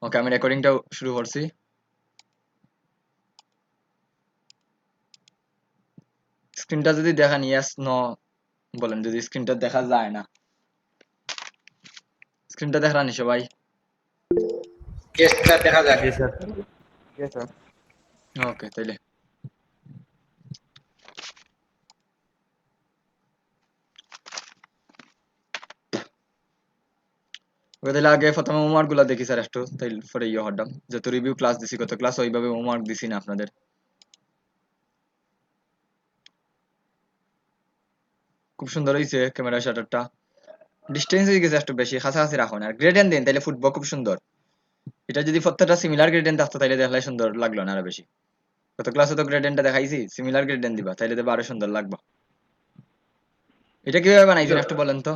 ওকে, আমি রেকর্ডিংটা শুরু করছি। স্ক্রিনটা যদি দেখেন, ইয়েস নো বলেন যদি স্ক্রিনটা দেখা যায় না। স্ক্রিনটা দেখানি সবাই? ইয়েস স্যার, দেখা যায়। জি স্যার। ওকে, তাইলে ওকে, তাহলে আগে প্রথমে হোমওয়ার্ক গুলা দেখি স্যার একটু, তাই পরে ইয়ে হরডাম যত রিভিউ ক্লাস দিছি কত ক্লাস ওইভাবে হোমওয়ার্ক দিছি না আপনাদের। খুব সুন্দর হয়েছে ক্যামেরা শাটারটা, ডিস্টেন্স হয়ে গেছে একটু বেশি, কাছাকাছি রাখুন। আর গ্রেডেন্ট দিন তাইলে ফুটবল খুব সুন্দর। এটা যদি প্রত্যেকটা সিমিলার গ্রেডেন্ট থাকতো তাইলে দেখলে সুন্দর লাগলো না আরো বেশি। কত ক্লাসে তো গ্রেডেন্টটা দেখাইছি, সিমিলার গ্রেডেন্ট দিবা তাইলে দেবা আরো সুন্দর লাগবে। এটা কিভাবে বানাইছেন একটু বলেন তো?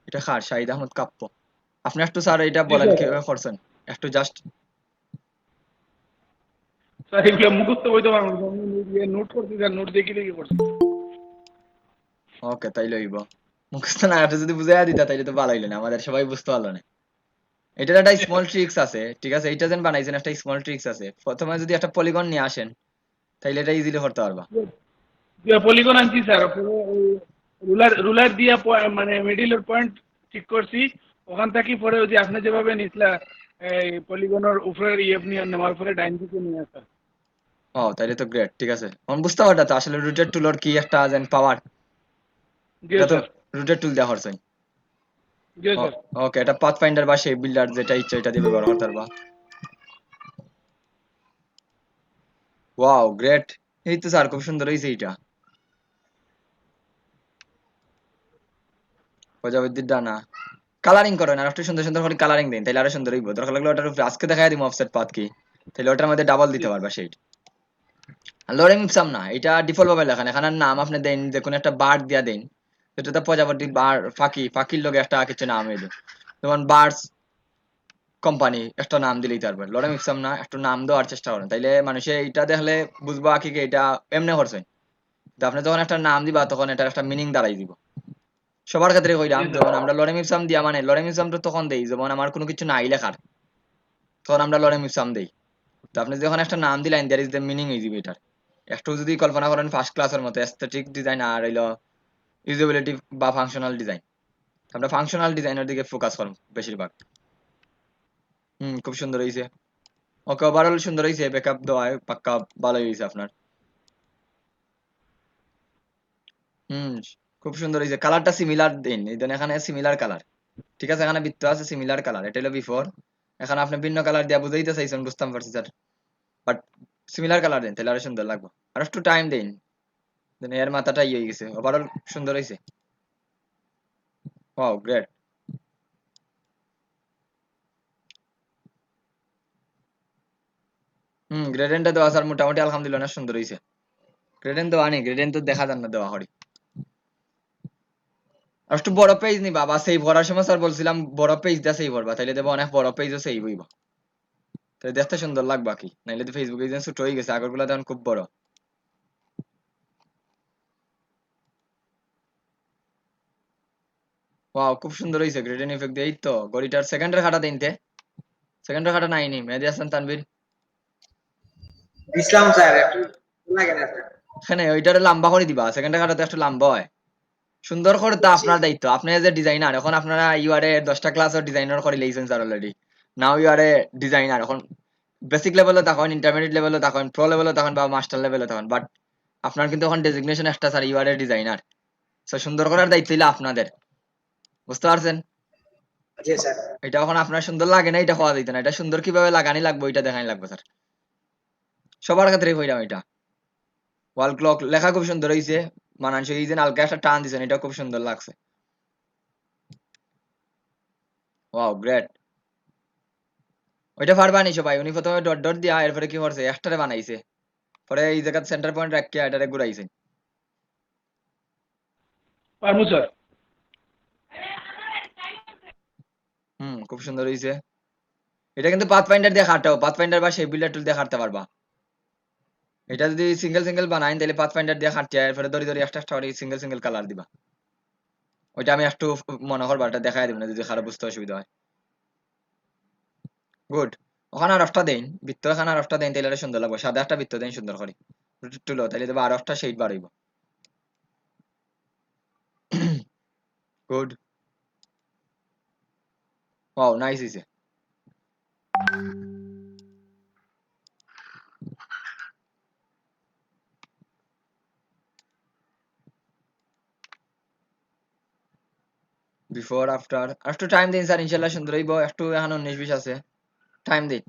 এটা খার শাহিদ আহমদ কাপ্প। আপনি একটু স্যার এটা জি বলেন স্যার। কিভাবে করছেন একটু জাস্ট। স্যার এগুলো মুখস্থ বইতে পারবো না, আমি নোট করছি স্যার, নোট দেখি দেখি করছি। ওকে, তাইলে হইব। মুখস্থ না এটা যদি বুঝাইয়া দিতা তাইলে তো ভালো হইলো না, আমাদের সবাই বুঝতে পারলো না। এটার একটা স্মল ট্রিক্স আছে, ঠিক আছে? এটা যেন বানাইছেন একটা স্মল ট্রিক্স আছে। প্রথমে যদি একটা পলিগন নিয়ে আসেন তাইলে এটা ইজিলি করতে পারবা। পলিগন আনছি স্যার, রুলার রুলার দিয়ে মানে মিডিলের পয়েন্ট ঠিক করছি। ওখান থেকে পরে ওই যে আপনি যেভাবে নিছিলা এই পলিগনের উপরের ইয়ে নিয়ে নেওয়ার পরে ডাইন দিকে নিয়ে আসা। ও, তাইলে তো গ্রেট, ঠিক আছে। আমি বুঝতে পারতা তো আসলে রুটেড টুলর কি একটা যেন পাওয়ার। জি এটা তো স্যার। রুটেড টুল দেওয়া করছেন। জি স্যার। ওকে, এটা পাথ ফাইন্ডার বা সেই বিল্ডার যেটা ইচ্ছা এটা দিয়ে ব্যবহার করতে পারবা। Wow, great. এই তো স্যার খুব সুন্দর হয়েছে এটা। প্রজাপতির ডানা কালারিং করেন আর একটু সুন্দর সুন্দর করে কালারিং দিন তাহলে আরো সুন্দর হইব। দরকার লাগলে ওটার উপরে আজকে দেখাই দিম অফসেট পাথ কি, তাহলে ওটার মধ্যে ডাবল দিতে পারবা সেই। আর লরেম ইপসাম না, এটা ডিফল্ট ভাবে লেখেন। এখানে নাম আপনি দেন যে কোনো একটা বার্ড দিয়া দেন, যেটাতে প্রজাপতি বার ফাঁকি ফাঁকির লগে একটা কিছু নাম এলো, যেমন বার্ডস কোম্পানি একটা নাম দিলেই তারপর লরেম ইপসাম না একটু নাম দেওয়ার চেষ্টা করেন, তাইলে মানুষে এটা দেখলে বুঝবো আঁকি এটা এমনি করছেন। তো আপনি যখন একটা নাম দিবা তখন এটার একটা মিনিং দাঁড়াই দিব। সবার ক্ষেত্রে জি কইলাম, স্যার। যেমন আমরা লরেম ইপসাম দিয়া মানে লরেম ইপসামটা তখন দেই যেমন আমার কোনো কিছু নাই লেখার, তখন আমরা লরেম ইপসাম দেই। তো আপনি যখন একটা নাম দিলেন দ্যার ইজ দ্য মিনিং হয়ে যাবে এটার। একটু যদি কল্পনা করেন ফার্স্ট ক্লাসের মতো অ্যাস্থেটিক ডিজাইন আর হইলো ইউজেবিলিটি বা ফাংশনাল ডিজাইন, আমরা ফাংশনাল ডিজাইনের দিকে ফোকাস করব বেশিরভাগ। খুব সুন্দর হয়েছে। ওকে, ওভারঅল সুন্দর হয়েছে, ব্যাকআপ দেওয়ায় পাক্কা ভালোই হয়েছে আপনার। হুম, খুব সুন্দর হয়েছে। কালারটা সিমিলার দিন, এই দেন এখানে সিমিলার কালার, ঠিক আছে? এখানে বৃত্ত আছে সিমিলার কালার, এটা হলো বিফোর। এখন আপনি ভিন্ন কালার দিয়া বুঝাইতে চাইছেন, বুঝতাম পারছি স্যার, বাট সিমিলার কালার দেন তাহলে আরো সুন্দর লাগবে। আর একটু টাইম দেন, দেন এর মাথাটা ইয়ে হয়ে গেছে। ওভারঅল সুন্দর হয়েছে। Wow, great. গ্রেডেন্টটা দেওয়া স্যার মোটামুটি আলহামদুলিল্লাহ অনেক সুন্দর হয়েছে। গ্রেডেন্ট দেওয়া নেই, গ্রেডেন্ট তো দেখা যান না দেওয়া হরি। আর একটু বড় পেজ নিবা বা সেভ করার সময় স্যার বলছিলাম বড় পেজ দিয়ে সেভ করবা, তাইলে দেবো অনেক বড় পেজও সেভ হইবা, তাই দেখতে সুন্দর লাগবা কি। নাইলে তো ফেসবুকে যেন ছোট হয়ে গেছে, আগরগুলা তখন খুব বড়। ওয়াও, খুব সুন্দর হয়েছে গ্রেডেন্ট ইফেক্ট দিয়ে। এই তো গড়িটার সেকেন্ডের খাটা দিনতে, সেকেন্ডের খাটা নাইনি মেহেদি হাসান তানভীর। ইসলাম স্যার একটু লাগে না স্যার। এখানে ওইটারে লম্বা করে দিবা, সেকেন্ডের খাটাতে একটু লম্বা হয়। সুন্দর করে তো বুঝছি। আপনার দায়িত্ব, আপনি যে ডিজাইনার, এখন আপনারা ইউআরে 10টা ক্লাসের ডিজাইনার করে লেইছেন স্যার অলরেডি। নাও ইউআরে ডিজাইনার, এখন বেসিক লেভেলে তখন, ইন্টারমিডিয়েট লেভেলে তখন, প্রো লেভেলে তখন বা মাস্টার লেভেলে তখন, বাট আপনার কিন্তু এখন ডেজিগনেশন একটা স্যার ইউআরে ডিজাইনার। তো সুন্দর করার দায়িত্ব হইলো আপনাদের, বুঝতে পারছেন? জি স্যার। এটা এখন আপনার সুন্দর লাগে না এটা হওয়া দিত না, এটা সুন্দর কিভাবে লাগানি লাগবে ওইটা দেখানি লাগবে স্যার। সবার ক্ষেত্রে কইলাম এটা। ওয়াল ক্লক লেখা খুব সুন্দর হয়েছে, মানানসই এই যে হালকা একটা টান দিছেন, এটা খুব সুন্দর লাগছে। Wow, great. ওইটা পারবানি সবাই। উনি প্রথমে ডট ডট দিয়া এরপরে কি করছে একটারে বানাইছে, পরে এই জায়গা সেন্টার পয়েন্ট রাখিয়া এটারে ঘুরাইছে। পারমু স্যার। খুব সুন্দর হয়েছে। এটা কিন্তু পাথ ফাইন্ডার দিয়ে খাটাও, পাথ ফাইন্ডার বা সেই বিল্ডার টুল দিয়ে খাটতে পারবা। এটা যদি সিঙ্গেল সিঙ্গেল বানাইন তাহলে পাথ ফাইন্ডার দিয়ে খাটিয়া এরপরে দড়ি দড়ি একটা একটা করে সিঙ্গেল সিঙ্গেল কালার দিবা। ওইটা আমি একটু মনে করবো, এটা দেখাই দিব না যদি খারাপ বুঝতে অসুবিধা হয়। গুড। ওখানে আর একটা দেন বৃত্ত, এখানে আর একটা দেন, তাহলে আরো সুন্দর লাগবে। সাদা একটা বৃত্ত দেন সুন্দর করে তুলো, তাহলে দেবো আর একটা শেড বাড়াইব। গুড। ওয়াও নাইস হইছে। বিফোর আফটার একটু টাইম দিন স্যার, ইনশাল্লাহ সুন্দর হইব। একটু এখন 19-20 আছে, টাইম দিন।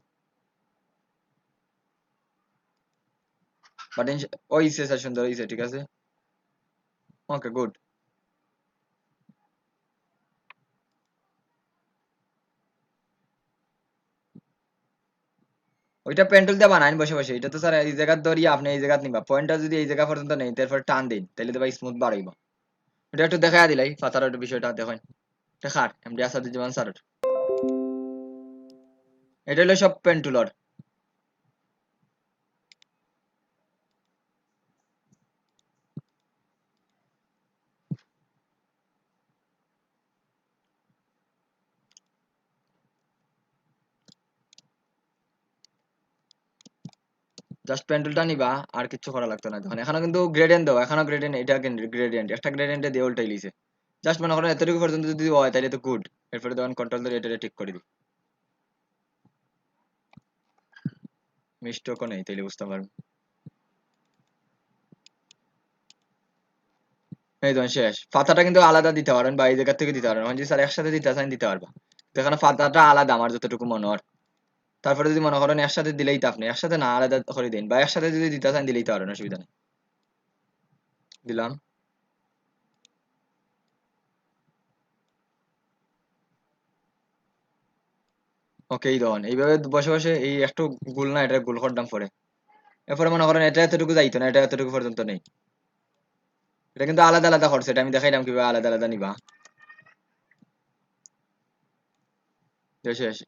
বাট হইছে স্যার, সুন্দর হইছে, ঠিক আছে। Okay good. ওইটা পেন্টুল দিয়ে বানাইন বসে বসে। এটা তো স্যার এই জায়গা ধরিয়ে আপনি এই জায়গা নিবা, পয়েন্টটা যদি এই জায়গা পর্যন্ত নেই তারপর টান দিন, তাহলে তো ভাই স্মুথ বাড়াইব। এটা একটু দেখাই দিলাই ফাতার একটু বিষয়টা দেখেন। দেখার এমডি আসাদুজ্জামান স্যার, এটা হলো সব পেন্টুলর। জাস্ট পেন্টুলটা নিবা, আর কিছু করা লাগতো না। দেখুন এখানে কিন্তু গ্রেডিয়েন্ট দাও, এখানে গ্রেডিয়েন্ট, এটা গ্রেডিয়েন্ট, একটা গ্রেডিয়েন্টে দিয়ে উল্টাই লিছে। জাস্ট মনে করেন এতটুকু পর্যন্ত যদি হয় তাহলে তো গুড। এরপরে তখন কন্ট্রোল ধরে এটা ঠিক করে দিই, মিস্টেকও নেই, তাইলে বুঝতে পারবেন। এই ধরুন শেষ। পাতাটা কিন্তু আলাদা দিতে পারেন বা এই জায়গা থেকে দিতে পারেন, যদি স্যার একসাথে দিতে চান দিতে পারবা। তো এখানে পাতাটা আলাদা আমার যতটুকু মনে হয়। তারপরে যদি মনে করেন একসাথে দিলেই তো আপনি একসাথে না আলাদা করে দিন, বা একসাথে যদি দিতে চান দিলেই তো পারেন, অসুবিধা নেই। দিলাম। ওকে, এই ধরুন এইভাবে বসে বসে এই একটু গোল না, এটা গোল করলাম পরে। এরপরে মনে করেন এটা এতটুকু যাইতো না, এটা এতটুকু পর্যন্ত নেই। এটা কিন্তু আলাদা আলাদা করছে, এটা আমি দেখাইলাম কিভাবে আলাদা আলাদা নিবা। শেষ।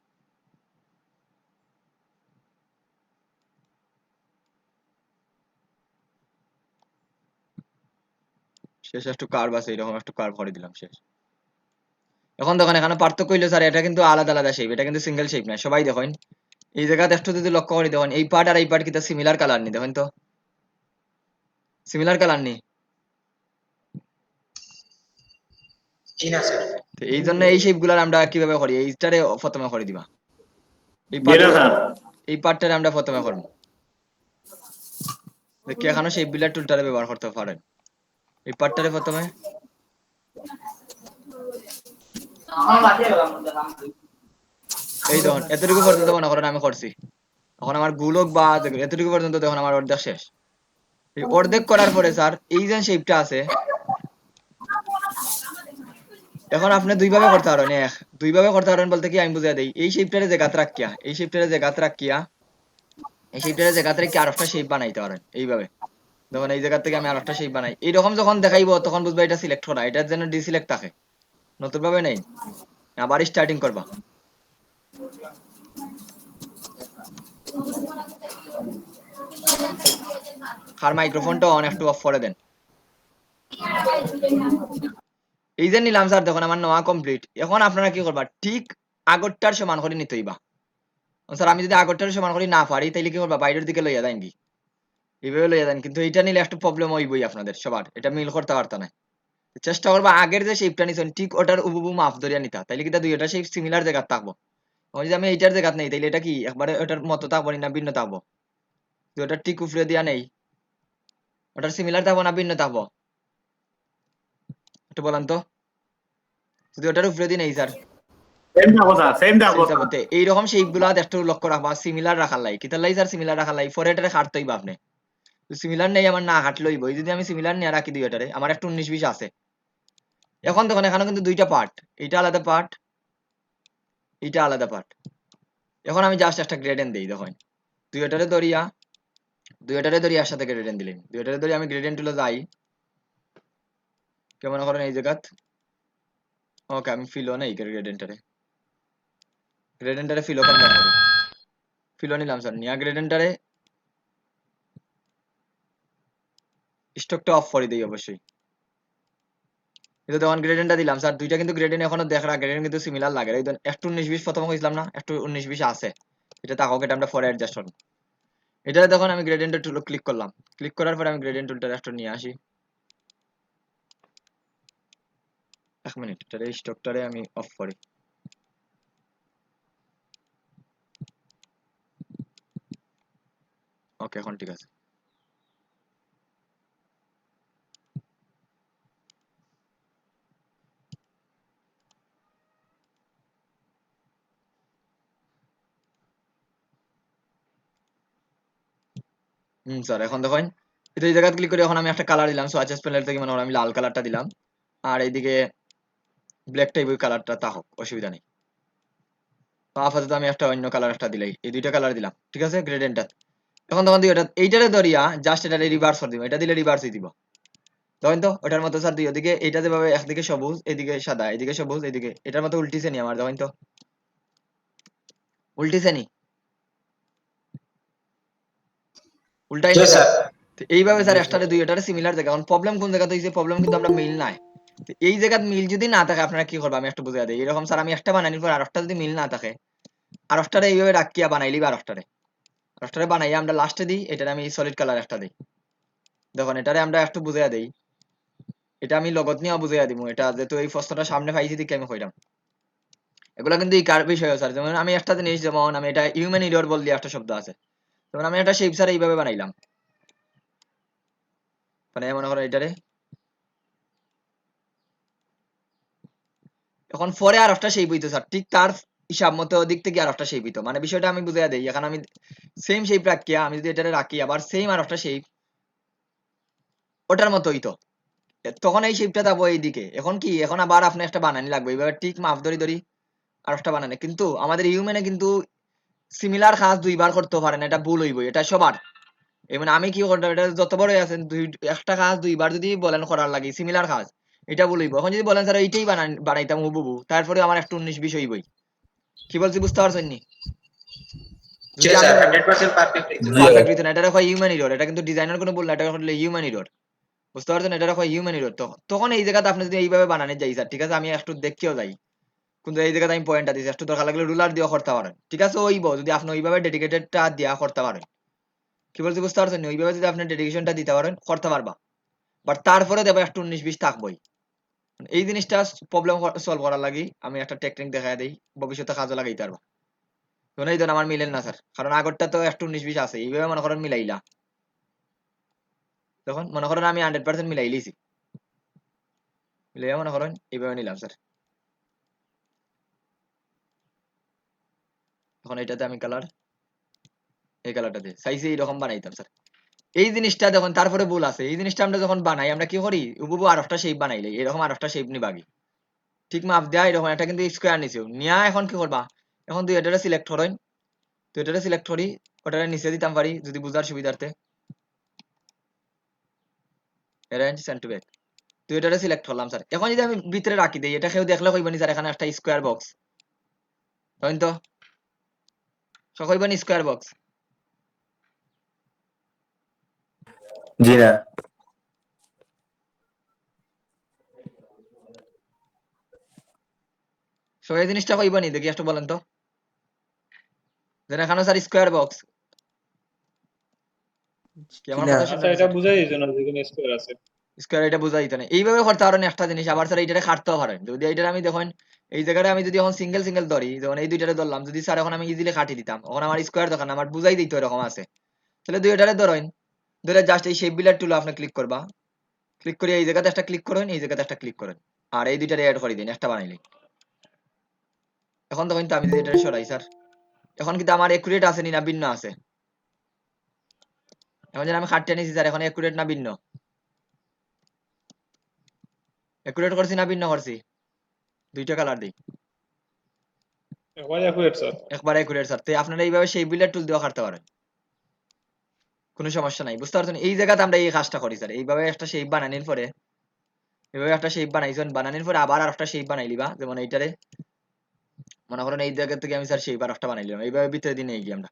শেষ একটু কার্ভ আছে, এরকম একটু কার্ভ করে দিলাম, শেষ। এখন দেখেন এখানে পার্থক্য হইলো স্যার, এটা কিন্তু আলাদা আলাদা শেপ, এটা কিন্তু সিঙ্গেল শেপ না। সবাই দেখেন এই জায়গাতে একটু যদি লক্ষ্য করি, দেখুন এই পার্ট আর এই পার্ট কিন্তু সিমিলার কালার নি, দেখেন তো সিমিলার কালার নি। জি না স্যার। তো এই জন্য এই শেপ গুলার আমরা কিভাবে করি, এইটারে প্রথমে করে দিবা। এই জি না পার্টটা, স্যার। এই পার্টটারে আমরা প্রথমে করবো। দেখি এখানে শেপ বিলার টুলটারে ব্যবহার করতে পারেন। এই পার্টটারে প্রথমে, এই দেখুন এতটুকু পর্যন্ত মনে করেন আমি করছি। এখন আমার গুলক বা এতটুকু পর্যন্ত দেখুন আমার অর্ধেক শেষ। এই অর্ধেক করার পরে স্যার এই যে শেপটা আছে, এখন আপনি দুইভাবে করতে পারেন। দুইভাবে করতে পারেন বলতে কি আমি বুঝাই দিই, এই শেপটারে যে গাত রাখিয়া, এই শেপটারে যে গাত রাখিয়া, এই শেপটারে যে গাত রাখিয়া আর একটা শেপ বানাইতে পারেন এইভাবে। যখন এই জায়গা থেকে আমি আর একটা শেপ বানাই, এইরকম যখন দেখাইবো তখন বুঝবা এটা সিলেক্ট করা, এটার যেন ডিসিলেক্ট থাকে। নতুন ভাবে নেই, আবার স্টার্টিং করবা। আর মাইক্রোফোনটা অন একটু অফ করে দেন। এই যে নিলাম স্যার, দেখুন আমার নেওয়া কমপ্লিট। এখন আপনারা কি করবা, ঠিক আগরটার সমান করে নিতে হইবা। স্যার আমি যদি আগরটার সমান করে না পারি তাইলে কি করবা, বাইরের দিকে লইয়া দেন কি, এইভাবে লইয়া দেন। কিন্তু এটা নিলে একটু প্রবলেম হইবই আপনাদের সবার, এটা মিল করতে পারতা না। চেষ্টা করবা আগের যে শেপটা নিছেন ঠিক ওটার উবুবু মাপ ধরিয়া নিতা, তাইলে কি দুইটা শেপ সিমিলার জায়গা থাকবো। যদি আমি এইটার জায়গা নেই তাইলে এটা কি একবারে ওটার মতো থাকবো না ভিন্ন থাকবো। যদি ওটা ঠিক উফরে দিয়া নেই, ওটার সিমিলার থাকবো না ভিন্ন থাকবো, একটু বলেন তো। যদি ওটার উপরে দিয়ে নেই স্যার, সেম থাকবো স্যার, সেম থাকবো সেই স্যার। হিসাবে এইরকম শেপ গুলা একটু লক্ষ্য রাখবা, সিমিলার রাখার লাই কিতার লাই স্যার, সিমিলার রাখার লাই ফরে এটারে খাটতেই বা আপনি। সিমিলার নেই আমার না হাঁটলইব, যদি আমি সিমিলার নিয়ে রাখি দিই এটারে, আমার একটু 19-20 আছে। এখন দেখুন এখানে কিন্তু দুইটা পার্ট, এইটা আলাদা পার্ট, এইটা আলাদা পার্ট। এখন আমি জাস্ট একটা গ্রেডেন্ট দিই, দেখুন দুইটারে ধরিয়া, দুইটারে ধরি একসাথে গ্রেডেন্ট দিলেন, দুইটারে ধরি আমি গ্রেডেন্ট তুলে যাই। কেমন করেন এই জায়গাত, ওকে আমি ফিলও নেই গ্রেডেন্টারে, গ্রেডেন্টারে ফিলও কনভার্ট করি। ফিলও নিলাম স্যার, নিয়া গ্রেডেন্টারে স্টকটা অফ করে দিই অবশ্যই। এটা তখন গ্রেডিয়েন্টটা দিলাম স্যার, দুইটা কিন্তু গ্রেডিয়েন্ট এখনো দেখরা গ্রেডিয়েন্ট কিন্তু সিমিলার লাগে, এই একটু 19-20 প্রথম কইছিলাম না, একটু 19-20 আছে, এটা তাকক, এটা আমরা পরে অ্যাডজাস্ট করব। এটা দেখুন আমি গ্রেডিয়েন্ট টুল ক্লিক করলাম, ক্লিক করার পরে আমি গ্রেডিয়েন্ট টুলটা একটু নিয়ে আসি। এক মিনিট, এটারে স্টকটারে আমি অফ করি। ওকে, এখন ঠিক আছে। স্যার এখন দেখুন, এটা এই জায়গায় ক্লিক করে এখন আমি একটা কালার দিলাম, সোয়াচেস প্যানেল থেকে মনে হয় আমি লাল কালারটা দিলাম, আর এইদিকে ব্ল্যাক টাইপ ওই কালারটা তা হোক, অসুবিধা নেই। তো আপাতত আমি একটা অন্য কালার একটা দিলাই, এই দুইটা কালার দিলাম, ঠিক আছে গ্রেডিয়েন্টটা। এখন তখন দিই এটা, এইটারে ধরিয়া জাস্ট এটারে রিভার্স করে দিব, এটা দিলে রিভার্সই দিব। দেখেন তো ওটার মতো স্যার, দুই ওদিকে এইটা যেভাবে একদিকে সবুজ এদিকে সাদা, এদিকে সবুজ এদিকে, এটার মতো উল্টিছে নি আমার, দেখেন তো উল্টিছে নি, উল্টাই জি না স্যার। স্যার। তো এইভাবে স্যার একটারে দুই এটারে সিমিলার জায়গা। এখন প্রবলেম কোন জায়গাতে হইছে, প্রবলেম কিন্তু আমরা মিল নাই। তো এই জায়গাত মিল যদি না থাকে আপনারা কি করবেন আমি একটু বুঝাই দিই। এরকম স্যার আমি একটা বানাইনি পর আরেকটা যদি মিল না থাকে, আরেকটারে এইভাবে রাখিয়া বানাইলি বা আরেকটারে বানাইয়া আমরা লাস্টে দিই, এটারে আমি সলিড কালার একটা দিই। দেখুন এটারে আমরা একটু বুঝাইয়া দেই, এটা আমি লগত নিয়ে বুঝাইয়া দিব, এটা যেহেতু এই প্রশ্নটা সামনে পাইছি দিকে আমি কইলাম। এগুলা কিন্তু এই কার বিষয় স্যার, যেমন আমি একটা জিনিস, যেমন আমি এটা হিউম্যান এরর বল দিয়ে একটা শব্দ আছে, যেমন আমি একটা শেপ স্যার এইভাবে বানাইলাম, মানে মনে করো এটারে, এখন পরে আর একটা শেপ হইতো স্যার, ঠিক তার হিসাব মতো দিক থেকে আর একটা শেপ হইতো, মানে বিষয়টা আমি বুঝাইয়া দেই। এখন আমি সেম শেপ রাখিয়া আমি যদি এটারে রাখি আবার সেম আর একটা শেপ ওটার মতো হইতো, তখন এই শেপটা যাবো এইদিকে। এখন কি, এখন আবার আপনি একটা বানানি লাগবে এইভাবে ঠিক মাপ ধরি ধরি আর একটা বানানি, কিন্তু আমাদের হিউম্যানে কিন্তু সিমিলার কাজ দুইবার করতে পারে না, এটা ভুল হইব, এটা সবার। মানে আমি কি করতাম, এটা যত বড় আছেন একটা কাজ দুইবার যদি বলেন করার লাগে সিমিলার কাজ, এটা বলইব। এখন যদি বলেন স্যার এইটাই বানাইতাম হুবহু, তারপরে আমার একটু 19-20 হইবই। কি বলছি বুঝতে পারছেন নি? জি যদি স্যার, আপনি 100% পারফেক্ট হয়েছে। পারফেক্ট হইতো না, এটা রাখা হিউম্যান এরর, এটা কিন্তু ডিজাইনার কোনো বললে, এটা করলে হিউম্যান এরর। বুঝতে পারছেন, এটা রাখা হিউম্যান এরর। তখন এই জায়গাতে আপনি যদি এইভাবে বানানো যাই স্যার, ঠিক আছে আমি একটু দেখতেও যাই, কিন্তু এই জায়গাতে আমি পয়েন্টটা দিচ্ছি, একটু দরকার লাগলে রুলার দিয়ে করতে পারেন, ঠিক আছে ওইব যদি আপনি ওইভাবে ডেডিকেটেডটা দিয়া করতে পারেন। কি বলছি বুঝতে পারছেন? ওইভাবে যদি আপনি ডেডিকেশনটা দিতে পারেন করতে পারবা, বাট তারপরে দেবো একটু 19-20 থাকবোই। এই জিনিসটা প্রবলেম সলভ করার লাগি আমি একটা টেকনিক দেখাই দিই, ভবিষ্যতে কাজে লাগাইতে পারবো। ধরুন এই ধরুন আমার মিলেন না স্যার, কারণ আগরটা তো একটু 19-20 আছে, এইভাবে মনে করেন মিলাইলা, তখন মনে করেন আমি 100% মিলাই লিছি, মিলাইয়া মনে করেন এইভাবে নিলাম স্যার। এখন এটাতে আমি কালার, এই কালারটা দিয়ে চাইছি এইরকম বানাইতাম স্যার। এই জিনিসটা যখন তারপরে ভুল আছে, এই জিনিসটা আমরা যখন বানাই আমরা কি করি, উবুবু আর একটা শেপ বানাইলে এরকম আর একটা শেপ নিবাগি, ঠিক মাপ দেয়া এরকম একটা কিন্তু স্কোয়ার নিচেও নিয়া, এখন কি করবা, এখন তুই এটারে সিলেক্ট করেন, তো এটারে সিলেক্ট করি, ওটারে নিচে দিতাম পারি যদি বুঝার সুবিধার্থে, অ্যারেঞ্জ সেন্ড টু ব্যাক, তো এটারে সিলেক্ট করলাম স্যার। এখন যদি আমি ভিতরে রাখি দেই, এটা কেউ দেখলে কইবানি স্যার এখানে একটা স্কোয়ার বক্স, তাই তো কইবানি স্কোয়ার বক্স, জি না। সো এই জিনিসটা কইবানি দেখি একটু বলেন তো, যেন এখানে স্যার স্কোয়ার বক্স, কি আমার না। কথা আচ্ছা, শুনতে এটা বুঝাই দিত না যেখানে স্কোয়ার আছে। স্কোয়ার, এটা বোঝা যেত না এইভাবে করতে পারেন একটা জিনিস। আবার স্যার এইটারে খাটতেও পারেন, যদি এইটারে আমি দেখেন এই জায়গাটা আমি যদি এখন সিঙ্গেল সিঙ্গেল ধরি, যেমন এই দুইটারে ধরলাম, যদি স্যার এখন আমি ইজিলি খাটি দিতাম, এখন আমার স্কোয়ার দোকান আমার বুঝাই দিত এরকম আছে, তাহলে দুইটারে ধরেন, ধরে জাস্ট এই শেপ বিলার টুল আপনি ক্লিক করবা, ক্লিক করে এই জায়গাতে একটা ক্লিক করেন, এই জায়গাতে একটা ক্লিক করেন, আর এই দুইটারে অ্যাড করে দিন, একটা বানাইলি। এখন তখন তো আমি যদি এটা সরাই স্যার, এখন কিন্তু আমার একুরেট আছে নি না ভিন্ন আছে, এখন যেন আমি খাটতে নিছি স্যার, এখন একুরেট না ভিন্ন, একুরেট করছি না ভিন্ন করছি, দুইটা কালার দিই, একবার অ্যাকুরেট স্যার। একবার একুরেট স্যার। তো আপনারা এইভাবে সেই বিলার টুল দিয়ে কাটতে পারেন, কোনো সমস্যা নাই। বুঝতে পারছেন, এই জায়গাতে আমরা এই কাজটা করি স্যার, এইভাবে একটা শেপ বানানোর পরে, এভাবে একটা শেপ বানাইছেন, বানানোর পরে আবার আর একটা শেপ বানাই লিবা, যেমন এইটারে মনে করেন এই জায়গা থেকে আমি স্যার শেপ আর একটা বানাইলাম, এইভাবে ভিতরে দিনে এগিয়ে আমরা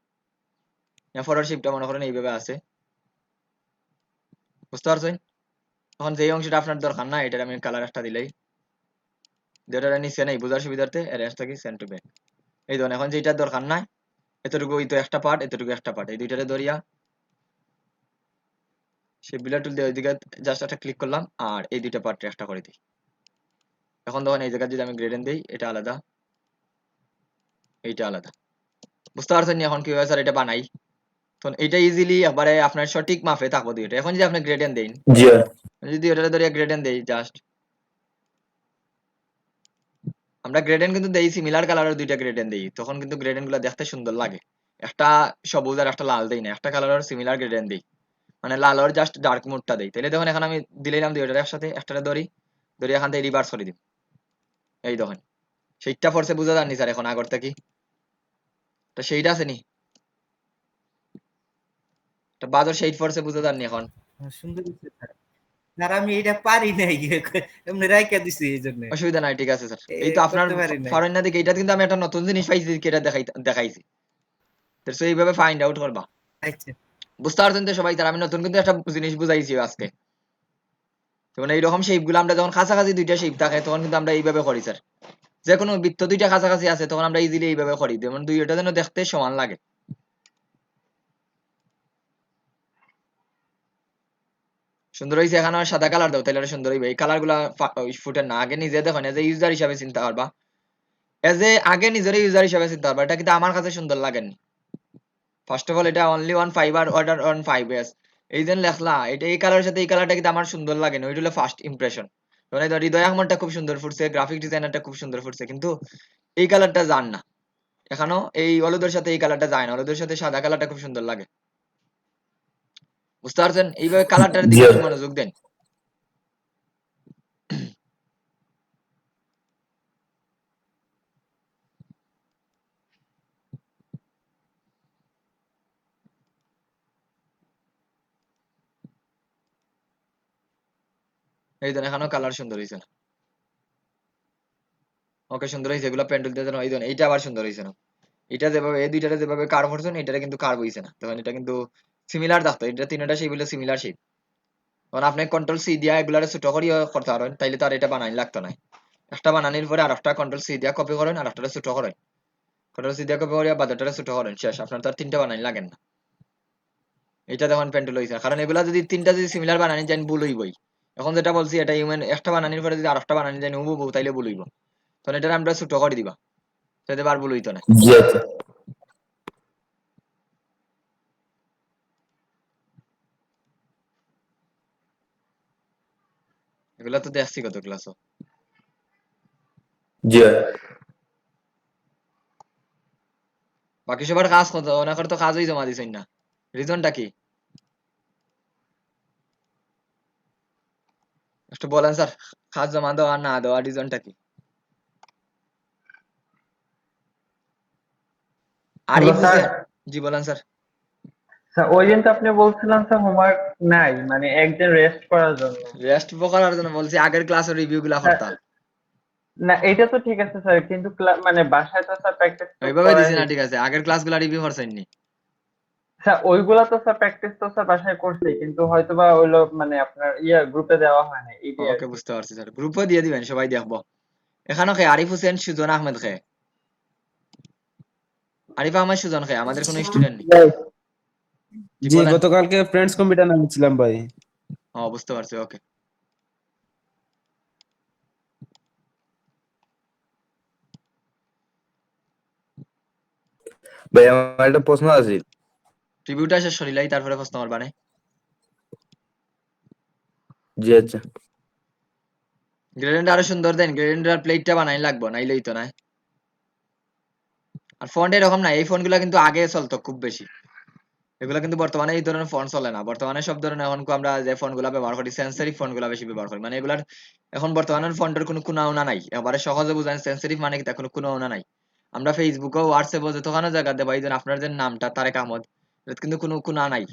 ফরওয়ার্ড শেপটা মনে করেন এইভাবে আছে, বুঝতে পারছেন? এখন যেই অংশটা আপনার দরকার না, এটার আমি কালার একটা দিলেই যেটা নিচে নেই বোঝার সুবিধার্থে অ্যারেঞ্জ থাকি সেন্ড টু ব্যাক। এই ধরুন এখন যেটা দরকার নাই এতটুকু এই তো একটা পার্ট এতটুকু একটা পার্ট এই দুইটারে ধরিয়া সেই বিলার টুল দিয়ে ওইদিকে জাস্ট একটা ক্লিক করলাম আর এই দুইটা পার্ট একটা করে দিই। এখন দেখুন এই জায়গায় যদি আমি গ্রেডেন্ট দিই এটা আলাদা এইটা আলাদা। বুঝতে পারছেন নি এখন কিভাবে স্যার এটা বানাই? তো এটা ইজিলি একবারে আপনার সঠিক মাপে থাকবো দুইটা। এখন যদি আপনি গ্রেডেন্ট দেন জি ভাই। যদি ওটা ধরিয়া গ্রেডেন্ট দেই জাস্ট আমরা গ্রেডেন্ট কিন্তু দেই সিমিলার কালারের দুইটা গ্রেডেন্ট দেই তখন কিন্তু গ্রেডেন্ট গুলো দেখতে সুন্দর লাগে। একটা সবুজ আর একটা লাল দেই না একটা কালারের সিমিলার গ্রেডেন্ট দেই মানে লাল আর জাস্ট ডার্ক মোডটা দেই। তাহলে দেখুন এখন আমি দিলাম দুইটার একসাথে একটারে ধরি ধরি এখান থেকে রিভার্স করে দিই। এই দেখুন সেইটা ফোর্সে বুঝা যাননি স্যার এখন আগর থেকে তো সেইটা আছে নি একটা বাজার সেই ফোর্সে বুঝা যাননি এখন সুন্দর হইছে স্যার। স্যার আমি এটা পারি নাই এমনি রাইখা দিছি এইজন্য। অসুবিধা নাই ঠিক আছে স্যার। এই তো আপনার করতে পারি নাই। ফরেন দিকে এটা কিন্তু আমি একটা নতুন জিনিস পাইছি যেটা দেখাইছি তো এইভাবে ফাইন্ড আউট করবা। আচ্ছা বুঝতে পারছেন তো সবাই স্যার আমি নতুন কিন্তু একটা জিনিস বুঝাইছি আজকে। যেমন এইরকম শেপ গুলো আমরা যখন কাছাকাছি দুইটা শেপ থাকে তখন কিন্তু আমরা এইভাবে করি স্যার। যে কোনো বৃত্ত দুইটা কাছাকাছি আছে তখন আমরা ইজিলি এইভাবে করি যেমন দুইটা যেন দেখতে সমান লাগে। সুন্দর হয়েছে এখানে সাদা কালার দাও তাহলে আরো সুন্দর হইবে। এই কালার গুলা ফুটে না আগে নিজে দেখো এজ এ ইউজার হিসাবে চিন্তা করবা এজ এ আগে নিজের ইউজার হিসাবে চিন্তা করবা এটা কিন্তু আমার কাছে সুন্দর লাগেনি। ফার্স্ট অফ অল এটা অনলি 1 5 আর অর্ডার 1 5 এই যে লেখলা এটা এই কালারের সাথে এই কালারটা কিন্তু আমার সুন্দর লাগেনি ওইটা হলো ফার্স্ট ইমপ্রেশন। মানে হৃদয় আহমদটা খুব সুন্দর ফুটছে গ্রাফিক ডিজাইনারটা খুব সুন্দর ফুটছে কিন্তু এই কালারটা যান না এখনো এই হলুদের সাথে এই কালারটা যায় না হলুদের সাথে সাদা কালারটা খুব সুন্দর লাগে। বুঝতে পারছেন এইভাবে কালারটার জি দিকে একটু ভাই। মনোযোগ দেন। এই ধরেন এখানেও কালার সুন্দর হয়েছে না ওকে সুন্দর হয়েছে এগুলো প্যান্ডেল দিয়ে দেন এই ধরেন এইটা আবার সুন্দর হয়েছে না এটা যেভাবে এই দুইটারে যেভাবে কার্ভ করছেন এটারে কিন্তু কার্ভ হইছে না তখন এটা কিন্তু সিমিলার থাকতো এটা তিনটা সেই বলে সিমিলার শেপ। তখন আপনি কন্ট্রোল সি দিয়া এগুলারে ছোট করিয়া করতে পারেন তাইলে তো আর এটা বানাই লাগতো না। একটা বানানির পরে আর একটা কন্ট্রোল সি দিয়া কপি করেন আর একটা ছোট করেন কন্ট্রোল সি দিয়া কপি করিয়া বাজারটা ছোট করেন শেষ আপনার তো আর তিনটা বানাই লাগেন না। এটা তখন প্যান্ডেল হইছে কারণ এগুলা যদি তিনটা যদি সিমিলার বানানি যান ভুল হইবই। এখন যেটা বলছি এটা হিউম্যান একটা বানানির পরে যদি আর একটা বানানি যান হুবহু তাইলে ভুল হইব। তখন এটা আমরা ছোট করে দিবা তাতে আর ভুল হইতো না। জি আচ্ছা। এগুলা তো দেখছি কত ক্লাসও। জি ভাই। বাকি সবার কাজ কত ওনার তো কাজই জমা দিছেন না রিজনটা কি একটু বলেন স্যার কাজ জমা দেওয়া আর না দেওয়া রিজনটা কি? আরিফ স্যার হোসেন জি বলেন স্যার। স্যার ওই দিন তো আপনি বলছিলেন স্যার হোমওয়ার্ক নাই মানে একদিন রেস্ট করার জন্য। রেস্ট করার জন্য বলছি আগের ক্লাসের রিভিউ গুলা স্যার করতাম। না এটা তো ঠিক আছে স্যার কিন্তু মানে বাসায় তো স্যার প্র্যাকটিস তো ওইভাবে করাই দিছি না ঠিক হয়েছে। আছে আগের ক্লাসগুলা রিভিউ করছেন নি? স্যার ওইগুলা তো স্যার প্র্যাকটিস তো স্যার বাসায় করছি কিন্তু হয়তোবা ওইগুলো মানে আপনার গ্রুপে দেওয়া হয় না এইটাই আর ওকে কি। বুঝতে পারছি স্যার গ্রুপে দিয়ে দিবেন সবাই দেখবো। এখানে খে আরিফ হোসেন সুজন আহমেদ খে আরিফ আহমেদ সুজন খে আমাদের কোনো স্টুডেন্ট নেই। জি জি বলেন। গতকালকে ফ্রেন্ডস কম্পিউটার নামিয়েছিলাম ভাই। ও বুঝতে পারছি ওকে। ভাই আমার একটা প্রশ্ন আছে। রিভিউটা শেষ করিলাই তারপরে প্রশ্ন করবা নে। জি আচ্ছা। গ্রেডেন্ট আরো সুন্দর দেন গ্রেডেন্টের প্লেটটা বানাই লাগবো নাইলেই তো না। আর ফন্ট এরকম না এই ফন্টগুলো কিন্তু আগে চলতো খুব বেশি এগুলো কিন্তু বর্তমানে এই ধরনের ফন্ট চলে না বর্তমানে সব ধরনের এখন আমরা যে ফন্ট গুলা ব্যবহার করি সেন্সরিভ ফন্ট গুলা বেশি ব্যবহার করি মানে এগুলার এখন বর্তমানের ফন্টের কোনো কুনাউনা নাই এবারে সহজে বুঝেন সেন্সরিভ মানে কি তা কোনো কুনাউনা নাই। আমরা ফেসবুকে হোয়াটসঅ্যাপে যতখানে জায়গা দেবো এই যেন আপনার যে নামটা তারেক আহমদ এটা কিন্তু কোনো কুনা নাই।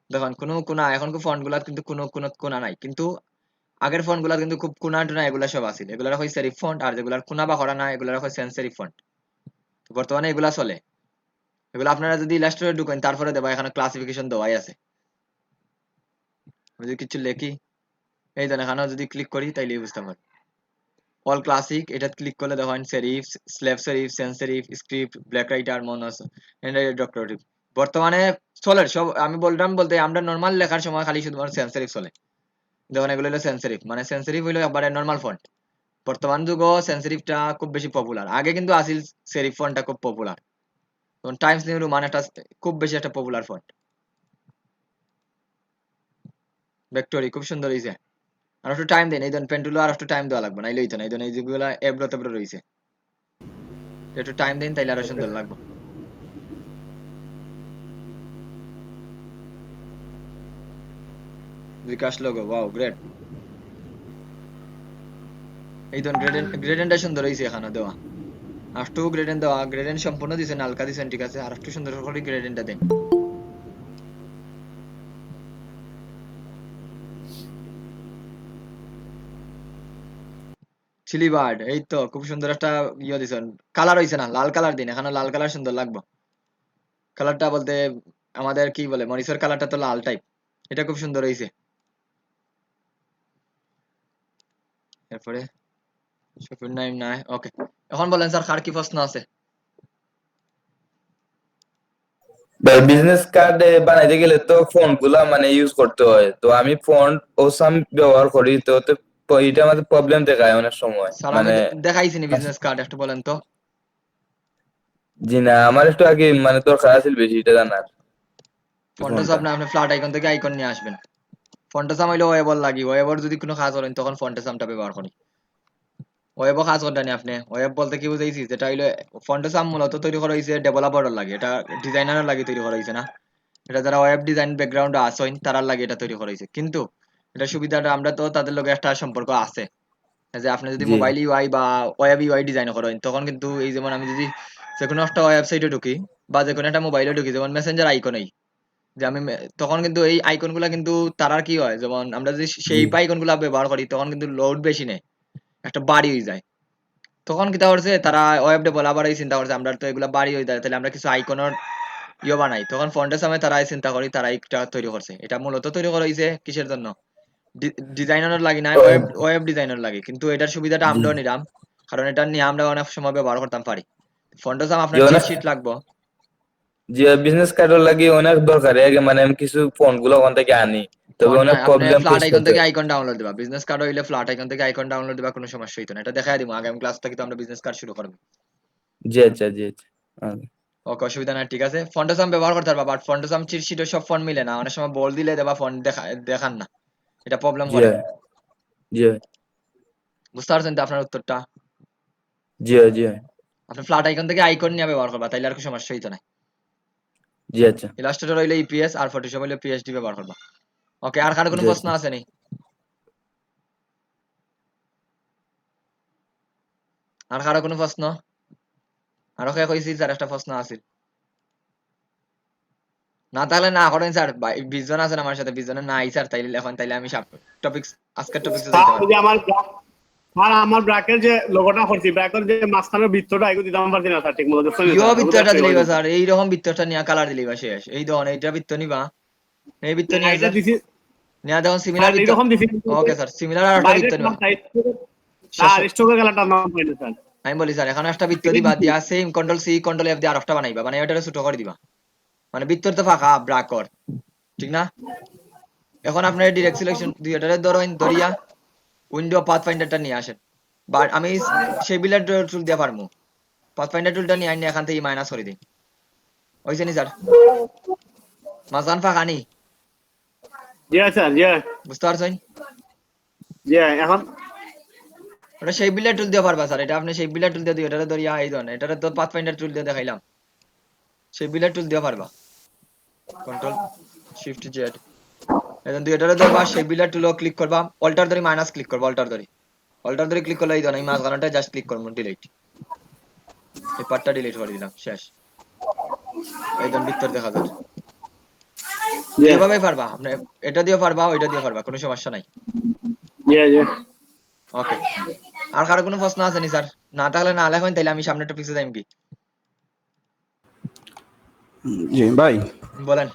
দেখুন কোনো কুনা এখন ফন্ট গুলা কিন্তু কোনো কোনো কুনা নাই কিন্তু আগের ফন্ট গুলা কিন্তু খুব কুনা টুনা এগুলা সব আছিল এগুলা হয় সেরিফ ফন্ট আর যেগুলার কুনা বা করা না এগুলা হয় সেন্সরিভ ফন্ট। বর্তমানে এগুলা চলে এগুলো আপনারা যদি ইলাস্ট্রেটরে ঢুকেন তারপরে দেবা এখানে ক্লাসিফিকেশন দেওয়াই আছে। আমি যদি কিছু লেখি এই ধরেন এখানে যদি ক্লিক করি তাইলেই বুঝতে পারবো অল ক্লাসিক, এটা ক্লিক করলে দেখেন serif, slab serif, sans serif, script, black writer, মনোস, ডক্টরেটিভ। বর্তমানে চলে সব। আমি বললাম বলতে আমরা নর্মাল লেখার সময় খালি শুধুমাত্র সেন্স সেরিফ চলে। দেখুন এগুলো হলো সেন্স সেরিফ, মানে সেন্স সেরিফ হইলো একবারে নর্মাল ফন্ট। বর্তমান যুগও সেন্স সেরিফটা খুব বেশি পপুলার। আগে কিন্তু আসিল সেরিফ ফন্টটা খুব পপুলার। তখন টাইমস নিউ রোমান একটা খুব বেশি একটা পপুলার ফন্ট। ভেক্টরি খুব সুন্দর হয়েছে। আর একটু টাইম দেন, এই ধরুন পেন্টুলো আর একটু টাইম দেওয়া লাগবে না, এই তো না, এই ধরুন এই যেগুলো এবড়ো তেবড়ো রয়েছে, একটু টাইম দিন তাইলে আরো সুন্দর লাগবে। বিকাশ লোগো, ওয়াও গ্রেট। এই ধরুন গ্রেডেন্টটা সুন্দর হয়েছে এখানে দেওয়া, আর একটু গ্রেডেন্ট দেওয়া, গ্রেডেন্ট সম্পূর্ণ দিচ্ছেন, হালকা দিচ্ছেন, ঠিক আছে, আর একটু সুন্দর করে গ্রেডেন্টটা দেন। চিলি বার্ড, এই তো খুব সুন্দর একটা ইয়ে দিছেন। কালার হইছে না, লাল কালার দিন, এখানে লাল কালার সুন্দর লাগবে। কালারটা বলতে আমাদের কি বলে, মরিসের কালারটা তো লাল টাইপ, এটা খুব সুন্দর হয়েছে। এরপরে শফির নাইম নাই, ওকে। এখন বলেন স্যার, কার কি প্রশ্ন আছে? ভাই বিজনেস কার্ড বানাইতে গেলে তো ফন্ট গুলা মানে ইউজ করতে হয়, তো আমি ফন্ট ওসাম ব্যবহার করি, তো এটা আমাদের প্রবলেম দেখায় অনেক সময় স্যার আমি মানে। দেখাইছি নি বিজনেস কার্ড, একটু বলেন তো। জি না, আমার একটু আগে মানে দরকার আছে বেশি এটা জানার। ফন্টস ফোনটা আপনি ফ্ল্যাট আইকন থেকে আইকন নিয়ে আসবেন। ফন্টসাম হইলো ওয়েবর লাগি, ওয়েবর যদি কোনো কাজ করেন তখন ফন্টসামটা ব্যবহার করি। ওয়েবও কাজ করতেনি আপনি, ওয়েব বলতে কি বুঝাইছি, যেটা হইলো ফন্টসাম মূলত তৈরি করা হয়েছে ডেভেলপারের লাগে, এটা ডিজাইনারের লাগে তৈরি করা হয়েছে না। এটা যারা ওয়েব ডিজাইন ব্যাকগ্রাউন্ডে আসেন তারার লাগে এটা তৈরি করা হয়েছে। কিন্তু এটা সুবিধাটা আমরা তো তাদের লগে একটা সম্পর্ক আছে, যে আপনি যদি জি মোবাইল ইউআই বা ওয়েব ইউআই ডিজাইন করেন তখন কিন্তু এই যেমন আমি যদি যে কোনো একটা ওয়েবসাইটে ঢুকি বা যে কোনো একটা মোবাইলে ঢুকি, যেমন মেসেঞ্জার আইকনেই যে আমি তখন কিন্তু এই আইকন গুলা কিন্তু তারার কি হয়, যেমন আমরা যদি সেই জি আইকন গুলা ব্যবহার করি তখন কিন্তু লোড বেশি নেই, একটা বাড়ি হয়ে যায়। তখন কি করছে তারা, ওয়েব ডেভেলপার এই চিন্তা করছে আমরা তো এগুলা বাড়ি হয়ে যায়, তাহলে আমরা কিছু আইকনের ইয়ে বানাই। তখন ফন্টের সময় তারাই চিন্তা করি, তারা একটা তৈরি করছে। এটা মূলত তৈরি করা হয়েছে কিসের জন্য, ডিজাইনার লাগে না, ওয়েব ওয়েব ডিজাইনার লাগে। কিন্তু এটার সুবিধাটা জি আমরাও নিলাম, কারণ এটা নিয়ে আমরা অনেক সময় ব্যবহার করতাম পারি। ফন্টসাম জি আপনার চিট অনেক, শিট লাগবে। জি বিজনেস কার্ডের লাগে অনেক দরকার আগে মানে আমি কিছু ফন্ট গুলো ওখান থেকে আনি, তবে ফন্ট অনেক নয়, আপনি প্রবলেম ফ্ল্যাট ফেস আইকন করতে থেকে হয়। আইকন ডাউনলোড দিবা। বিজনেস কার্ড হইলে ফ্ল্যাট আইকন থেকে আইকন ডাউনলোড দিবা, কোনো সমস্যা হইতো না। এটা দেখাই দিব আগামী ক্লাস থেকে, তো আমরা বিজনেস কার্ড শুরু করব। জি আচ্ছা, জি আচ্ছা। ওকে, অসুবিধা নাই, ঠিক আছে। ফন্টসাম ব্যবহার করতে পারবা, বাট ফন্টসাম চিট শিটে সব ফন্ট মিলে না, অনেক সময় বল দিলে দেবা ফন্ট দেখান না, এটা প্রবলেম জি করে। জি বুঝতে পারছেন তো আপনার উত্তরটা? জি জি আপনি ফ্ল্যাট আইকন থেকে আইকন নিয়ে ব্যবহার করবা, তাইলে আর কোনো সমস্যা হইতো না। জি আচ্ছা। ইলাস্ট্রেটর হইলে ইপিএস আর ফটোশপ হইলে পিএসডি ব্যবহার করবা। ওকে, আর কারো কোনো জি প্রশ্ন আচ্ছা। আছে নি? আর কারো কোনো প্রশ্ন? আরো কে কইছি স্যার একটা প্রশ্ন আছে? না তাহলে না করেন স্যার, 20 জন আছেন আমার সাথে, 20 জনের নাই স্যার, তাইলে এখন তাইলে আমি টপিকস, আজকের টপিকসে যাইতে স্যার পারি। ওই যে আমার ব্র্যাকের যে লোগোটা করছি, ব্র্যাকের যে মাঝখানের বৃত্তটা এগুলো দিতে পারছি না স্যার ঠিক মতো। ইয়ো বৃত্তটা দিলেইবা স্যার, এইরকম বৃত্তটা নিয়ে কালার দিলেইবা শেষ। এই ধরনের এইটা বৃত্ত নিবা, এই বৃত্ত নিয়ে এটা স্যার দিছি নিয়ে দেখুন সিমিলার স্যার, বৃত্ত। এইরকম দিছি ওকে স্যার, সিমিলার আর একটা বাইরে বৃত্ত নিবা। স্যার স্টোকের খেলাটার নাম পাইনি স্যার। আমি বলি স্যার, এখন একটা বৃত্ত দিবা, দিয়া same control C control F দিয়ে আরেকটা বানাইবা, মানে এটা ছোট করে দিবা, মানে বৃত্তর তো ফাঁকা ব্রাকর, ঠিক না? এখন আপনার ডিরেক্ট সিলেকশন দুইটারে ধরিয়া উইন্ডো পাথ ফাইন্ডারটা নিয়ে আসেন, বা আমি সেই বিলের টুল দিয়ে পারবো, পাথ ফাইন্ডার টুলটা নিয়ে আইনি এখান থেকে মাইনাস করে দিই। হইছে নি স্যার? মাঝখান ফাঁকা নি, জি স্যার, জি বুঝতে পারছেন? জি। এখন ওটা সেই বিলের টুল দিয়ে পারবা স্যার, এটা আপনি সেই বিলের টুল দিয়ে দিই, এটারে ধরিয়া এই ধরনের, এটারে তো পাথ ফাইন্ডার টুল দিয়ে দেখাইলাম, সেই বিলের টুল দিয়ে পারবা। কন্ট্রোল শিফট জেড, এখন দুইটারে ধরবা, সেই বিলের টুলও ক্লিক করবা, অল্টার ধরে মাইনাস ক্লিক করবা, অল্টার ধরে ক্লিক করলে এই ধরনের, এই মাঝখানটা জাস্ট ক্লিক করবো, ডিলিট, এই পার্টটা ডিলিট করে দিলাম, শেষ। এই ধরুন বৃত্তর দেখা যায়, এভাবেই পারবা আপনি, এটা দিয়ে পারবা, ওইটা দিয়ে পারবা, কোনো সমস্যা নাই। জি জি। ওকে, আর কারো কোনো প্রশ্ন আছে নি স্যার? না তাহলে না লেখেন, তাইলে আমি সামনে টপিকে যাই কি। জি ভাই, বলেন।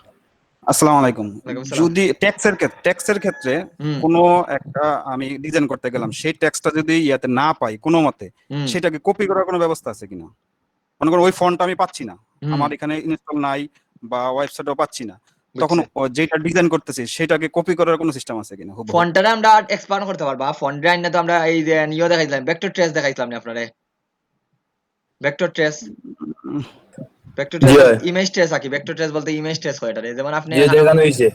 আসসালামু আলাইকুম। ওয়ালাইকুম সালাম। যদি ট্যাক্সের ক্ষেত্রে হুম কোনো একটা আমি ডিজাইন করতে গেলাম, সেই ট্যাক্সটা যদি ইয়াতে না পাই কোনো মতে, হুম সেটাকে কপি করার কোনো ব্যবস্থা আছে কিনা? মনে করুন ওই ফন্টটা আমি পাচ্ছি না, হুম আমার এখানে ইনস্টল নাই বা ওয়েবসাইটেও পাচ্ছি না, তখন বুঝছি। যেটা ডিজাইন করতেছি সেটাকে কপি করার কোনো সিস্টেম আছে কিনা হুবহু? ফন্টটা আমরা এক্সপান্ড করতে পারবা। ফন্ট ডিজাইনটা তো আমরা এই যে নিও দেখাইছিলাম, ভেক্টর ট্রেস দেখাইছিলাম না আপনারে? ভেক্টর ট্রেস, উম, ভেক্টর জি ট্রেস ভাই, ইমেজ ট্রেস আকি। ভেক্টর ট্রেস বলতে ইমেজ ট্রেস হয় এটারে। যেমন আপনি জি এখানে দেখানো হয়েছে।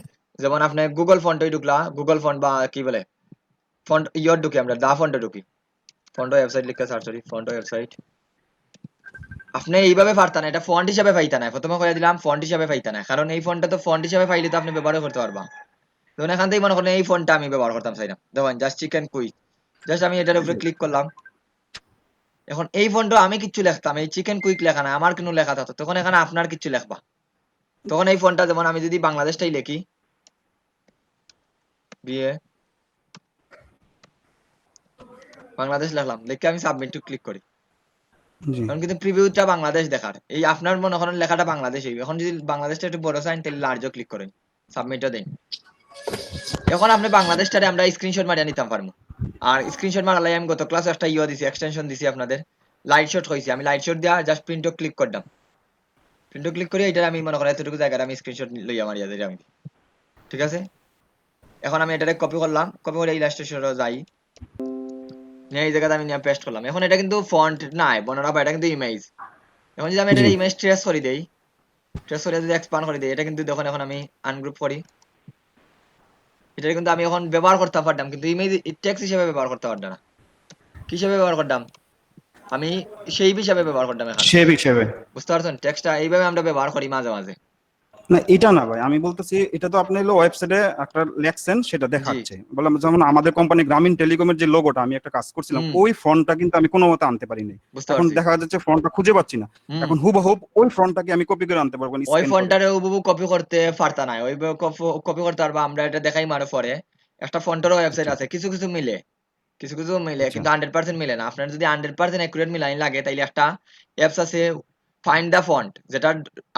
যেমন আপনি গুগল ফন্টে ঢুকলা, গুগল ফন্ট বা কি বলে ফন্ট ইয়র ঢুকি, আমরা দা ফন্টে ঢুকি, ফন্ট ওয়েবসাইট লিখে সার্চ করি, ফন্ট ওয়েবসাইট। আপনি এইভাবে পারতা না, এটা ফন্ট হিসাবে পাইতা না। প্রথমে কইয়া দিলাম ফন্ট হিসাবে পাইতা না, কারণ এই ফন্টটা তো ফন্ট হিসাবে পাইলে তো আপনি ব্যবহার করতে পারবা। ধরুন এখান থেকে মনে করেন এই ফন্টটা আমি ব্যবহার করতাম চাইলাম, দেখুন জাস্ট চিকেন কুইক, জাস্ট আমি এটার উপরে ক্লিক করলাম। এখন এই ফন্টে আমি কিচ্ছু লিখতাম, এই চিকেন কুইক লেখা না, আমার কোনো লেখা থাকতো, তখন এখানে আপনার কিচ্ছু লেখবা। তখন এই ফন্টটা যেমন আমি যদি বাংলাদেশটাই লিখি, বিয়ে বাংলাদেশ লিখলাম, লিখে আমি সাবমিট টু ক্লিক করি, জি এখন কিন্তু প্রিভিউটা বাংলাদেশ দেখার, এই আপনার মনে করেন লেখাটা বাংলাদেশ হইবে। এখন যদি বাংলাদেশটা একটু বড় চাইন তাহলে লার্জও ক্লিক করেন, সাবমিটও দেন। এখন আপনি বাংলাদেশটারে আমরা স্ক্রিনশট মারিয়ে নিতাম পারবো। আর স্ক্রিনশট মারালাই আমি গত ক্লাসে একটা দিছি, এক্সটেনশন দিছি আপনাদের, লাইট শট হইছে। আমি লাইট শট দিয়া জাস্ট প্রিন্টও ক্লিক করলাম, প্রিন্টও ক্লিক করে এটা আমি মনে করি এতটুকু জায়গাটা আমি স্ক্রিনশট লইয়া মারিয়া দিই আমি, ঠিক আছে। এখন আমি এটারে কপি করলাম, কপি করে ইলাস্ট্রেশনে যাই, নিয়ে এই জায়গাতে আমি নিয়ে পেস্ট করলাম। এখন এটা কিন্তু ফন্ট নাই বর্ণনা বা এটা কিন্তু ইমেজ। এখন যদি আমি জি এটা ইমেজ ট্রেস করে দেই, ট্রেস করে যদি এক্সপান্ড করে দেই, এটা কিন্তু দেখুন এখন আমি আনগ্রুপ করি, এটা কিন্তু আমি এখন ব্যবহার করতে পারতাম, কিন্তু ইমেজ টেক্সট হিসেবে ব্যবহার করতে পারতাম না। কি হিসেবে ব্যবহার করতাম? আমি সেই হিসাবে ব্যবহার করতাম এখানে, সে হিসেবে। বুঝতে পারছেন? টেক্সটটা এইভাবে আমরা ব্যবহার করি মাঝে মাঝে। না এটা না ভাই, আমি বলতেছি এটা তো আপনি হলো ওয়েবসাইটে একটা লেখছেন সেটা জি দেখাচ্ছে, বললাম যেমন আমাদের কোম্পানি গ্রামীণ টেলিকমের যে লোগোটা আমি একটা কাজ করছিলাম, হুম ওই ফন্টটা কিন্তু আমি কোনো মতে আনতে পারিনি। বুঝতে এখন পারছি। দেখা যাচ্ছে ফন্টটা খুঁজে পাচ্ছি না, হুম এখন হুবহুব ওই ফন্টটাকে আমি কপি করে আনতে পারবো ওই স্ক্যান করে। ফন্টটারে হুবহু কপি করতে পারতা না, ওই কপি করতে পারবা আমরা, এটা দেখাই মারো পরে। একটা ফন্টেরও ওয়েবসাইট আচ্ছা আছে, কিছু কিছু মিলে, কিছু কিছু মিলে, আচ্ছা কিন্তু 100% মিলে না। আপনার যদি 100% অ্যাকুরেট মিলাই লাগে তাইলে একটা অ্যাপস আছে, ফাইন্ড দা ফন্ট, যেটা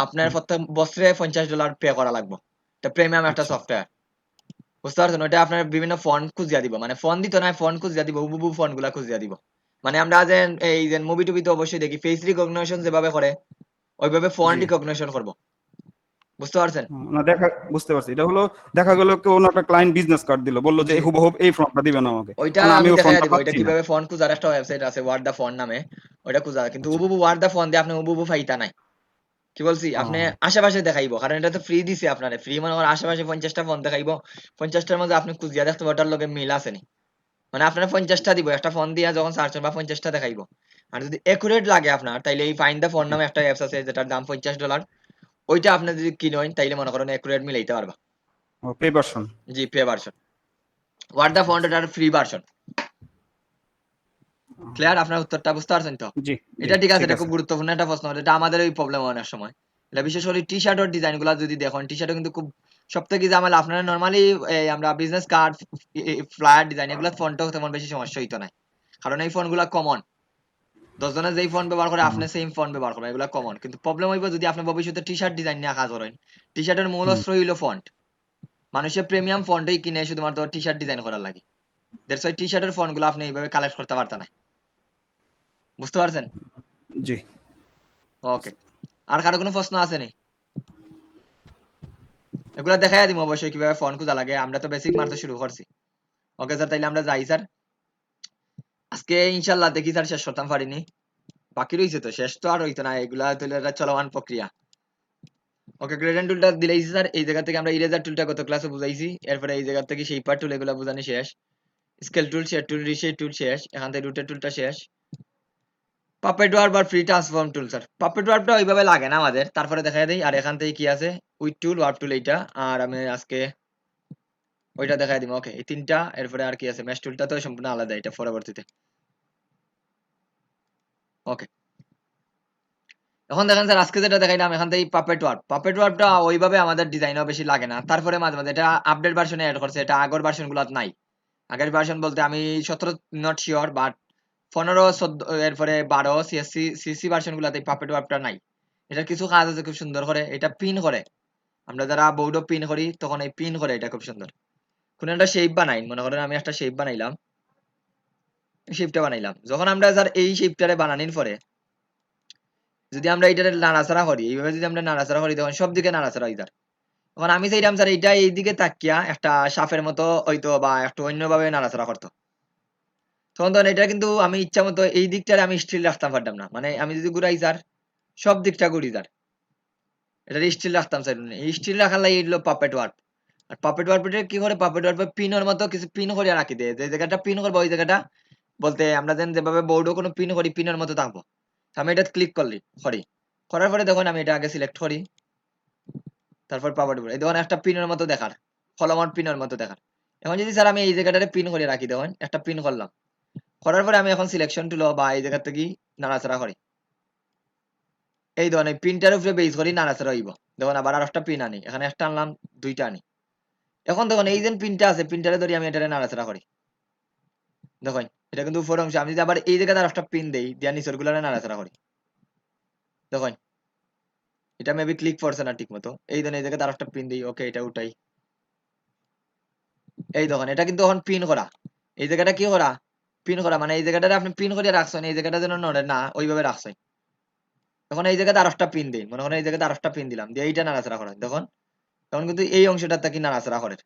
আপনার হুম, প্রত্যেক বছরে $50 পে করা লাগবে। এটা প্রিমিয়াম একটা আচ্ছা সফটওয়্যার, বুঝতে পারছেন? ওটা আপনার বিভিন্ন ফন্ট খুঁজিয়া দিব, মানে ফন্ট দিত না, ফন্ট খুঁজিয়া দিব, হুবহু ফন্ট গুলা খুঁজিয়া দিব। মানে আমরা যে এই যে মুভি টুবিতে অবশ্যই দেখি ফেস রিকগনিশন যেভাবে করে, ওইভাবে ফন্ট জি রিকগনিশন করবো, বুঝতে পারছেন? না দেখা বুঝতে পারছি, এটা হলো দেখা গেল কোনো একটা ক্লায়েন্ট বিজনেস কার্ড দিল, বললো যে জি এই হুবহুব এই ফন্টটা দিবেন আমাকে, ওইটা এখন আমি আমি ওই দেখাইয়া ফন্টটা দিব, ওইটা পাচ্ছি না। কিভাবে ফন্ট খুঁজার একটা ওয়েবসাইট আছে, ওয়ার্ড দা ফন্ট নামে, ওইটা খুঁজা, কিন্তু আচ্ছা হুবহু ওয়ার্ড দা ফন্ট দিয়ে আপনি হুবহু ফাইতা নাই। কি বলছি? আপনি ও আশেপাশে দেখাইবো, কারণ এটা তো ফ্রি দিছে আপনারে, ফ্রি মানে আমার আশেপাশে 50টা ফোন দেখাইবো, 50টার মধ্যে আপনি খুঁজিয়া দেখতে পারবেন ওটার লগে মিল আছে নি। মানে আপনার 50টা দিব, একটা ফোন দিয়া যখন সার্চ করবা 50টা দেখাইবো। আর যদি একুরেট লাগে আপনার, তাইলে এই ফাইন্ড দা ফোন জি নামে একটা অ্যাপস আছে যেটার দাম $50, ওইটা আপনি যদি কিনেন তাইলে মনে করেন একুরেট মিলাইতে পারবা। ও পে ভার্সন। জি পে ভার্সন, ওয়ার্ড দা ফন্ট এটার ফ্রি ভার্সন। ক্লিয়ার? আপনার উত্তরটা বুঝতে পারছেন তো? জি জি এটা ঠিক আছে, ঠিক এটা আছে। খুব গুরুত্বপূর্ণ একটা প্রশ্ন, এটা আমাদের ওই প্রবলেম অনেক সময়। এটা বিশেষ করে টি শার্টের ডিজাইন গুলা যদি দেখেন, টি শার্টে কিন্তু খুব সব থেকে ঝামেলা। আপনারা নর্মালি আমরা বিজনেস কার্ড, ফ্লায়ার ডিজাইন এগুলো ফন্টও তেমন বেশি সমস্যা হইতো না, কারণ এই ফন্ট গুলা কমন। 10 জনে যেই ফন্ট ব্যবহার করে আপনি সেম ফন্ট ব্যবহার করবেন, এগুলা কমন। কিন্তু প্রবলেম হইব যদি আপনি ভবিষ্যতে টি শার্ট ডিজাইন নিয়ে কাজ করেন। টি শার্টের মূল হুম, অস্ত্র হইলো ফন্ট। মানুষের প্রিমিয়াম ফন্টই কিনে শুধুমাত্র টি শার্ট ডিজাইন করার লাগে। দ্যাটস ওয়াই টি শার্টের ফন্ট গুলো আপনি এইভাবে কালেক্ট করতে পারতেন না, বুঝতে পারছেন? জি ওকে, আর কারো কোনো প্রশ্ন আছে নি? এগুলা দেখাই দিম অবশ্যই কিভাবে ফন্ট খোঁজা লাগে, আমরা তো বেসিক মারতে শুরু করছি। ওকে স্যার, তাইলে আমরা যাই স্যার। আজকে ইনশাল্লাহ দেখি স্যার শেষ করতাম পারিনি, বাকি রয়েছে তো, শেষ তো আর হইতো না, এগুলা তো এটা চলমান প্রক্রিয়া। ওকে, গ্রেডেন্ট টুলটা দিলেইছি স্যার, এই জায়গা থেকে আমরা ইরেজার টুলটা গত ক্লাসে বুঝাইছি, এরপরে এই জায়গা থেকে শেপার টুল এগুলা বুঝানি শেষ, স্কেল টুল, শেড টুল, রিশেড টুল শেষ, এখান থেকে রুটের টুলটা শেষ। পাপেট ওয়ার্প আর ফ্রি ট্রান্সফর্ম টুল স্যার, পাপেট ওয়ার্পটা ওইভাবে লাগে না আমাদের, তারপরে দেখা দেই। আর এখান থেকে কি আছে, উইথ টুল, ওয়ার্প টুল, এইটা। আর আমি আজকে ওইটা দেখাই দিব। ওকে, এই তিনটা, এরপরে আর কি আছে, ম্যাশ টুলটা তো সম্পূর্ণ আলাদা, এটা পরবর্তীতে। ওকে, এখন দেখেন স্যার, আজকে যেটা দেখাইলাম এখান থেকে পাপেট ওয়ার্পটা ওইভাবে আমাদের ডিজাইনও বেশি লাগে না, তারপরে মাঝে মাঝে এটা আপডেট ভার্সনে অ্যাড করছে, এটা আগের ভার্সন গুলো নাই। আগের ভার্সন বলতে আমি 17 নট শিওর, বাট 15, 14, এরপরে 12 সিএসসি সিসি ভার্সন গুলাতে পাপেট ওয়ার্পটা নাই। এটার কিছু কাজ আছে খুব সুন্দর করে, এটা পিন করে আমরা যারা বোর্ডও পিন করি তখন এই পিন করে এটা খুব সুন্দর। কোন একটা শেপ বানাই, মনে করেন আমি একটা শেপ বানাইলাম, শেপটা বানাইলাম, যখন আমরা স্যার এই শেপটারে বানানোর পরে যদি আমরা এইটারে নাড়াচাড়া করি, এইভাবে যদি আমরা নাড়াচাড়া করি তখন সব দিকে নাড়াচাড়া হয়ে যায়। তখন আমি চাইলাম স্যার এইটা এই দিকে তাকিয়া একটা সাপের মতো হইতো বা একটু অন্যভাবে নাড়াচাড়া করতো, তখন তখন এটা কিন্তু আমি ইচ্ছা মতো এই দিকটারে আমি স্টিল রাখতাম পারতাম না, মানে আমি যদি ঘুরাই স্যার সব দিকটা ঘুরি স্যার, এটা স্টিল রাখতাম স্যার। এই স্টিল রাখার লাগে এগুলো পাপেট ওয়ার্ক। আর পাপেট ওয়ার্ক কি করে, পাপেট ওয়ার্ক পিনের মতো কিছু পিন করে রাখি দেয়, যে জায়গাটা পিন করবো ওই জায়গাটা বলতে আমরা যেভাবে বোর্ডও কোনো পিন করি পিনের মতো থাকবো। আমি এটা ক্লিক করি, করার পরে দেখুন আমি এটা আগে সিলেক্ট করি, তারপর পাপেট ওয়ার্ক এই দেখুন একটা পিনের মতো দেখার, ফলোমার পিনের মতো দেখার। এখন যদি স্যার আমি এই জায়গাটারে পিন করে রাখি, দেখুন একটা পিন করলাম, করার পরে আমি এখন সিলেকশন টুল বা এই জায়গা থেকে নাড়াচাড়া করি, এই ধরনের পিনটার উপরে বেস করি নাড়াচাড়া হইব। দেখুন আবার আর একটা পিন আনি, এখানে একটা আনলাম, দুইটা আনি। এখন দেখুন এই যে পিনটা আছে পিনটারে ধরি আমি এটারে নাড়াচাড়া করি, দেখুন এটা কিন্তু উপর অংশ। আমি যদি আবার এই জায়গাতে আর একটা পিন দেই দিয়া নিচের গুলারে নাড়াচাড়া করি, দেখুন এটা মেবি ক্লিক করছে না ঠিক মতো। এই ধরনের এই জায়গাতে আর একটা পিন দিই, ওকে এটা উঠাই, এই দেখুন এটা কিন্তু এখন পিন করা, এই জায়গাটা কি করা, পিন করা, মানে এই জায়গাটা আপনি পিন করে রাখছেন, এই জায়গাটা যেন নড়ে না ওইভাবে রাখছেন। এখন এই জায়গাতে আর একটা পিন দিই, মনে করেন এই জায়গাতে আর একটা পিন দিলাম, দিয়ে এইটা নাড়াচাড়া করেন, দেখুন তখন কিন্তু এই অংশটা থেকে নাড়াচাড়া করে।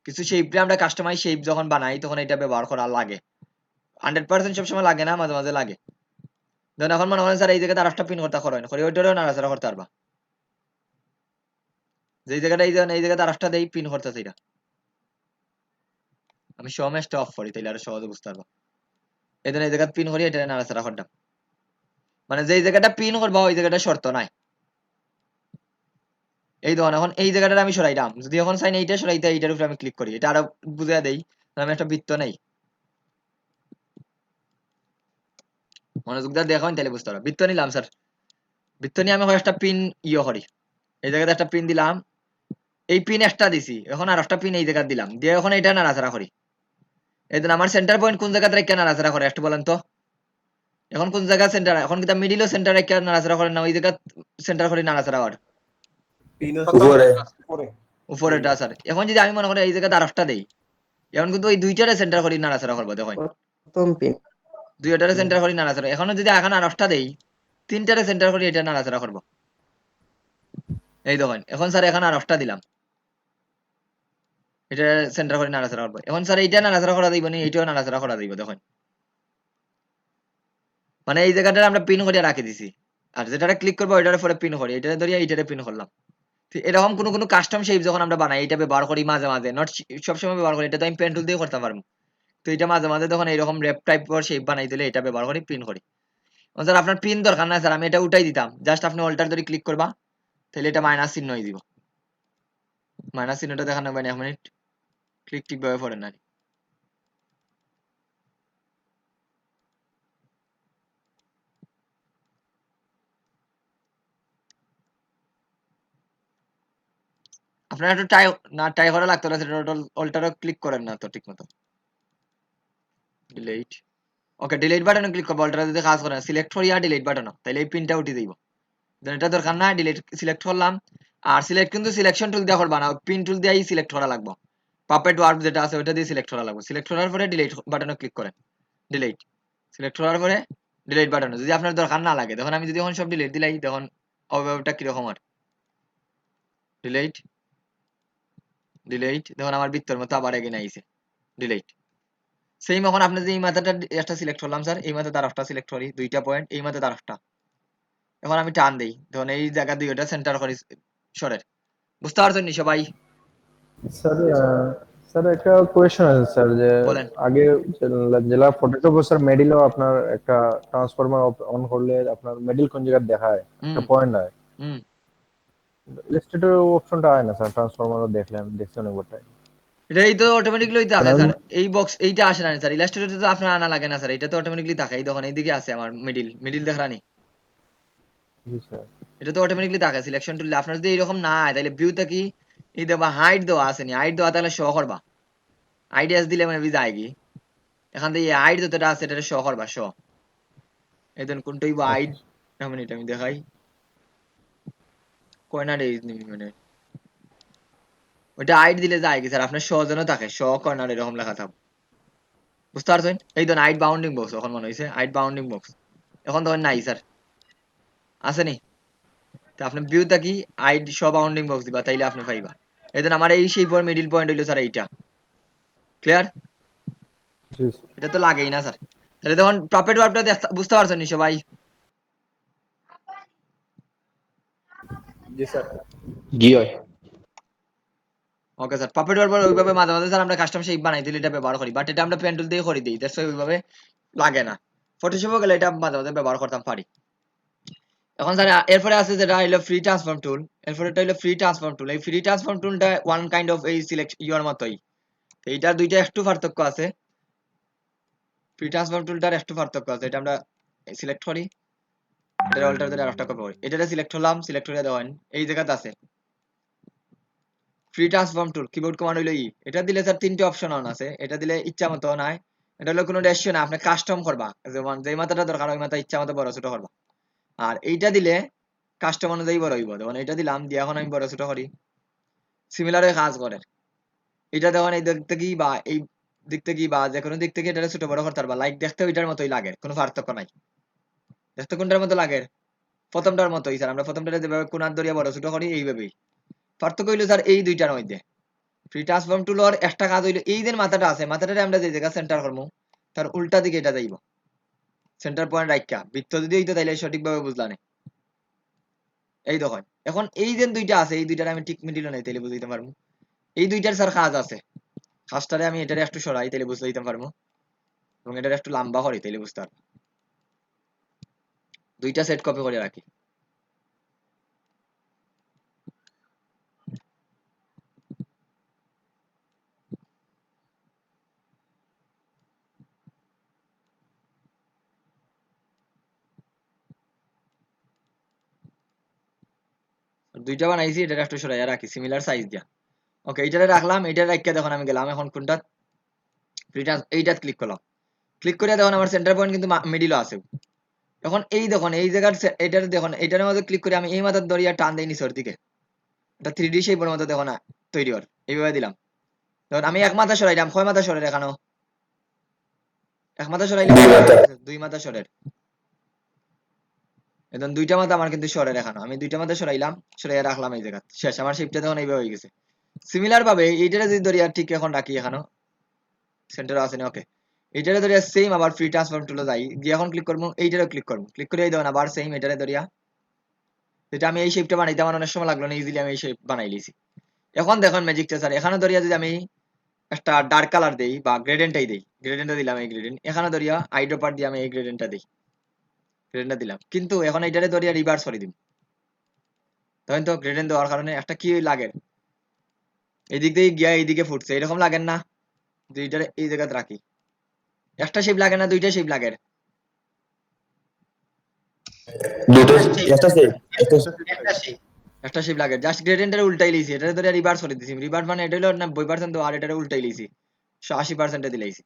কিছু শেপে আমরা কাস্টমাইজ শেপ যখন বানাই তখন এটা ব্যবহার করা লাগে, 100% সবসময় লাগে না, মাঝে মাঝে লাগে। ধরুন এখন মনে করেন স্যার এই জায়গাতে আর একটা পিন করতে করেন, করে ওইটারও নাড়াচাড়া করতে পারবা, যে জায়গাটা এই জায়গাতে আর একটা দেই পিন করতেছে এটা, আমি সমেশটা অফ করি তাইলে আরো সহজে বুঝতে পারবা। এই ধরনের এই জায়গাতে পিন করি, এটা নাড়াচাড়া করতাম, মানে যেই জায়গাটা পিন করবা ওই জায়গাটা শর্ত নাই। এই ধরুন এখন এই জায়গাটা আমি সরাইলাম, যদি এখন চাই না এইটা সরাইতে এইটার উপরে আমি ক্লিক করি, এটা আরো বুঝিয়ে দেই। আমি একটা বৃত্ত নেই, মনোযোগ দিয়ে দেখুন তাহলে বুঝতে পারবো। বৃত্ত নিলাম স্যার, বৃত্ত নিয়ে আমি একটা পিন করি, এই জায়গাতে একটা পিন দিলাম, এই পিন একটা দিছি, এখন আর একটা পিন এই জায়গায় দিলাম, দিয়ে এখন এটা নাড়াচাড়া করি। এই জন্য আমার সেন্টার পয়েন্ট কোন জায়গাতে রেখে নাড়াচাড়া করে একটু বলেন তো, এখন কোন জায়গা সেন্টার, এখন কিন্তু মিডিলও সেন্টার রেখে নাড়াচাড়া করেন না, ওই জায়গা সেন্টার করে নাড়াচাড়া কর উপরে উপরেটা স্যার। এখন যদি আমি মনে করি এই জায়গাতে আর একটা দেই, এখন কিন্তু ওই দুইটারে সেন্টার করি নাড়াচাড়া করবো, দেখুন দুইটারে সেন্টার করি নাড়াচাড়া। এখনো যদি এখন আর একটা দেই, তিনটারে সেন্টার করি এটা নাড়াচাড়া করবো, এই দেখুন এখন স্যার এখন আর একটা দিলাম, এটা সেন্টার করে নাড়াচাড়া করবো। এখন স্যার এইটা নাড়াচাড়া করা দিব না, এইটাও নাড়াচাড়া করা দিব, দেখুন মানে এই জায়গাটা আমরা পিন করে রাখি দিছি, আর যেটা ক্লিক করবো ওইটার পরে পিন করি, এটা ধরিয়া এইটারে পিন করলাম। এরকম কোনো কাস্টম শেপ যখন আমরা বানাই এটা ব্যবহার করি মাঝে মাঝে, নট সবসময় ব্যবহার করি, এটা তো আমি পেন টুল দিয়ে করতে পারবো। তো এটা মাঝে মাঝে তখন এইরকম র্যাপ টাইপ শেপ বানাই দিলে এটা ব্যবহার করি, পিন করি। স্যার আপনার পিন দরকার না স্যার, আমি এটা উঠাই দিতাম, জাস্ট আপনি অল্টার ধরে ক্লিক করবা, তাহলে এটা মাইনাস চিহ্ন হয়ে দিব। মাইনাস চিহ্নটা দেখানো হবে না, 1 মিনিট, ক্লিক ঠিকভাবে পড়েন না। আপনার একটু টাই করা লাগতো না, সেটা অল্টারও ক্লিক করেন না তো ঠিক মতো। ডিলিট, ওকে ডিলিট বাটনে ক্লিক করবো, অল্টার যদি কাজ করে সিলেক্ট করিয়া ডিলিট বাটন, তাহলে এই পিনটা উঠিয়ে দিব। এটা দরকার না, ডিলিট সিলেক্ট করলাম। আর সিলেক্ট কিন্তু সিলেকশন টুল দিয়ে করবা না, পিন টুল দিয়েই সিলেক্ট করা লাগবে। পাপেট ওয়ার্ক যেটা আছে ওটা দিয়ে সিলেক্ট করা লাগবে। সিলেক্ট করার পরে ডিলিট বাটনে ক্লিক করেন, ডিলিট সিলেক্ট করার পরে ডিলিট বাটনে, যদি আপনার দরকার না লাগে তখন আমি যদি এখন সব ডিলিট দিলাই তখন অবয়বটা কিরকম আর ডিলিট ডিলিট, দেখুন আমার বৃত্তর মতো আবার এগিয়ে আইছে, ডিলিট। সেম এখন আপনি যে এই মাথাটা একটা সিলেক্ট করলাম স্যার, এই মাথা তার একটা সিলেক্ট করি, দুইটা পয়েন্ট, এই মাথা তার একটা, এখন আমি টান দেই, ধরুন এই জায়গা দুইটা সেন্টার করি সরের। বুঝতে পারছেন নি সবাই? স্যার স্যার একটা কোয়েশ্চেন আছে স্যার, যে বলেন। আগে জেলা ফটোশপ স্যার মেডিলও আপনার একটা ট্রান্সফরমার অন করলে আপনার মেডিল কোন জায়গায় দেখায়, একটা পয়েন্ট হয়, হুম ইলাস্ট্রেটর অপশনটা হয় না স্যার, ট্রান্সফরমারও দেখলে আমি দেখছি অনেকবার। এটাই তো অটোমেটিকলি হইতে আসে স্যার, এই বক্স এইটা আসে না স্যার, ইলাস্ট্রেটরে তো আপনার আনা লাগে না স্যার, এটা তো অটোমেটিকলি থাকে। এই দেখুন এইদিকে আছে আমার মিডিল দেখানি, জি স্যার। এটা তো অটোমেটিকলি থাকে সিলেকশন টুল। আপনার যদি এরকম না হয় তাহলে ভিউটা কি এই দেবা হাইট দেওয়া আসেনি, হাইট দেওয়া তাহলে শো করবা, আইডিয়াস দিলে মানে যায় কি এখান থেকে হাইট যতটা আছে এটা শো করবা, শো এই দেন কোনটাই বা হাইট, এক মিনিট আমি দেখাই, কয়না ডেজ নিবি মানে ওইটা হাইট দিলে যায় কি স্যার আপনার শো যেন থাকে শো কর্নার এরকম লেখা থাকবে বুঝতে পারছেন এই ধরুন হাইট বাউন্ডিং বক্স এখন মনে হয়েছে হাইট বাউন্ডিং বক্স এখন তখন নাই স্যার আসেনি তো আপনি ভিউ থাকি হাইট শো বাউন্ডিং বক্স দিবা তাইলে আপনি পাইবা এই ধরুন আমার এই সেই মিডিল পয়েন্ট হইলো স্যার এইটা ক্লিয়ার জি এটা তো লাগেই না স্যার তাহলে তখন প্রফিট ওয়ার্কটা বুঝতে পারছেন নি সবাই জি স্যার জি হয় ওকে স্যার প্রফিট ওয়ার্ক ওইভাবে মাঝে মাঝে স্যার আমরা কাস্টম শেপ বানাই দিলে এটা ব্যবহার করি বাট এটা আমরা পেন টুল দিয়ে করে দিই দ্যাটস ওইভাবে লাগে না ফটোশপে গেলে এটা মাঝে মাঝে ব্যবহার করতাম পারি এখন স্যার এরপরে আছে যেটা হলো ফ্রি ট্রান্সফর্ম টুল এরপরে এটা হলো ফ্রি ট্রান্সফর্ম টুল এই ফ্রি ট্রান্সফর্ম টুলটা ওয়ান কাইন্ড অফ এই সিলেক্ট ইউর মতোই এইটা দুইটা একটু পার্থক্য আছে ফ্রি ট্রান্সফর্ম টুলটার একটু পার্থক্য আছে এটা আমরা সিলেক্ট করি এটা অল্টার দিয়ে আরেকটা কপি করি এটা সিলেক্ট হলাম সিলেক্ট করে দেওয়ান এই জায়গাতে আছে ফ্রি ট্রান্সফর্ম টুল কিবোর্ড কমান্ড হইলো ই এটা দিলে স্যার তিনটে অপশন অন আছে এটা দিলে ইচ্ছা মতো নাই এটা হলো কোনো ডেসিশন না আপনি কাস্টম করবা যেমন যেই মাথাটা দরকার ওই মাথা ইচ্ছা মতো বড় ছোট করবা আর এইটা দিলে কাস্টম অনুযায়ী বড় হইব যেমন এটা দিলাম দিয়ে এখন আমি বড় ছোট করি সিমিলার কাজ করে এটা দেখুন এই দিক থেকে বা এই দিক থেকে বা যে কোনো দিক থেকে এটা ছোট বড় করতে পারবা লাইক দেখতে ওইটার মতোই লাগে কোনো পার্থক্য নাই দেখতে কোনটার মতো লাগে প্রথমটার মতোই স্যার আমরা প্রথমটা যেভাবে কোনার দরিয়া বড় ছোট করি এইভাবেই পার্থক্য হইলো স্যার এই দুইটার মধ্যে ফ্রি ট্রান্সফর্ম টুলর একটা কাজ হইলো এই যে মাথাটা আছে মাথাটারে আমরা যে জায়গা সেন্টার করবো তার উল্টা দিকে এটা যাইব সেন্টার পয়েন্ট রাখা বৃত্ত যদি হইতো তাইলে সঠিকভাবে বুঝলা না এই দেখুন এখন এই যে দুইটা আছে এই দুইটার আমি ঠিক মিডিল নাই তাইলে বুঝাইতে পারবো এই দুইটার স্যার কাজ আছে কাজটারে আমি এটারে একটু সরাই তাইলে বুঝতে দিতে পারবো এবং এটারে একটু লম্বা করি তাইলে বুঝতে পারবো দুইটা সেট কপি করে রাখি দুইটা বানাইছি এটা একটু সরাইয়া রাখি সিমিলার সাইজ দিয়া ওকে এইটারে রাখলাম এইটা রাখিয়া দেখুন আমি গেলাম এখন কোনটা এইটা ক্লিক করলাম ক্লিক করে দেখুন আমার সেন্টার পয়েন্ট কিন্তু মিডিলও আছে এখন এই দেখুন এই জায়গার এইটার দেখুন এইটার মধ্যে ক্লিক করে আমি এই মাথার দরিয়া টান দেই নিচের দিকে এটা 3D শেপের মতো দেখো না তৈরি হল এইভাবে দিলাম দেখুন আমি এক মাথা সরাইলাম কয় মাথা সরে দেখানো এক মাথা সরাইলাম দুই মাথা সরের এখন দুইটা মাথা আমার কিন্তু সরে দেখানো আমি দুইটা মাথা সরাইলাম সরাইয়া রাখলাম এই জায়গা শেষ আমার শেপটা তখন এইভাবে হয়ে গেছে সিমিলার ভাবে এইটারে যদি দরিয়া ঠিক এখন রাখি এখানো সেন্টার আছে না ওকে এইটারে দরিয়া সেম আবার ফ্রি ট্রান্সফর্ম টুলে যাই গিয়ে এখন ক্লিক করবো এইটারে ক্লিক করবো ক্লিক করে এই দেখুন আবার সেম এটারে দরিয়া এটা আমি এই শেপটা বানাইতে আমার অনেক সময় লাগলো না ইজিলি আমি এই শেপ বানাই লিছি এখন দেখুন ম্যাজিকটা স্যার এখানে দরিয়া যদি আমি একটা ডার্ক কালার দেই বা গ্রেডেন্টটাই দেই গ্রেডেন্টটা দিলাম এই গ্রেডেন্ট এখানে দরিয়া আইড্রোপার দিয়ে আমি এই গ্রেডেন্টটা দিই গ্রেডেন্টটা দিলাম কিন্তু এখন এইটারে দরিয়া রিভার্স করে দিই তখন তো গ্রেডেন্ট দেওয়ার কারণে একটা কি লাগে এদিক দিয়ে গিয়া এইদিকে ফুটছে এরকম লাগেন না দুইটারে এই জায়গাতে রাখি একটা শেপ লাগে না দুইটা শেপ লাগে দুটো একটা সেট একটা একটা সেই একটা শেপ লাগে জাস্ট গ্রেডেন্টের উল্টাই লিছি এটা ধরে রিভার্স করে দিছি রিভার্স মানে এটা হলো 90% তো আর এটারে উল্টাই লিছি 80% দিলাইছি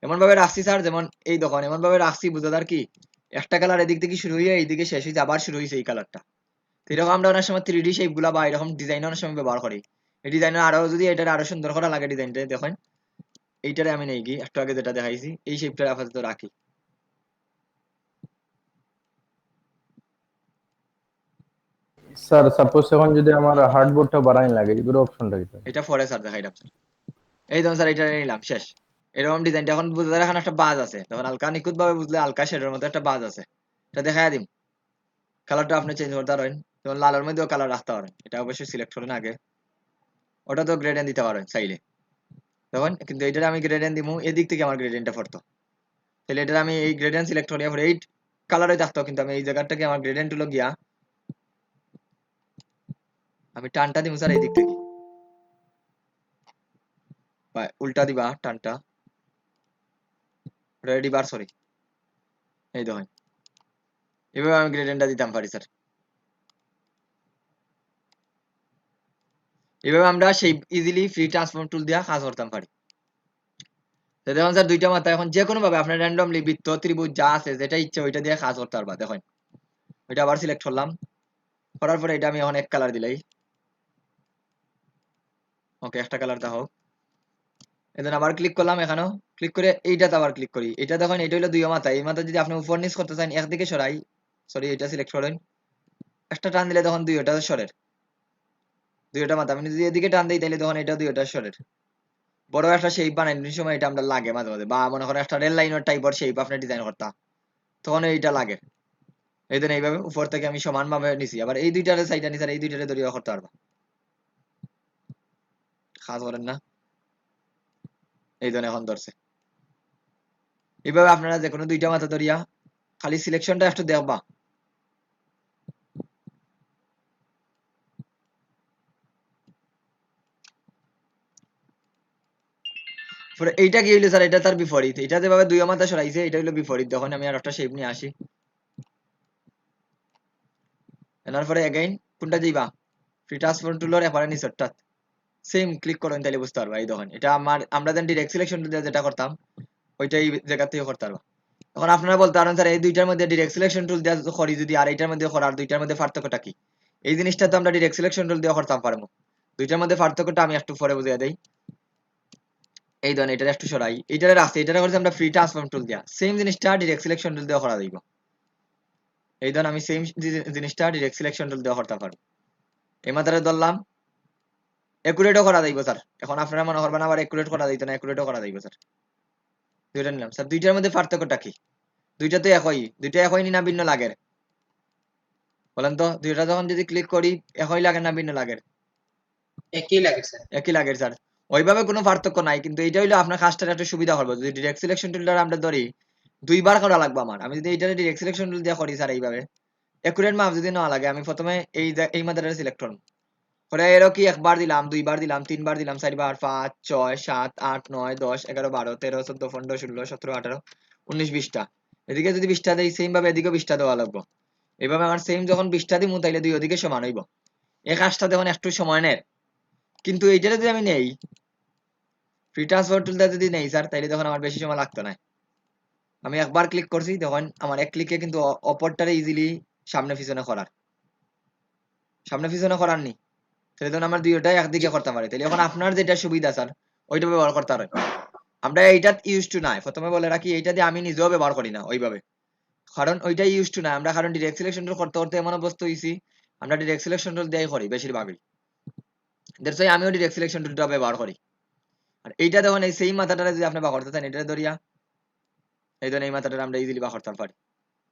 এমন ভাবে রাখছি স্যার যেমন এই দেখুন এমন ভাবে রাখছি বুঝাদার কি একটা কালার এদিক থেকে শুরু হয়ে এইদিকে শেষ হইছে আবার শুরু হইছে এই কালারটা তো এরকম আমরা অনেক সময় 3D শেপ গুলা বা এরকম ডিজাইন অনেক সময় ব্যবহার করি এই ডিজাইনের আরো যদি এটার আরো সুন্দর করা লাগে ডিজাইনটা দেখেন এইটারে আমি নেই গিয়ে একটু আগে যেটা দেখাইছি এই শেপটা আপাতত রাখি স্যার সাপোজ এখন যদি আমার হার্ডবোর্ডটা বাড়াই লাগে এগুলো অপশনটা কি এটা পরে স্যার দেখাই আপনার এই ধরুন স্যার এটা নিলাম শেষ এরকম ডিজাইনটা এখন বুঝতে এখন একটা বাজ আছে তখন হালকা নিখুঁত ভাবে বুঝলে হালকা শেডের মধ্যে একটা বাজ আছে এটা দেখাই দিম কালারটা আপনি চেঞ্জ করতে পারেন যেমন লালের মধ্যেও কালার রাখতে পারেন এটা অবশ্যই সিলেক্ট করেন আগে ওটা তো গ্রেডেন্ট দিতে পারেন চাইলে তখন কিন্তু এটা আমি গ্রেডেন্ট দিব এদিক থেকে আমার গ্রেডেন্টটা পড়তো তাহলে এটা আমি এই গ্রেডেন্ট সিলেক্ট করি পরে এই কালারে থাকতো কিন্তু আমি এই জায়গাটাকে আমার গ্রেডেন্ট হলো গিয়া আমি টানটা দিব স্যার এই দিক থেকে উল্টা দিবা টানটা রেডি বার সরি এই দেখেন এভাবে আমি গ্রেডেন্টটা দিতাম পারি স্যার এভাবে আমরা সেই ইজিলি ফ্রি ট্রান্সফর্ম টুল দিয়ে কাজ করতাম পারি দেখুন স্যার দুইটা মাথা এখন যে কোনো ভাবে আপনার র্যান্ডমলি বৃত্ত ত্রিভুজ যা আছে যেটা ইচ্ছে ওইটা দিয়ে কাজ করতে পারবা দেখেন ওইটা আবার সিলেক্ট করলাম করার পরে এটা আমি এখন এক কালার দিলাই ওকে একটা কালার দাও। এখন আবার ক্লিক করলাম, এখানেও ক্লিক করে এইটাতে আবার ক্লিক করি। এটা দেখেন এটা হলো দুই মাথা, এই মাথা যদি আপনি উপর নিচ করতে চান একদিকে সরাই, সরি এটা সিলেক্ট করেন, একটা টান দিলে তখন দুইটা সরের, দুইটা মাথা। আমি যদি এদিকে টান দিই তাহলে তখন এটা দুইটা সরের। বড় একটা শেপ বানানোর সময় এটা আমরা লাগে মাঝে মাঝে, বা মনে করেন একটা রেল লাইনের টাইপের শেপ আপনি ডিজাইন করতা, তখন এইটা লাগে। এই জন্য এইভাবে উপর থেকে আমি সমান ভাবে নিছি। আবার এই দুইটারে সাইডে নিছি, আর এই দুইটারে দড়িয়া করতে পারবা, কাজ করেন না। এই জন্য এখন ধরছে। এইভাবে আপনারা যে কোনো দুইটা মাথা ধরিয়া খালি সিলেকশনটা একটু দেখবা। পরে এইটা কি হইলো স্যার, এটা তার বিপরীত। এটা যেভাবে দুই মাথা সরাইছে এটা হইলো বিপরীত। যখন আমি আর একটা শেপ নিয়ে আসি, এনার পরে এগেইন কোনটা যাইবা, ফ্রি ট্রান্সফর্ম টুলের এপারে নিচেরটা সেম ক্লিক করেন, তাইলে বুঝতে পারবা। এই দেখেন এটা আমরা যেন ডিরেক্ট সিলেকশন টুল দিয়ে যেটা করতাম ওইটা এই জায়গা থেকে করতে পারবা। এখন আপনারা বলতে পারেন স্যার এই দুইটার মধ্যে ডিরেক্ট সিলেকশন টুল দিয়ে করি যদি, আর এইটার মধ্যে করার দুইটার মধ্যে পার্থক্যটা কি? এই জিনিসটা তো আমরা ডিরেক্ট সিলেকশন টুল দিয়ে করতাম পারবো। দুইটার মধ্যে পার্থক্যটা আমি একটু পরে বুঝিয়ে দেই। এই ধরেন এটা একটু সরাই, এইটার আছে, এটা করছি আমরা ফ্রি ট্রান্সফর্ম টুল দিয়া, সেম জিনিসটা ডিরেক্ট সিলেকশন টুল দিয়ে করা যাইব। এই ধরেন আমি সেম জিনিসটা ডিরেক্ট সিলেকশন টুল দিয়ে করতে পারবো। এই মাথারে ধরলাম, একুরেটও করা যাইব স্যার। এখন আপনারা মনে করবেন আবার একুরেট করা যাইতো না, একুরেটও করা যাইব স্যার। দুইটা নিলাম স্যার, দুইটার মধ্যে পার্থক্যটা কি? দুইটা তো একই, দুইটা একই নি না ভিন্ন লাগের? বলেন তো, দুইটা যখন যদি ক্লিক করি একই লাগে না ভিন্ন লাগের? একই লাগে স্যার। একই লাগের স্যার। ওইভাবে কোনো পার্থক্য নাই, কিন্তু এটা হইলো আপনার কাজটার একটা সুবিধা করবো। যদি ডিরেক্ট সিলেকশন টুলটা আমরা ধরি, দুইবার করা লাগবে আমার। আমি যদি এইটারে ডিরেক্ট সিলেকশন টুল দিয়ে করি স্যার এইভাবে, একুরেট মাপ যদি না লাগে, আমি প্রথমে এই মাথাটা সিলেক্ট করব, পরে এরও কি একবার দিলাম, দুইবার দিলাম, তিনবার দিলাম, চারবার, 5 6 7 8 9 10 11 12 13 14 15 16 17 18 19 20টা। এদিকে যদি 20টা দেই সেম ভাবে এদিকে 20টা দেওয়া লাগবে। এইভাবে আমার সেম যখন 20টা দিমু তাইলে দুই ওদিকে সমান হইব। এই কাজটা যখন একটু সময় নেয়, কিন্তু এইটারে যদি আমি নেই ফ্রি ট্রান্সফার টুলটা যদি নেই স্যার, তাইলে তখন আমার বেশি সময় লাগতো না। আমি একবার ক্লিক করছি, তখন আমার এক ক্লিকে কিন্তু অপরটারে ইজিলি সামনে পিছনে করার, সামনে পিছনে করার নি, তাহলে তখন আমার দুইটাই একদিকে করতে পারি। তাহলে এখন আপনার যেটা সুবিধা স্যার ওইটা ব্যবহার করতে পারেন। আমরা এইটা ইউজ টু নাই, প্রথমে বলে রাখি এইটা দিয়ে আমি নিজেও ব্যবহার করি না ওইভাবে, কারণ ওইটা ইউজ টু না আমরা, কারণ ডিরেক্ট সিলেকশন টুল করতে করতে এমন অবস্থা হইছি আমরা ডিরেক্ট সিলেকশন টুল দিয়েই করি বেশিরভাগই। দ্যাটস ওয়াই আমিও ডিরেক্ট সিলেকশন টুলটা ব্যবহার করি। আর এইটা দেখুন এই সেম মাথাটা যদি আপনি ব্যবহার করতে চান, এটা ধরিয়া এই ধরনের এই মাথাটা আমরা ইজিলি ব্যবহার করতে পারি,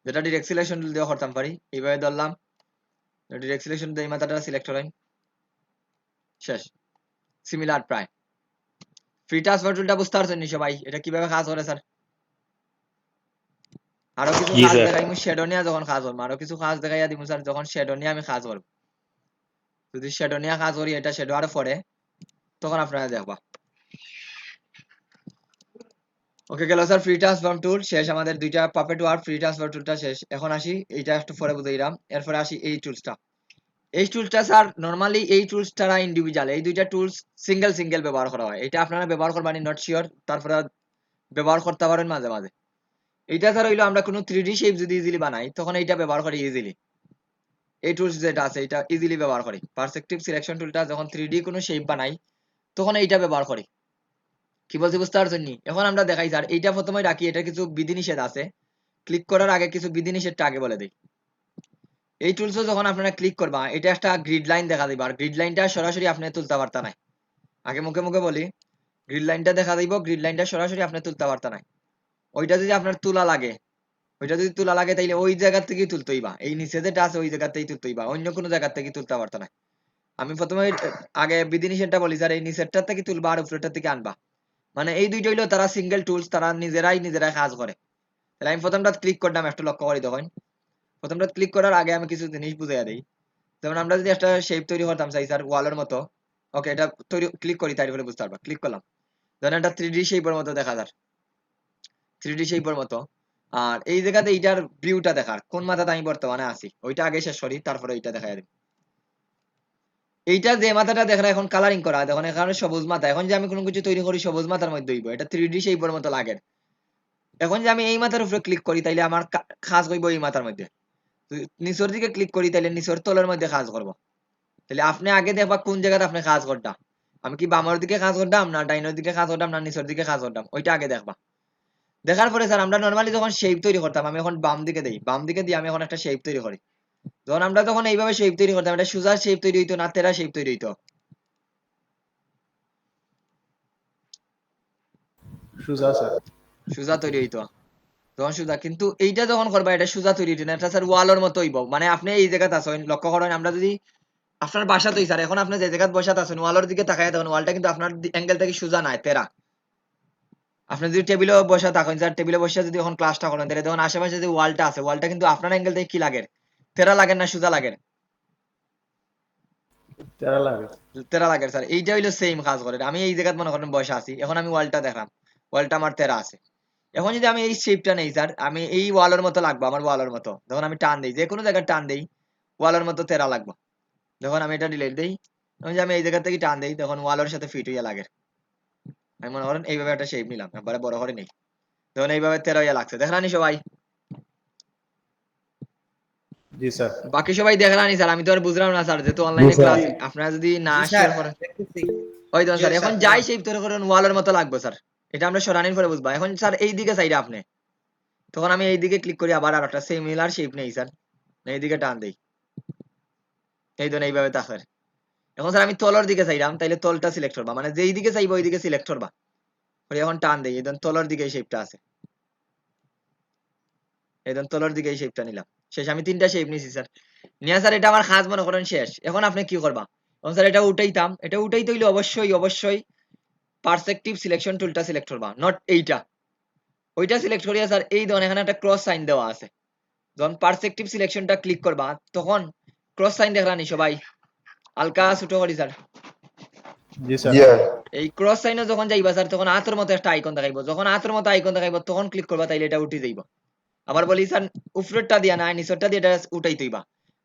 যেটা ডিরেক্ট সিলেকশন টুল দিয়ে করতে পারি। এইভাবে ধরলাম, ডিরেক্ট সিলেকশন দিয়ে এই মাথাটা সিলেক্ট করেন, শেষ। সিমিলার প্রায়। ফ্রি ট্রান্সফার টুলটা বুঝতে পারছেন নি সবাই এটা কিভাবে কাজ করে স্যার? আরো কিছু কাজ দেখাই আমি শ্যাডো নিয়ে যখন কাজ করবো, আরো কিছু কাজ দেখাইয়া দিব স্যার যখন শ্যাডো নিয়ে আমি কাজ করবো। যদি শ্যাডো নিয়ে কাজ করি, এটা শ্যাডো আরো পরে, তখন আপনারা দেখবা। ওকে গেল স্যার ফ্রি ট্রান্সফর্ম টুল শেষ, আমাদের দুইটা পাপেট ওয়ার্ক ফ্রি ট্রান্সফার টুলটা শেষ। এখন আসি এইটা একটু পরে বুঝাইলাম, এরপরে আসি এই টুলসটা। এই টুলসটা স্যার নরমালি এই টুলসটা ইন্ডিভিজুয়াল, এই দুইটা টুলস সিঙ্গেল সিঙ্গেল ব্যবহার করা হয়। এটা আপনারা ব্যবহার করবেন নট শিওর, তারপরে ব্যবহার করতে পারেন মাঝে মাঝে। এইটা স্যার হইলো আমরা কোনো 3D শেপ যদি ইজিলি বানাই তখন এইটা ব্যবহার করি ইজিলি। এই টুলস যেটা আছে এটা ইজিলি ব্যবহার করি। পারসপেক্টিভ সিলেকশন টুলটা যখন 3D কোনো শেপ বানাই তখন এইটা ব্যবহার করি। কি বলতে বুঝতে পারছেন নি? এখন আমরা দেখাই স্যার এইটা প্রথমে রাখি, এটা কিছু বিধিনিষেধ আছে, ক্লিক করার আগে কিছু বিধিনিষেধটা আগে বলে দিই। এই টুলসও যখন আপনারা ক্লিক করবা এটা একটা গ্রিড লাইন দেখা দিবা, আর গ্রিড লাইনটা সরাসরি আপনি তুলতে পারতা না। আগে মুখে মুখে বলি, গ্রিড লাইনটা দেখা দিব, গ্রিড লাইনটা সরাসরি আপনি তুলতে পারতা না। ওইটা যদি আপনার তোলা লাগে, ওইটা যদি তোলা লাগে তাইলে ওই জায়গা থেকেই তুলতে হইবা, এই নিচে যেটা আছে ওই জায়গা থেকেই তুলতে হইবা, অন্য কোনো জায়গা থেকে তুলতে পারতা না। আমি প্রথমে আগে বিধিনিষেধটা বলি স্যার, এই নিচেরটা থেকে তুলবা আর উপরেরটা থেকে আনবা, মানে এই দুইটা হইলো তারা সিঙ্গেল টুলস, তারা নিজেরাই কাজ করে। তাহলে আমি প্রথমটা ক্লিক করলাম, একটু লক্ষ্য করি তখন প্রথমটা ক্লিক করার আগে আমি কিছু জিনিস বুঝাইয়া দিই। যেমন আমরা যদি একটা শেপ তৈরি করতাম চাই স্যার ওয়ালের মতো, ওকে এটা তৈরি ক্লিক করি তাই বলে বুঝতে পারবা। ক্লিক করলাম, ধরেন একটা 3D শেপের মতো দেখা যায়, 3D শেপের মতো। আর এই জায়গাতে এইটার ভিউটা দেখার কোন মাথাতে আমি বর্তমানে আছি ওইটা আগে শেষ করি, তারপরে এইটা দেখা দিই। এইটা যে মাথাটা দেখেন এখন কালারিং করা, দেখুন এখানে সবুজ মাথা। এখন যে আমি কোনো কিছু তৈরি করি সবুজ মাথার মধ্যে হইব, এটা 3D শেপের মতো লাগে। এখন যে আমি এই মাথার উপরে ক্লিক করি তাইলে আমার কাজ হইব এই মাথার মধ্যে, নিচের দিকে ক্লিক করি তাইলে নিচের তলের মধ্যে কাজ করব। তাহলে আপনি আগে দেখবা কোন জায়গাতে আপনি কাজ করতা। আমি কি বামের দিকে কাজ করতাম না ডাইনের দিকে কাজ করতাম না নিচের দিকে কাজ করতাম, ওইটা আগে দেখবা। দেখার পরে স্যার আমরা নর্মালি যখন শেপ তৈরি করতাম, আমি এখন বাম দিকে দেই, বাম দিকে দিয়ে আমি এখন একটা শেপ তৈরি করি। যখন আমরা তখন এইভাবে শেপ তৈরি করতাম, এটা সোজা শেপ তৈরি হইতো না তেরা শেপ তৈরি হইতো? সুজা স্যার। সোজা তৈরি হইতো যখন সোজা, কিন্তু এইটা যখন করবা এটা সোজা তৈরি হইতো না, এটা স্যার ওয়ালের মতো হইব। মানে আপনি এই জায়গাতে আছেন, লক্ষ্য করেন আমরা যদি আপনার বাসা তৈরি স্যার, এখন আপনি যে জায়গায় বসাতে আছেন ওয়ালের দিকে তাকায় দেখুন, ওয়ালটা কিন্তু আপনার অ্যাঙ্গেল থেকে সোজা নাই, তেরা। আপনি যদি টেবিলে বসে থাকেন স্যার, টেবিলে বসে যদি এখন ক্লাসটা করেন, তাহলে দেখুন আশেপাশে যে ওয়ালটা আছে, ওয়ালটা কিন্তু আপনার অ্যাঙ্গেল থেকে কি লাগে, তেরা লাগে না সোজা লাগে? তেরা লাগে। তেরা লাগে স্যার। এইটা হইলো সেম কাজ করে। আমি এই জায়গায় মনে করেন বসে আছি, এখন আমি ওয়ালটা দেখলাম, ওয়ালটা আমার তেরা আছে। এখন যদি আমি এই শেপটা নেই স্যার, আমি এই ওয়ালের মতো লাগবো, আমার ওয়ালের মতো যখন আমি টান দিই, যে কোনো জায়গায় টান দিই ওয়ালের মতো তেরা লাগবো। যখন আমি এটা ডিলিট দিই, আমি এই জায়গা থেকে টান দিই, তখন ওয়ালের সাথে ফিট হইয়া লাগে। আমি মনে করেন এইভাবে একটা শেপ নিলাম, একবারে বড় করে নেই, যখন এইভাবে তেরা হইয়া লাগছে, দেখলানি সবাই? জি স্যার। বাকি সবাই দেখলানি স্যার? আমি তো আর বুঝলাম না স্যার, যেহেতু জি অনলাইনে স্যার। ক্লাস, আপনারা যদি না জি স্যার শেয়ার করেন। দেখতেছি। ওই দেখুন জি স্যার, এখন স্যার যাই বলেন। শেপ তৈরি করেন ওয়ালের মতো লাগবে স্যার, এটা আমরা সরানির পরে বুঝবো। এখন স্যার এই দিকে সাইডে আপনি, তখন আমি এই দিকে ক্লিক করি, আবার আর একটা সিমিলার শেপ নেই স্যার, এইদিকে টান দেই, এই ধরুন এইভাবে তাকার। এখন স্যার আমি তলের দিকে চাইলাম, তাইলে তলটা সিলেক্ট করবা, মানে যেই দিকে চাইবো ওই দিকে সিলেক্ট করবা। এখন টান দেই, এই ধরুন তলের দিকে এই শেপটা আছে, এই ধরুন তলের দিকে এই শেপটা নিলাম। শেষ, আমি 3টা শেপ নিছি স্যার। নিয়া স্যার এটা আমার কাজ মনে করেন শেষ। এখন আপনি কি করবা? এখন স্যার এটা উঠাইতাম, এটা উঠাইতে হইলে অবশ্যই পার্সপেক্টিভ সিলেকশন টুলটা সিলেক্ট করবা, নট এইটা। ওইটা সিলেক্ট করিয়া স্যার এই ধরুন এখানে একটা ক্রস সাইন দেওয়া আছে, যখন পার্সপেক্টিভ সিলেকশনটা ক্লিক করবা তখন ক্রস সাইন দেখলানি সবাই? হালকা ছোট করি স্যার। জি স্যার। এই ক্রস সাইনে যখন যাইবা স্যার, তখন আতর মতো একটা আইকন দেখাইবো, যখন আতর মতো আইকন দেখাইবো তখন ক্লিক করবা, তাইলে এটা উঠে যাইব। আবার বলি স্যার, উপরেরটা দিয়া না নিচেরটা দিয়ে এটা উঠাই তৈবা।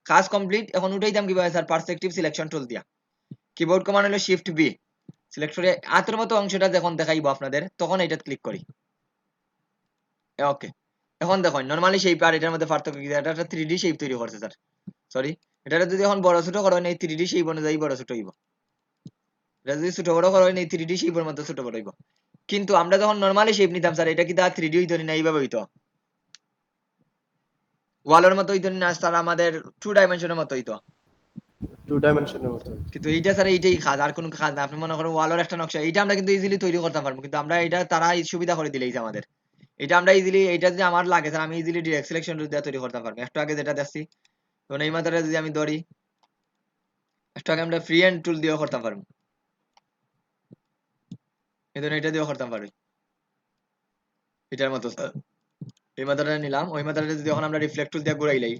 কাজ কমপ্লিট। এখন উঠাইতাম কিভাবে স্যার? পার্সপেক্টিভ সিলেকশন টুল দিয়া কিবোর্ড কমান্ড হলো শিফট বি, সিলেক্ট করে আতর মতো অংশটা যখন দেখাইবো আপনাদের, তখন এটা ক্লিক করি। ওকে, এখন দেখুন নরমালি শেপ আর এটার মধ্যে পার্থক্য কি? এটা একটা 3D শেপ তৈরি করছে স্যার, সরি, এটা যদি এখন বড় ছোট করেন এই 3D শেপ অনুযায়ী বড় ছোট হইব, এটা যদি ছোট বড় করেন এই 3D শেপের মধ্যে ছোট বড় হইব। কিন্তু আমরা যখন নরমালি শেপ নিতাম স্যার, এটা কি তার 3D হইতো না, এইভাবে হইতো, ওয়ালের মতো হইতো না স্যার, আমাদের 2 ডাইমেনশনের মতো হইতো। 2 ডাইমেনশনের মতো। কিন্তু এইটা স্যার এইটাই কাজ, আর কোনো কাজ না। আপনি মনে করেন ওয়ালের একটা নকশা, এইটা আমরা কিন্তু ইজিলি তৈরি করতে পারবো, কিন্তু আমরা এটা তারা এই সুবিধা করে দিলেই যে আমাদের এটা আমরা ইজিলি, এটা যদি আমার লাগে স্যার আমি ইজিলি ডিরেক্ট সিলেকশন দিয়ে তৈরি করতে পারবো। একটু আগে যেটা দেখছি, তখন এই মাত্রাটা যদি আমি ধরি, একটু আগে আমরা ফ্রি হ্যান্ড টুল দিয়েও করতে পারবো, এই ধরুন এটা দিয়েও করতে পারবো এটার মতো স্যার। এই মাত্রাটা নিলাম, ওই মাত্রাটা যদি এখন আমরা রিফ্লেক্ট টুল দিয়ে ঘুরাইলাই,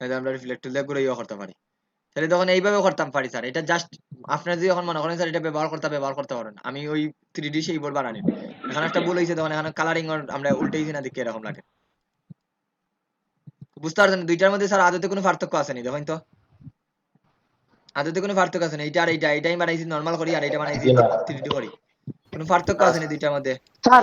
এই যে আমরা রিফ্লেক্ট টুল দিয়ে ঘুরাইও করতে পারি। তাহলে তখন এইভাবে করতাম পারি স্যার। এটা জাস্ট আপনারা যদি এখন মনে করেন স্যার এটা ব্যবহার করতে পারেন। আমি ওই 3D সেই বোর্ড বানানি, এখানে একটা ভুল হয়েছে, তখন এখানে কালারিং আমরা উল্টেছি না, দেখি এরকম লাগে। বুঝতে পারছেন দুইটার মধ্যে স্যার আদতে কোনো পার্থক্য আছে নি? দেখেন তো, আদতে কোনো পার্থক্য আছে না? এইটা আর এইটা, এইটাই বানাইছি নর্মাল করি, আর এটা বানাইছি 3D করি, কোনো পার্থক্য আছে নি দুইটার মধ্যে? স্যার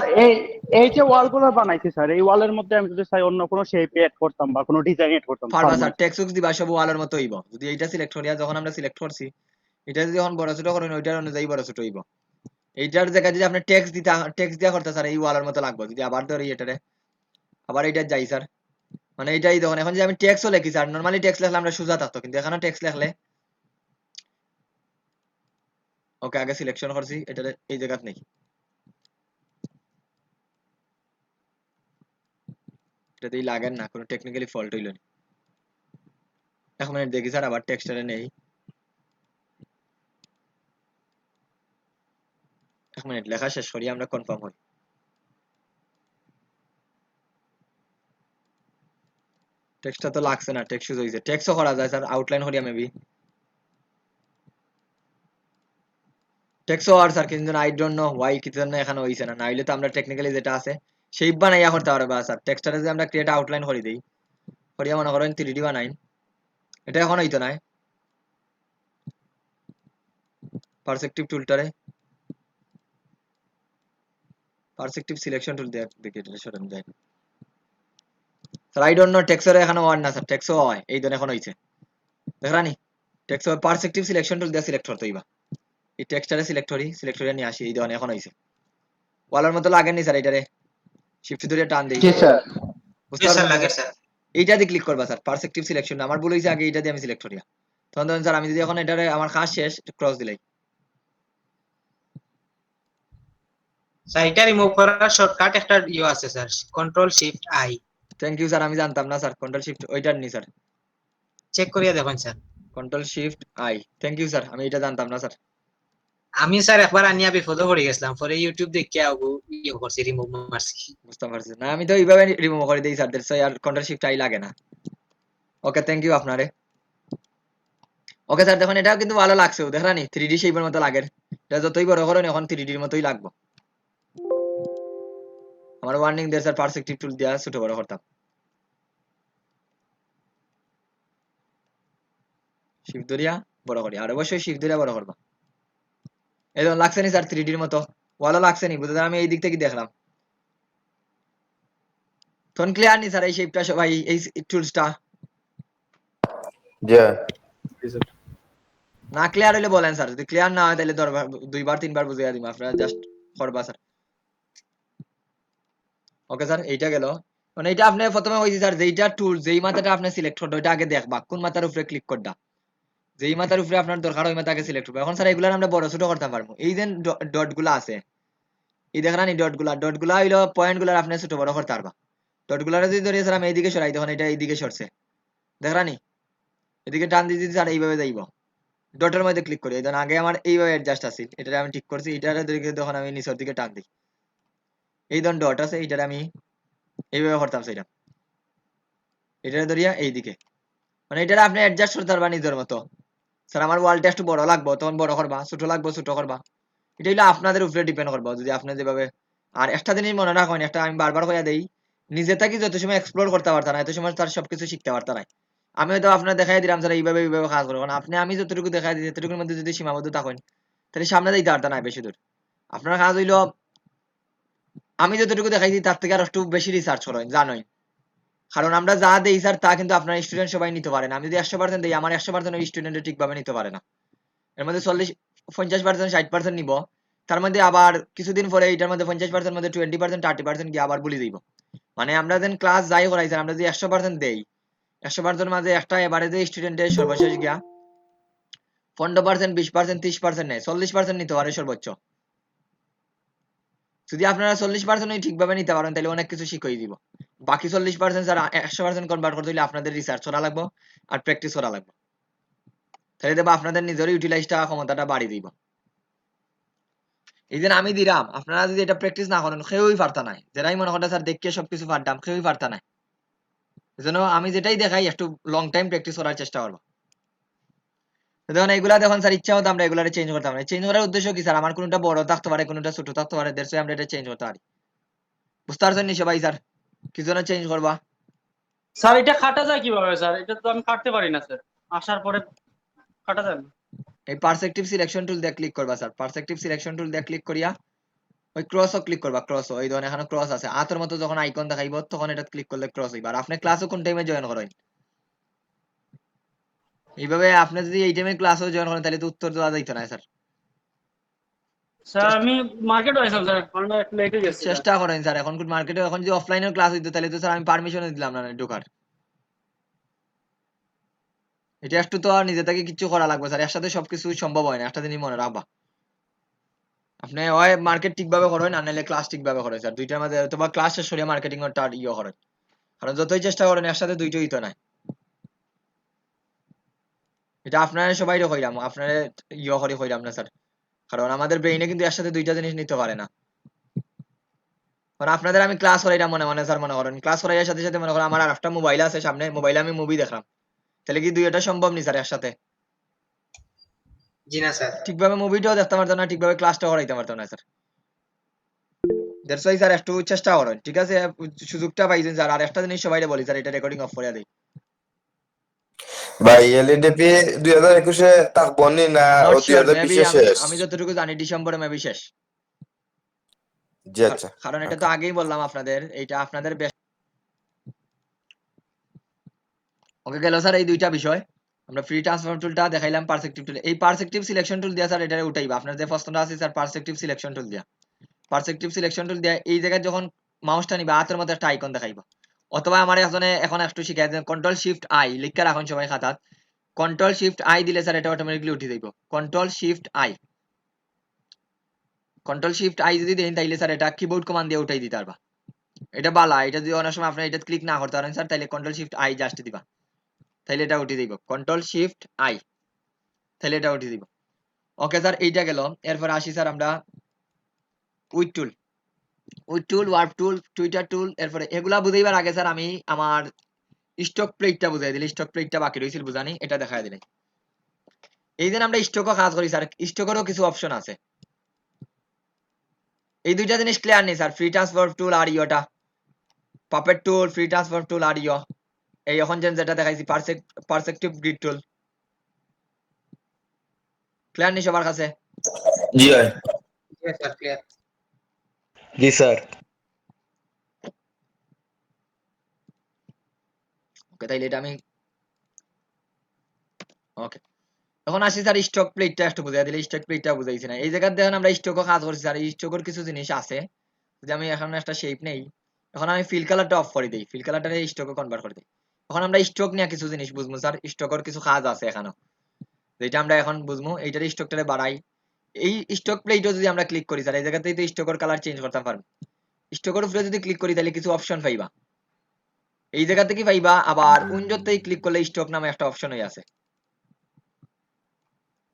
এই যে ওয়াল গুলো বানাইছি স্যার, এই ওয়ালের মধ্যে আমি যদি চাই অন্য কোনো শেপ এড করতাম বা কোনো ডিজাইন এড করতাম পারবা পারবো না? স্যার, টেক্সট দিবা সব ওয়ালের মতো হইব। যদি এইটা সিলেক্ট করিয়া যখন আমরা সিলেক্ট করছি, এটা যদি এখন বড় ছোট করেন ওইটার অনুযায়ী বড় ছোট হইব। এইটার জায়গায় যদি আপনি টেক্সট দিয়া করতে স্যার, এই ওয়ালের মতো লাগবে। যদি আবার ধরি এটারে, আবার এইটা যাই স্যার, মানে এইটাই দেখুন। এখন যে আমি টেক্সটও লিখি স্যার, নরমালি টেক্সট লিখলে আমরা সোজা থাকতো, কিন্তু এখানে টেক্সট লিখলে, ওকে আগে সিলেকশন করছি, এটা এই জায়গাত নেই, এটাতেই লাগেন না, কোনো টেকনিক্যালি ফল্ট হইল না। এক মিনিট দেখি স্যার, আবার টেক্সটারে নেই, এক মিনিট লেখা শেষ করি আমরা কনফার্ম হই। টেক্সটটা তো লাগছে না, টেক্সট শুধু হইছে, টেক্সটও করা যায় স্যার, আউটলাইন করিয়া মেবি টেক্সটও আর স্যার, কিন্তু আই ডোন্ট নো হোয়াই কি জন্য এখানে হইছে না। না হইলে তো আমরা টেকনিক্যালি যেটা আছে সেই বানাইয়া করতে পারবো স্যার। টেক্সটটা যদি আমরা ক্রিয়েট আউটলাইন করে দেই, করিয়া মনে করেন 3D বানাই, এটা এখন হইতো না। পার্সপেক্টিভ টুলটারে পারসপেক্টিভ সিলেকশন টুল দেখে এটা সরান যায় স্যার আই ডোন্ট নো টেক্সর এখানে ওয়ান না স্যার টেক্সও হয় এই ধরনের এখন হইছে দেখরানি টেক্সট পারসপেক্টিভ সিলেকশন টুল দিয়ে সিলেক্ট করতে হইবা এই টেক্সটারে সিলেক্টরে নিয়ে আসি এই ধরনের এখন হইছে ওয়ালের মতো লাগেনি স্যার এটারে শিফট ধরে টান দেই জি স্যার বুঝতে জি স্যার পারছেন লাগে স্যার? স্যার এইটা দিয়ে ক্লিক করবা স্যার পারসপেক্টিভ সিলেকশন আমার ভুল হইছে আগে এইটা দিয়ে আমি সিলেক্ট করিয়া তখন ধরেন স্যার আমি যদি এখন এটারে আমার কাজ শেষ ক্রস দিলাই স্যার এটা রিমুভ করার শর্টকাট একটা আছে sir control shift I thank you sir আমি জানতাম না স্যার কন্ট্রোল শিফট ওইটার নি স্যার চেক করিয়া দেখুন sir control shift I thank you sir আমি এটা জানতাম না স্যার আমি স্যার একবার আনিয়া বিপদে পড়ে গেছিলাম পরে ইউটিউব দেখে করছি রিমুভ মারছি বুঝতে পারছি না আমি তো এইভাবে রিমুভ করে দিই স্যার দ্যাটস আর কন্ট্রোল শিফট আই লাগে না ওকে থ্যাংক ইউ আপনারে ওকে স্যার দেখুন এটাও কিন্তু ভালো লাগছে দেখরানি 3D শেপের মতো লাগে এটা যতই বড় করেন এখন 3D এর মতোই লাগবে আমার ওয়ার্নিং দেয় স্যার পারসপেক্টিভ টুল দিয়া ছোট বড় করতাম শিফট ধরিয়া বড় করি আর অবশ্যই শিফট ধরিয়া বড় করবা এই দেখুন লাগছে নি স্যার 3D এর মতো ভালো লাগছে নি বুঝতে আমি এই দিক থেকে দেখলাম তখন ক্লিয়ার নি স্যার এই শেপটা সবাই এই টুলসটা জি না ক্লিয়ার হইলে বলেন স্যার যদি ক্লিয়ার না হয় তাহলে দুইবার তিনবার বুঝিয়ে দিই আপনারা জাস্ট করবা স্যার ওকে স্যার এইটা গেল মানে এটা আপনি প্রথমে হইছে স্যার যেইটা টুল যেই মাথাটা আপনি সিলেক্ট করতে ওইটা আগে দেখবা কোন মাথার উপরে ক্লিক করবা যেই মাথার উপরে আপনার দরকার ওই মাথাকে সিলেক্ট করবে এখন স্যার এগুলো আমরা বড় ছোট করতে পারবো এই যে ডট গুলা আছে এই দেখেন এই ডট গুলা হইলো পয়েন্ট গুলা আপনি ছোট বড় করতে পারবা ডট গুলা যদি ধরে স্যার আমি এইদিকে সরাই তখন এটা এইদিকে সরছে দেখরানি এদিকে টান দিয়ে স্যার এইভাবে যাইব ডটের মধ্যে ক্লিক করি ধরুন আগে আমার এইভাবে অ্যাডজাস্ট আছে এটা আমি ঠিক করছি এটার দিকে তখন আমি নিচের দিকে টান দিই এই ধরুন ডট আছে এইটার আমি এইভাবে করতাম সেটা এটা ধরিয়া এইদিকে মানে এটা আপনি অ্যাডজাস্ট করতে পারবা নিজের মতো স্যার আমার ওয়ালটা একটু বড় লাগবে তখন বড় করবা ছোট লাগবে ছোট করবা এটা হলো আপনাদের উপরে ডিপেন্ড করবো যদি আপনি যেভাবে আর একটা জিনিস মনে রাখবেন একটা আমি বারবার কইয়া দেই নিজে থাকি যত সময় এক্সপ্লোর করতে পারতা না এত সময় তার সবকিছু শিখতে পারতা না আমি হয়তো আপনার দেখাই দিলাম স্যার এইভাবে এইভাবে কাজ করবো আপনি আমি যতটুকু দেখাই দিই এতটুকুর মধ্যে যদি সীমাবদ্ধ থাকেন তাহলে সামনে দিতে পারতা না বেশি দূর আপনার কাজ হইলো আমি যতটুকু দেখাই দিই তার থেকে আর একটু বেশি রিসার্চ করেন জানোই কারণ আমরা যা দেই স্যার তা কিন্তু আপনার স্টুডেন্ট সবাই নিতে পারে না আমি যদি 100% দিই আমার 100% ওই স্টুডেন্ট ঠিকভাবে নিতে পারে না এর মধ্যে 50% 60% নিব তার মধ্যে আবার কিছুদিন পরে এটার মধ্যে 50% মধ্যে 20% 30% গিয়ে আবার বলে দিব মানে আমরা যেন ক্লাস যাই করাই স্যার আমরা যদি 100% দেই 100% মাঝে একটা এভারেজে স্টুডেন্টের সর্বশেষ গিয়া 15% 20% 30% নেয় 40% নিতে পারে সর্বোচ্চ যদি আপনারা 40% ঠিকভাবে নিতে পারেন তাহলে অনেক কিছু শিখিয়ে দিব বাকি 40% স্যার 100% কনভার্ট করতে হলে আপনাদের রিসার্চ করা লাগবে আর প্র্যাকটিস করা লাগবে তাহলে দেবো আপনাদের নিজের ইউটিলাইজটা ক্ষমতাটা বাড়িয়ে দিব এই যে আমি দিলাম আপনারা যদি এটা প্র্যাকটিস না করেন কেউই পারতা নাই যারাই মনে করেন স্যার দেখে সবকিছু পারতাম কেউই পারতা নাই এজন্য আমি যেটাই দেখাই একটু লং টাইম প্র্যাকটিস করার চেষ্টা করবো দেখুন এগুলা দেখুন স্যার ইচ্ছা হতো আমরা এগুলা চেঞ্জ করতে পারি চেঞ্জ করার উদ্দেশ্য কি স্যার আমার কোনটা বড় থাকতে পারে কোনটা ছোট থাকতে পারে দেড়শো আমরা এটা চেঞ্জ করতে পারি বুঝতে পারছেন নি সবাই স্যার কি জন্য চেঞ্জ করবা স্যার এটা কাটা যায় কিভাবে স্যার এটা তো আমি কাটতে পারি না স্যার আসার পরে কাটা যায় না এই পারসপেক্টিভ সিলেকশন টুল দিয়ে ক্লিক করবা স্যার পারসপেক্টিভ সিলেকশন টুল দিয়ে ক্লিক করিয়া ওই ক্রসও ক্লিক করবা ক্রস ওই ধরনের এখানে ক্রস আছে আতর মতো যখন আইকন দেখাইবো তখন এটা ক্লিক করলে ক্রস হইবা আর আপনি ক্লাসও কোন টাইমে জয়েন করেন এইভাবে আপনি যদি এই টাইমে ক্লাসও জয়েন করেন তাহলে তো উত্তর দেওয়া যাইতো না স্যার স্যার আমি মার্কেট আইছিলাম স্যার আমরা একটু লেটে গেছি চেষ্টা করেন স্যার এখন মার্কেটে এখন যদি অফলাইনের ক্লাস হইতো তাহলে তো স্যার আমি পারমিশন দিলাম না ঢোকার এটা একটু তো আর নিজে থেকে কিছু করা লাগবে স্যার এর সাথে সবকিছু সম্ভব হয় না একটা জিনিস মনে রাখবা আপনি হয় মার্কেট ঠিকভাবে করেন আর নাহলে ক্লাস ঠিকভাবে করেন স্যার দুইটার মধ্যে অথবা ক্লাস শেষ করে মার্কেটিং ওটা ইয়ে করেন কারণ যতই চেষ্টা করেন একসাথে দুইটাই তো নাই এটা আপনারা সবাই কইলাম আপনারা ইয়ে করে কইলাম না স্যার কারণ আমাদের ব্রেইনে কিন্তু একসাথে দুইটা জিনিস নিতে পারে না কারণ আপনাদের আমি ক্লাস করাইলাম মনে মনে স্যার মনে করেন ক্লাস করাইয়ার সাথে সাথে মনে করেন আমার আর একটা মোবাইল আছে সামনে মোবাইলে আমি মুভি দেখলাম তাহলে কি দুইটা সম্ভব নি স্যার একসাথে জি না স্যার ঠিকভাবে মুভিটাও দেখতে পারতাম না ঠিকভাবে ক্লাসটাও করাইতে পারতাম না স্যার দ্যাটস ওয়াই স্যার একটু চেষ্টা করেন ঠিক আছে সুযোগটা পাইছেন স্যার আর একটা জিনিস সবাইকে বলি স্যার এটা রেকর্ডিং অফ করে দেই ভাই এলইডিপি 2021 এ থাকবো নি না নট শিওর 2020 মেবি এ শেষ আমি যতটুকু জানি ডিসেম্বরে মেবি শেষ জি আচ্ছা কারণ এটা তো আগেই বললাম আপনাদের, এইটা আপনাদের ওকে গেল স্যার এই দুইটা বিষয়। আমরা ফ্রি ট্রান্সফর্ম টুলটা দেখাইলাম, পারসপেক্টিভ টুল, এই পারসপেক্টিভ সিলেকশন টুল দিয়া স্যার এটা উঠাইবা। আপনার যে প্রশ্নটা আছে স্যার পারসপেক্টিভ সিলেকশন টুল দিয়া, পারসপেক্টিভ সিলেকশন টুল দিয়া এই জায়গায় যখন মাউসটা নিবা হাতের মধ্যে একটা আইকন দেখাইবা, অথবা আমার এখন একটু শিখাই দেন, কন্ট্রোল শিফট আই লিখে রাখুন সবাই খাতাত। কন্ট্রোল শিফট আই দিলে স্যার এটা অটোমেটিকলি উঠে যাইব। Control shift I, control shift I যদি দেন তাইলে স্যার এটা কিবোর্ড কমান্ড দিয়ে উঠাই দিতে পারবা। এটা বালা, এটা যদি অনেক সময় আপনি এটা ক্লিক না করতে পারেন স্যার, তাহলে কন্ট্রোল শিফট আই জাস্ট দিবা, তাহলে এটা উঠে দিব। কন্ট্রোল শিফট আই, তাহলে এটা উঠে দিব। ওকে স্যার এইটা গেল। এরপর আসি স্যার আমরা width tool, width tool, warp tool, twirl tool. এরপরে এগুলা বুঝাইবার আগে স্যার আমি আমার স্টক প্লেটটা বুঝাই দিলে, স্টক প্লেটটা বাকি রয়েছিল বুঝানি, এটা দেখাই দিলে। এই যে আমরা স্টকও কাজ করি স্যার, স্টকেরও কিছু অপশন আছে। এই দুইটা জিনিস ক্লিয়ার নেই স্যার, ফ্রি ট্রান্সফার টুল আর ইয়োটা পাপেট টুল, ফ্রি ট্রান্সফার টুল আর ইয়ো এই এখন যেটা দেখাইছি পারসপেক্টিভ গ্রিড টুল, ক্লিয়ার নেই সবার কাছে? জি ভাই স্যার ক্লিয়ার। জি স্যার ওকে তাইলে এটা আমি ওকে। এখন আসি স্যার স্টক প্লেটটা একটু বুঝাই দিলে, স্টক প্লেটটা বুঝাইছি না। এই জায়গায় দেখেন আমরা স্টকও কাজ করছি স্যার, এই স্টকের কিছু জিনিস আছে। যদি আমি এখন একটা শেপ নেই, এখন আমি ফিল কালারটা অফ করে দিই, ফিল কালারটা স্টকে কনভার্ট করে দিই। এখন আমরা স্টক নিয়ে কিছু জিনিস বুঝবো স্যার, স্টকের কিছু কাজ আছে এখানে যেটা আমরা এখন বুঝবো। এইটার স্টকটারে বাড়াই, এই স্টক প্লেটও যদি আমরা ক্লিক করি স্যার, এই জায়গাতেই তো স্টকের কালার চেঞ্জ করতে পারবো। স্টকের উপরে যদি ক্লিক করি তাহলে কিছু অপশন পাইবা, এই জায়গা থেকে পাইবা। আবার উইন্ডোতে ক্লিক করলে স্টক নামে একটা অপশন হয়ে আছে,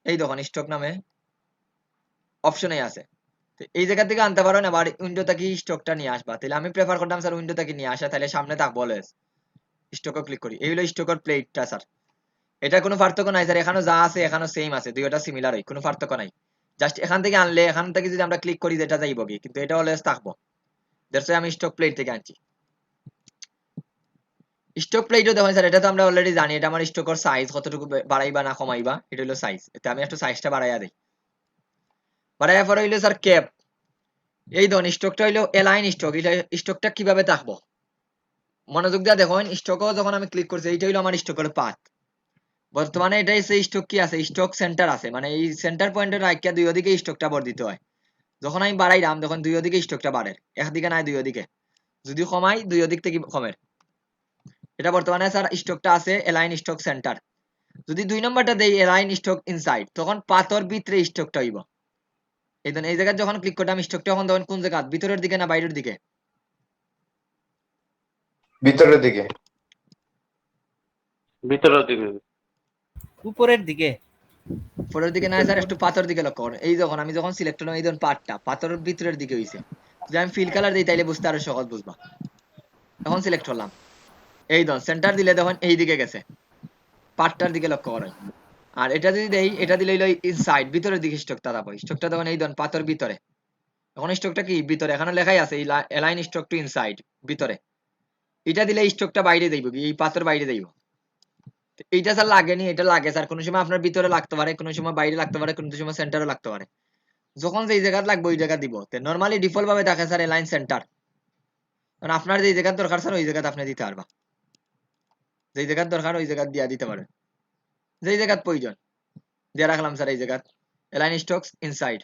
এই দেখুন স্টক নামে অপশনে আছে। তো এই জায়গা থেকে আনতে পারো না, আবার উইন্ডো থেকে স্টকটা নিয়ে আসবা। তাহলে আমি প্রেফার করতাম স্যার উইন্ডো থেকে নিয়ে আসা, তাহলে সামনে থাকবো অলওয়েজ। স্টকে ক্লিক করি, এই হলো স্টকের প্লেটটা স্যার। এটা কোনো পার্থক্য নাই স্যার, এখানে যা আছে এখানে সেম আছে, দুইটা সিমিলার হয়, কোনো পার্থক্য নাই। জাস্ট এখান থেকে আনলে, এখান থেকে যদি আমরা ক্লিক করি যেটা যাইব কি, কিন্তু এটা অলওয়েজ থাকবো। দ্যাটস আমি স্টক প্লেট থেকে আনছি। স্টক প্লেটও দেখুন স্যার, এটা তো আমরা অলরেডি জানি, এটা আমার স্টকের সাইজ কতটুকু বাড়াইবা না কমাইবা, এটা হলো সাইজ। এতে আমি একটু সাইজটা বাড়াইয়া দিই, বাড়াইয়া পরে হইলো স্যার ক্যাপ। এই ধরুন স্টকটা হইলো এলাইন স্টক, এটা স্টকটা কিভাবে থাকবো মনোযোগ দিয়ে দেখুন। স্টকও যখন আমি ক্লিক করছি, এইটা হইলো আমার স্টকের পাথ। বর্তমানে এটা এসে স্টক কি আছে, স্টক সেন্টার আছে, মানে এই সেন্টার পয়েন্টের রাখিয়া দুই ওদিকে স্টকটা বর্ধিত হয়। যখন আমি বাড়াইলাম তখন দুই ওদিকে স্টকটা বাড়ে, একদিকে নাই দুই ওদিকে, যদি কমাই দুই ওদিক থেকে কমের। এটা বর্তমানে স্যার স্টকটা আছে এলাইন স্টক সেন্টার। যদি 2 নম্বরটা দেই এলাইন স্টক ইনসাইড, তখন পাথর ভিতরে স্টকটা হইব। এই ধরুন এই জায়গায় যখন ক্লিক করলাম স্টকটা এখন তখন কোন জায়গা, ভিতরের দিকে না বাইরের দিকে? ভিতরের দিকে ভিতরের দিকে। উপরের দিকে। উপরের দিকে না স্যার, একটু পাথর দিকে লক্ষ্য করুন। এই যখন আমি যখন সিলেক্ট করলাম এই ধরুন পাথটা পাথরের ভিতরের দিকে হইছে। যদি আমি ফিল কালার দিই তাইলে বুঝতে আরো সহজ বুঝবা। এখন সিলেক্ট করলাম, এই ধরুন সেন্টার দিলে দেখুন এই দিকে গেছে, পাথটার দিকে লক্ষ্য করেন। আর এটা যদি দেই, এটা দিলে হইলো ইনসাইড ভিতরের দিকে স্টকটা থাকবে। স্টকটা তখন এই ধরুন পাথর ভিতরে, এখন স্টকটা কি ভিতরে, এখানে লেখাই আছে এলাইন স্টক টু ইনসাইড ভিতরে। এটা দিলে স্টকটা বাইরে যাইব, এই পাথর বাইরে যাইব। এইটা স্যার লাগেনি, এটা লাগে স্যার, কোনো সময় আপনার ভিতরে লাগতে পারে, কোনো সময় বাইরে লাগতে পারে, কোনো সময় সেন্টারে লাগতে পারে। যখন যেই জায়গা লাগবে ওই জায়গা দিব। নরমালি ডিফল্ট ভাবে থাকে স্যার এলাইন সেন্টার, কারণ আপনার যেই জায়গার দরকার স্যার ওই জায়গাতে আপনি দিতে পারবা, যেই জায়গার দরকার ওই জায়গা দিয়া দিতে পারেন, যেই জায়গার প্রয়োজন দিয়ে রাখলাম স্যার এই জায়গা এলাইন স্টকস ইনসাইড।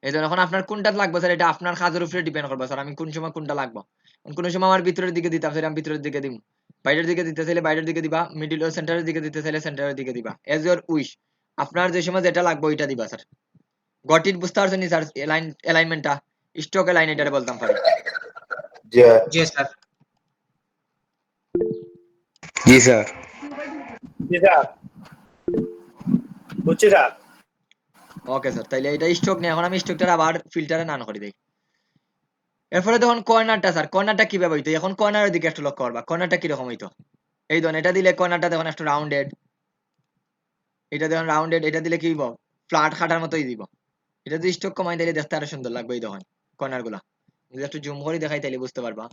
এই জন্য এখন আপনার কোনটা লাগবে স্যার, এটা আপনার কাজের উপরে ডিপেন্ড করবে স্যার, আমি কোন সময় কোনটা লাগবে। কোন সময় আমার ভিতরের দিকে দিতাম স্যার আমি ভিতরের দিকে দিব, বাইরের দিকে দিতে চাইলে বাইরের দিকে দিবা, মিডিল ও সেন্টারের দিকে দিতে চাইলে সেন্টারের দিকে দিবা, এজ ইওর উইশ। আপনার যে সময় যেটা লাগবে ওইটা দিবা স্যার। গট ইট, বুঝতে পারছেন স্যার অ্যালাইনমেন্টটা? স্টক অ্যালাইন এটারে বলতাম পারি। জি জি স্যার। জি স্যার বুঝছি স্যার। ওকে স্যার, তাইলে এটা স্টক নিয়ে এখন আমি স্টকটার আবার ফিল্টারে নান করে দেই। এরপরে দেখুন কর্নারটা স্যার, কর্নারটা কিভাবে হইতো, এখন কর্নারের দিকে একটু লক্ষ্য করবা, কর্নারটা কিরকম হইতো। এই ধরুন এটা দিলে কর্নারটা দেখুন একটু রাউন্ডেড, এটা দেখুন রাউন্ডেড, এটা দিলে কি হইব, ফ্ল্যাট খাটার মতোই দিব। এটা যদি স্টক কমাই দিলে দেখতে আরো সুন্দর লাগবে। এই দেখুন কর্নার গুলা যদি একটু জুম করে দেখাই তাহলে বুঝতে পারবা।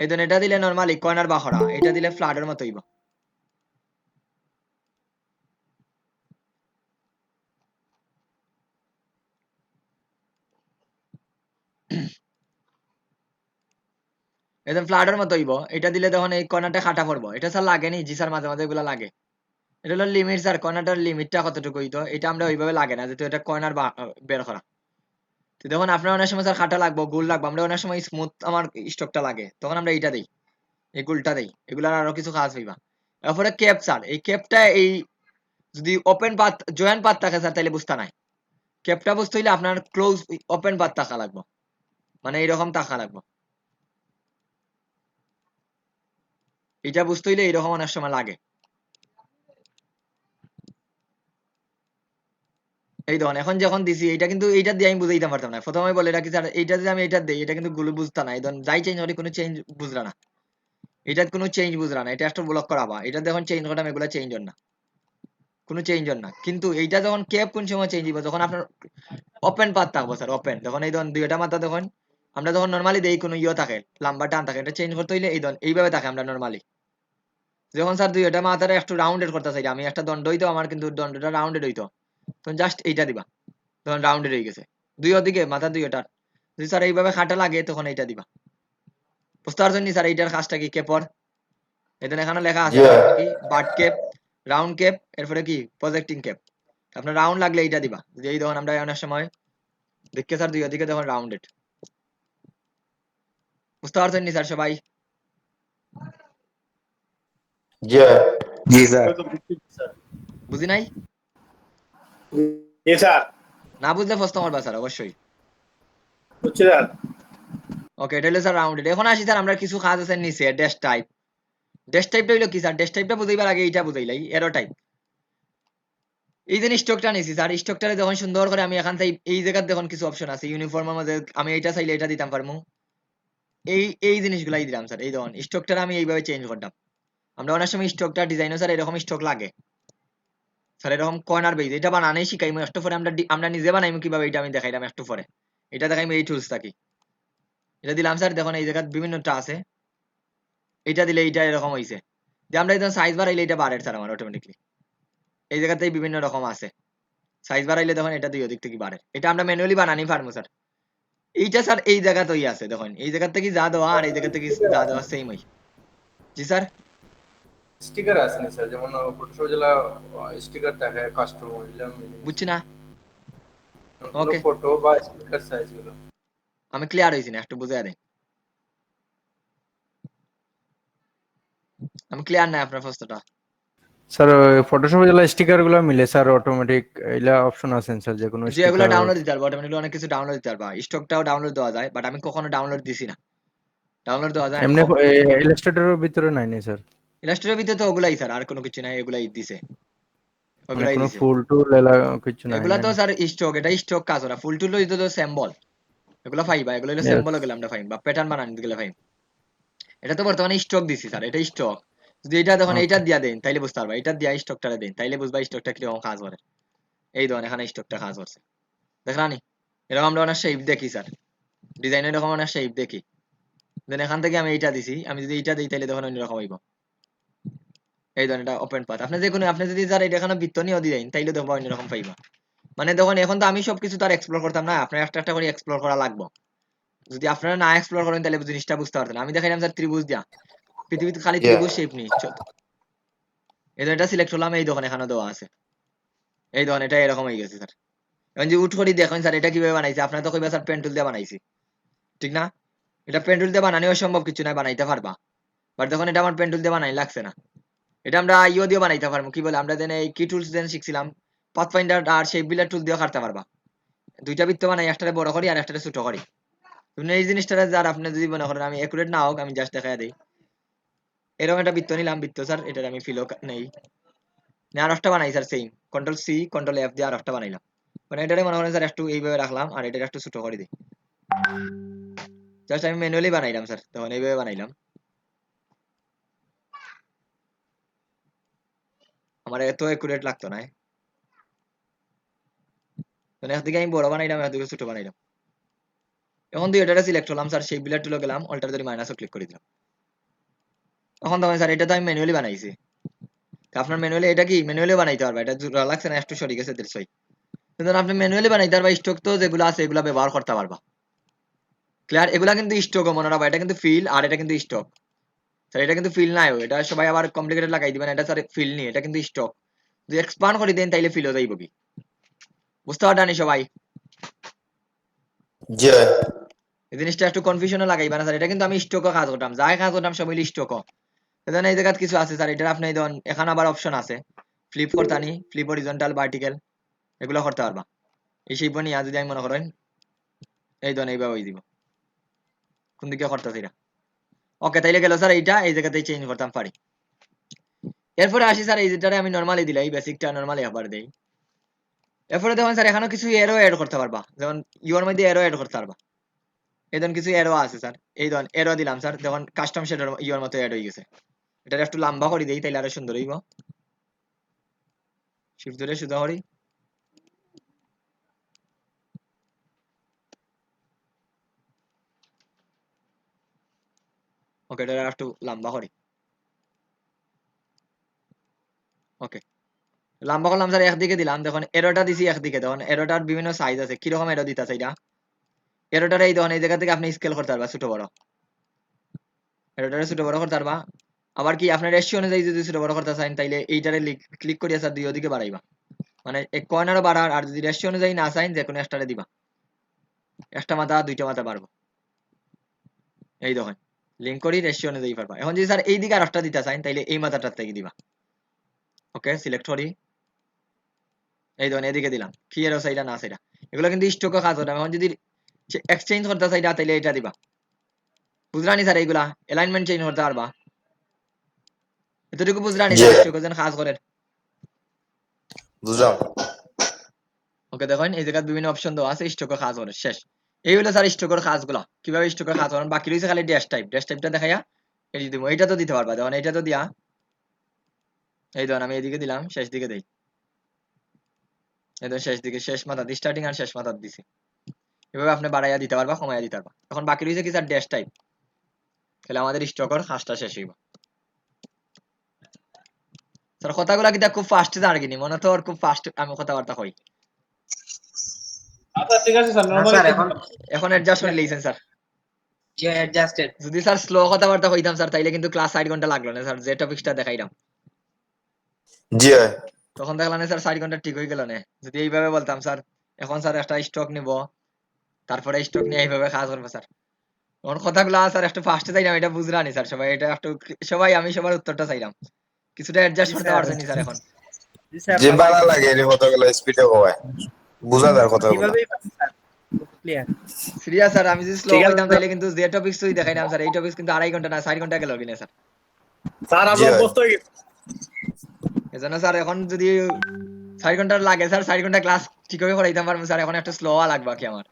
এই ধরুন এটা দিলে নরমালি কর্নার বাখরা, এটা দিলে ফ্ল্যাটের মতো হইব। একদম ফ্ল্যাটের মতো হইব। এটা দিলে তখন এই কর্নারটা খাটা পড়বো। এটা স্যার লাগে নি? জি স্যার, মাঝে মাঝে এগুলো লাগে। এটা হলো লিমিট স্যার, কর্নারটার লিমিটটা কতটুকু হইতো এটা আমরা ওইভাবে লাগে না, যেহেতু এটা কর্নার বের করা। তো তখন আপনার অনেক সময় স্যার খাটা লাগবো, গোল লাগবো, আমরা অনেক সময় স্মুথ আমার স্টকটা লাগে, তখন আমরা এইটা দিই, এই গোলটা দিই, এগুলার আরো কিছু কাজ হইবা। এরপরে ক্যাপ স্যার, এই ক্যাপটা এই যদি ওপেন পাথ জয়েন্ট পাথ থাকে স্যার তাহলে বুঝতে নাই। ক্যাপটা বুঝতে হইলে আপনার ক্লোজ ওপেন পাথ থাকা লাগবে, মানে এইরকম থাকা লাগবে। এটা বুঝতে হইলে এইরকম অনেক সময় লাগে। এই দেখুন এখন যখন দিছি এটা কিন্তু এইটা দিয়ে আমি বুঝাইতে পারতাম না, প্রথমে বলে রাখি স্যার এইটা যদি আমি এটা দিই এটা কিন্তু গুলো বুঝতা না, এই ধরুন যাই চেঞ্জ করি কোনো চেঞ্জ বুঝলা না, এটার কোনো চেঞ্জ বুঝলা না, এটা একটা ব্লক করা বা এটা যখন চেঞ্জ করতাম এগুলো চেঞ্জ হন না, কোনো চেঞ্জ হন না। কিন্তু এইটা যখন ক্যাপ কোন সময় চেঞ্জ হবে, যখন আপনার ওপেন পাথ থাকবো স্যার, ওপেন, যখন এই ধরুন দুইটা মাথা তখন আমরা যখন নর্মালি দেই কোনো ইয়ে থাকে লম্বা টান থাকে, এটা চেঞ্জ করতে হইলে এই ধরুন এইভাবে থাকে আমরা নর্মালি। যখন স্যার দুইটা মাথাটা একটু রাউন্ডেড করতে চাই, আমি একটা দণ্ড হইতো আমার কিন্তু দণ্ডটা রাউন্ডেড হইতো, তখন জাস্ট এইটা দিবা, তখন রাউন্ডেড হয়ে গেছে দুই ওদিকে মাথা দুইটার। যদি স্যার এইভাবে খাটা লাগে তখন এইটা দিবা। বুঝতে পারছেন নি স্যার এইটার কাজটা কি কেপর? এখানে এখানে লেখা আছে কি বাট কেপ, রাউন্ড কেপ, এরপরে কি প্রজেক্টিং কেপ। আপনার রাউন্ড লাগলে এইটা দিবা, যে এই ধরুন আমরা অনেক সময় দেখতে স্যার দুই ওদিকে তখন রাউন্ডেড। বুঝতে পারছেন নি স্যার সবাই? জি স্যার। বুঝি নাই? জি স্যার, না বুঝলে প্রশ্ন করবা স্যার অবশ্যই। বুঝছি স্যার। ওকে, এটা হলো স্যার রাউন্ডেড। এখন আসি স্যার আমরা কিছু কাজ আছে নিচে ড্যাশ টাইপ। ড্যাশ টাইপটা হইলো কি স্যার? ড্যাশ টাইপটা বুঝাইবার আগে এইটা বুঝাইলাই, এরো টাইপ। এই যে স্টকটা নিছি স্যার, স্টকটারে যখন সুন্দর করে আমি এখান থেকে এই জায়গায় দেখুন কিছু অপশন আছে ইউনিফর্মের মধ্যে, আমি এইটা চাইলে এটা দিতাম পারমু, এই এই জিনিসগুলাই দিলাম স্যার। এই দেখুন স্টকটা আমি এইভাবে চেঞ্জ করতাম। আমরা অনেক সময় স্টকটা ডিজাইনও স্যার এরকম স্টক লাগে স্যার, এরকম কর্নার বেজ, এটা বানানোই শিখাইমু একটু পরে, আমরা নিজে বানাইমু কিভাবে এটা আমি দেখাইলাম একটু পরে। এটা দেখাইমু এই টুলস থাকি, এটা দিলাম স্যার। দেখুন এই জায়গায় বিভিন্নটা আছে, এটা দিলে এইটা এরকম হইছে, যে আমরা একদম সাইজ বাড়াইলে এটা বাড়ে স্যার আমার অটোমেটিকলি। এই জায়গাতেই বিভিন্ন রকম আছে, সাইজ বাড়াইলে দেখুন এটা দুই দিক থেকে বাড়ে, এটা আমরা ম্যানুয়ালি বানানি পারবো স্যার। এইটা স্যার এই জায়গাতেই আছে, দেখুন এই জায়গা থেকে যা দেওয়া আর এই জায়গা থেকে যা দেওয়া সেম হই। জি স্যার। স্টিকার আছে না স্যার, যেমন ফটোশপ জেলা স্টিকার থাকে কাস্টমার বুঝছি না। ওকে, ফটো বা স্টিকার সাইজ গুলো। আমি ক্লিয়ার হয়েছি না, একটু বুঝে দেন, আমি ক্লিয়ার নাই আপনার প্রশ্নটা। স্যার ফটোশপ জেলা স্টিকার গুলো মিলে স্যার অটোমেটিক এলা অপশন আছে স্যার, যে কোনো যে এগুলো স্টিকার। ডাউনলোড দিতে পারবো, অটোমেটিকলি অনেক কিছু ডাউনলোড দিতে পারবা, স্টকটাও ডাউনলোড দেওয়া যায়, বাট আমি কখনো ডাউনলোড দিছি না। ডাউনলোড দেওয়া যায়, আমি এমনি ইলাস্ট্রেটরের ভিতরে নাই না স্যার? ইলাস্ট্রেটরের ভিতরে তো ওগুলাই স্যার, আর কোনো কিছু নাই, এগুলাই দিছে, মানে ওগুলাই কোনো দিছে। ফুল টুল এলা কিছু নাই এগুলা না? তো স্যার স্টক, এটা স্টক কাজ ওরা, ফুল টুল হইতো তো স্যাম্বল, এগুলো পাইবা, এগুলো হলো Yes. স্যাম্বল, এগুলো আমরা পাইম বা প্যাটার্ন বানানি গেলে পাইম। এটা তো বর্তমানে স্টক দিছি স্যার, এটা স্টক। যদি এটা তখন এইটা Okay. দিয়া দেন তাইলে বুঝতে পারবা, এটা দিয়া স্টকটা দেন তাইলে বুঝবা স্টকটা কিরকম কাজ করে। এই ধরুন এখানে স্টকটা কাজ করছে, দেখলানি? এরকম আমরা অনেক শেপ দেখি স্যার, ডিজাইন এরকম অনেক শেপ দেখি। দেন এখান থেকে আমি এইটা দিছি, আমি যদি এইটা দিই তাহলে তখন অন্যরকম হইব। এই ধরুন এটা ওপেন পাথ, আপনি যে কোনো আপনি যদি স্যার এটা এখানে বৃত্ত নিয়েও দিলেন তাইলে দেখবো অন্যরকম পাইবা। মানে দেখুন এখন তো আমি সবকিছু তো আর এক্সপ্লোর করতাম না, আপনার একটা একটা করে এক্সপ্লোর করা লাগবে। যদি আপনারা না এক্সপ্লোর করেন তাহলে জিনিসটা বুঝতে পারতেন। আমি দেখাইলাম স্যার ত্রিভুজ দিয়া, পৃথিবীতে খালি ত্রিভুজ শেপ নেই। এই ধরুন এটা সিলেক্ট করলাম, এই দোকান এখানে দেওয়া আছে, এই দোকান এটা এরকম হয়ে গেছে স্যার। এখন যে উঠ করি দেখেন স্যার এটা কিভাবে বানাইছে, আপনারা তো কইবা স্যার পেন্টুল দিয়ে বানাইছি, ঠিক না? এটা পেন্টুল দিয়ে বানানো অসম্ভব কিছু নাই, বানাইতে পারবা। বাট দেখুন এটা আমার পেন্টুল দিয়ে বানাই লাগছে না, এটা আমরা ইও দিয়ে বানাইতে পারবো, কি বলে আমরা দেন এই কি টুলস দেন শিখছিলাম, পাথফাইন্ডার আর শেপ বিল্ডার টুল দিয়ে কাটতে পারবা। দুইটা বৃত্ত বানাই, একটারে বড় করি আর একটারে ছোট করি। তুমি এই জিনিসটা যার আপনি যদি মনে করেন আমি একুরেট না হোক, আমি জাস্ট দেখাই দিই। এরকম একটা বৃত্ত নিলাম, বৃত্ত স্যার এটার আমি ফিলও নেই, আর একটা বানাই sir same, control C control F দিয়ে আর একটা বানাইলাম। মানে এটারে মনে করেন স্যার একটু এইভাবে রাখলাম আর এটা একটু ছোট করে দিই, জাস্ট আমি ম্যানুয়ালি বানাইলাম স্যার, তখন এইভাবে বানাইলাম। আমার এত একুরেট লাগতো না, মানে একদিকে আমি বড় বানাইলাম একদিকে ছোট বানাইলাম। এখন দুই এটা সিলেক্ট হলাম স্যার, সেই বিলার টুলে গেলাম, অল্টার ধরে মাইনাসও ক্লিক করে দিলাম। এখন তখন স্যার এটা তো আমি ম্যানুয়ালি বানাইছি, আপনার ম্যানুয়ালি এটা কি ম্যানুয়ালি বানাইতে পারবা, এটা জোড়া লাগছে না একটু সরে গেছে দেড়শোই, কিন্তু আপনি ম্যানুয়ালি বানাইতে পারবা, স্টক তো যেগুলো আছে এগুলো ব্যবহার করতে পারবা। ক্লিয়ার? এগুলা কিন্তু স্টক মনে রাখবা, এটা কিন্তু ফিল আর এটা কিন্তু স্টক স্যার। এটা কিন্তু ফিল নাই, এটা সবাই আবার কমপ্লিকেটেড লাগাই দিবেন, এটা স্যার ফিল নেই, এটা কিন্তু স্টক। যদি এক্সপান্ড করে দেন তাইলে ফিল হয়ে যাইব কি, বুঝতে পারতানি সবাই? জি ভাই। এই জিনিসটা একটু কনফিউশনে লাগাইবা না স্যার, এটা কিন্তু আমি স্টকও কাজ করতাম, যাই কাজ করতাম সব মিলে স্টকও। এখানে এই জায়গায় কিছু আছে স্যার, এটা আপনি ধরুন এখানে আবার অপশন আছে ফ্লিপ করতানি, ফ্লিপ হরিজন্টাল ভার্টিক্যাল এগুলো করতে পারবা। এই সেই নিয়ে যদি আমি মনে করেন এই ধরুন এইভাবে হয়ে দিব, কোন দিকে করতেছি এটা। ওকে, তাইলে গেল স্যার এইটা এই জায়গাতেই চেঞ্জ করতাম পারি। এরপরে আসি স্যার, এই যেটারে আমি নরমালি দিলাই, বেসিকটা নরমালি আবার দেই। এরপরে দেখুন স্যার এখানে কিছু এরো এড করতে পারবা, যেমন ইউর মধ্যে এরো এড করতে পারবা। এই ধরুন কিছু এরো আছে স্যার, এই ধরুন এরো দিলাম স্যার, দেখুন কাস্টম শেডার ইউর মতো এড হয়ে গেছে। এটা একটু লম্বা করে দেই তাইলে আরো সুন্দর হইব। শিফট ধরে সুদা করি, ওকে এটা একটু লম্বা করি। ওকে, লম্বা করলাম স্যার, একদিকে দিলাম, দেখুন এরোটা দিছি একদিকে, দেখুন এরোটার বিভিন্ন সাইজ আছে, কিরকম এরো দিতেছে এটা। এরোটার এই দেখুন এই জায়গা থেকে আপনি স্কেল করতে পারবা ছোট বড়, এরোটারে ছোট বড় করতে পারবা। আবার কি আপনার রেশিও অনুযায়ী যদি ছোট বড় করতে চান তাইলে এইটারে ক্লিক করিয়া স্যার দুই দিকে বাড়াইবা, মানে এক কর্নারও বাড়ার, আর যদি রেশিও অনুযায়ী না চাইন যে কোনো একটারে দিবা, একটা মাথা দুইটা মাথা বাড়বো। এই দেখুন লিঙ্ক করি রেশিও অনুযায়ী পারবা। এখন যদি স্যার এই দিকে আর একটা দিতে চাইন তাইলে এই মাথাটার থেকে দিবা। ওকে, সিলেক্ট করি, এই ধরুন এদিকে দিলাম, কি এর সাইডা না সাইডা, এগুলো কিন্তু স্টকে কাজ হবে। এখন যদি এক্সচেঞ্জ করতে চাইটা তাইলে এটা দিবা, বুঝলানি স্যার? এইগুলা অ্যালাইনমেন্ট চেঞ্জ করতে পারবা, এতটুকু বুঝলানি জি স্যার? স্টকে যেন কাজ করেন। বুঝলাম। ওকে, দেখুন এই জায়গায় বিভিন্ন অপশন দেওয়া আছে, স্টকে কাজ করে শেষ। এই হলো স্যার স্টকের কাজগুলা, কিভাবে স্টকের কাজ করেন। বাকি রয়েছে খালি ড্যাশ টাইপ, ড্যাশ টাইপটা দেখাইয়া এই দিব, এইটা তো দিতে পারবা। দেখুন এইটা তো দিয়া, এই ধরুন আমি এদিকে দিলাম, শেষ দিকে দেই, এই ধরুন শেষ দিকে, শেষ মাথা স্টার্টিং আর শেষ মাথা দিছি। এভাবে আপনি বাড়াইয়া দিতে পারবা, কমাইয়া দিতে পারবা। এখন বাকি রয়েছে কি স্যার? Dash type. তাহলে আমাদের স্টকের কাজটা শেষ হইব। স্যার কথাগুলা কিন্তু খুব ফাস্ট জানি কিনি, মনে তো খুব ফাস্ট আমি কথাবার্তা কই। আচ্ছা ঠিক আছে স্যার, না নরমালি স্যার এখন এখন অ্যাডজাস্ট করে লিখছেন স্যার। যে অ্যাডজাস্টেড। যদি স্যার স্লো কথাবার্তা কইতাম স্যার তাইলে কিন্তু ক্লাস 4 ঘন্টা লাগলো না স্যার, যে টপিকটা দেখাইলাম জি ভাই। তখন দেখলাম না স্যার 4 ঘন্টা ঠিক হয়ে গেল না। যদি এইভাবে বলতাম স্যার এখন স্যার একটা স্টক নিব, তারপরে স্টক নিয়ে এইভাবে কাজ করবো স্যার, তখন কথাগুলো স্যার একটু ফাস্টে চাইলাম, এটা বুঝলানি স্যার সবাই, এটা একটু সবাই আমি সবার উত্তরটা চাইলাম, কিছুটা অ্যাডজাস্ট করতে পারছেন নি স্যার এখন? যে ভালো লাগে এই কতগুলো স্পিডে হয়, বোঝা যায় কতগুলো। ক্লিয়ার। সিরিয়াস স্যার, আমি যদি স্লো ঠিক আছে কইতাম তাইলে কিন্তু যে টপিক তুই দেখাইলাম স্যার, এই টপিক কিন্তু 2.5 ঘন্টা না 4 ঘন্টা গেল কিনা স্যার। স্যার জি আমরা ভাই। অভ্যস্ত হয়ে গেছি। এজন্য স্যার এখন যদি 4 ঘন্টা লাগে স্যার, 4 ঘন্টা ক্লাস ঠিকভাবে করাইতাম পারবো স্যার, এখন একটু স্লো লাগবে কি আমার।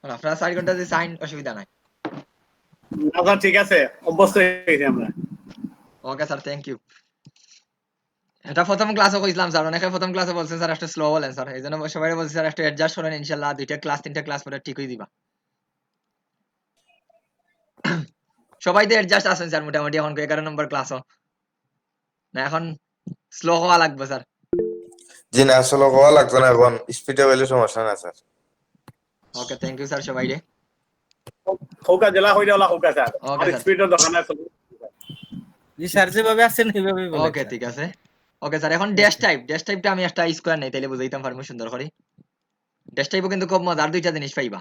আর আপনারা 4 ঘন্টা যদি চাইন অসুবিধা নাই। না স্যার ঠিক আছে, অভ্যস্ত হয়ে গেছি আমরা। Okay sir, thank you. এটা প্রথম ক্লাসে কইছিলাম স্যার, অনেকে প্রথম ক্লাসে বলছেন স্যার একটু স্লো বলেন স্যার, এই জন্য সবাই বলছে স্যার একটু অ্যাডজাস্ট করেন, ইনশাল্লাহ 2টা ক্লাস 3টা ক্লাস পরে ঠিক হয়ে দিবা। সবাই তো অ্যাডজাস্ট আছেন স্যার মোটামুটি, এখন 11 নম্বর ক্লাসও না, এখন স্লো হওয়া লাগবে স্যার। জি না, আসলে হওয়া লাগতো না, এখন স্পিডে হইলে সমস্যা না sir. Okay, thank you sir সবাই রে। হোকা জেলা হইলে ওলা হোকা স্যার, ওকে আর স্যার, স্পিডের দরকার নাই। জি স্যার যেভাবে আছেন এইভাবেই বলেন। ওকে ঠিক আছে। ওকে স্যার, এখন ড্যাশ টাইপ, ড্যাশ টাইপটা আমি একটা স্কোয়ার নেই তাইলে বুঝাইতাম পারবো সুন্দর করে। ড্যাশ টাইপও কিন্তু খুব মজার, 2টা জিনিস পাইবা।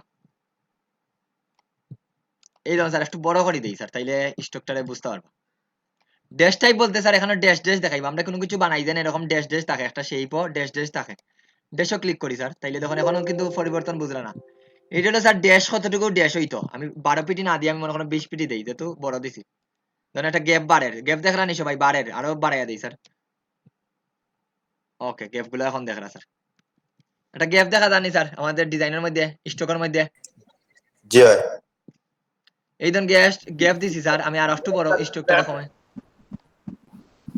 এই ধরুন স্যার একটু বড় করে দেই স্যার, তাইলে স্ট্রাকচারে বুঝতে পারবা। ড্যাশ টাইপ বলতে স্যার এখানে ড্যাশ ড্যাশ দেখাইবা, আমরা কোনো কিছু বানাই দেন এরকম ড্যাশ ড্যাশ থাকে, একটা শেপও ড্যাশ ড্যাশ থাকে। ড্যাশও ক্লিক করি স্যার, তাইলে দেখুন এখনো কিন্তু পরিবর্তন বুঝলা না। এইটা হলো স্যার ড্যাশ, কতটুকু ড্যাশ হইতো, আমি 12 পিটি না দিয়ে আমি মনে করেন 20 পিটি দেই, যেহেতু বড় দিছি। ধরেন একটা গ্যাপ বাড়ের, গ্যাপ দেখলা নি সবাই? বাড়ের আরো বাড়াইয়া দেই স্যার। ওকে, গ্যাপ গুলো এখন দেখলা স্যার, একটা গ্যাপ দেখা জানি স্যার আমাদের ডিজাইনের মধ্যে, স্টকের মধ্যে। জি ভাই। এই ধরুন গ্যাপ দিছি স্যার, আমি আর একটু বড় স্টকটা কমাই,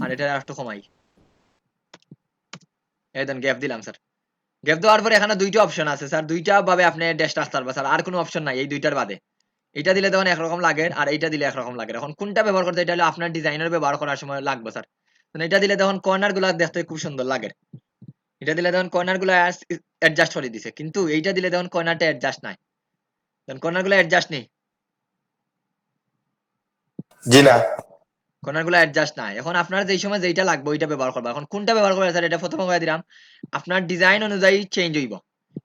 আর এটা আর একটু কমাই, এই ধরুন গ্যাপ দিলাম স্যার। গ্যাপ দেওয়ার পরে এখানে 2টা অপশন আছে স্যার, 2টা ভাবে আপনি ড্যাশ আসতে পারবা স্যার, আর কোনো অপশন নাই এই 2টার বাদে। এটা দিলে তখন একরকম লাগে আর এইটা দিলে একরকম লাগে। এখন কোনটা ব্যবহার করতে, এটা হলো আপনার ডিজাইনার ব্যবহার করার সময় লাগবে স্যার। এটা দিলে তখন কর্নার গুলা দেখতে খুব সুন্দর লাগে, এটা দিলে তখন কর্নার গুলা অ্যাডজাস্ট করে দিছে, কিন্তু এইটা দিলে তখন কর্নারটা অ্যাডজাস্ট নাই, কর্নার গুলা অ্যাডজাস্ট নেই, জি না। কর্নার গুলো অ্যাডজাস্ট নাই। এখন আপনার যেই সময় যেইটা লাগবে ওইটা ব্যবহার করবা। এখন কোনটা ব্যবহার করবে স্যার এটা প্রথমে কয়ে দিলাম। আপনার ডিজাইন অনুযায়ী চেঞ্জ হইব।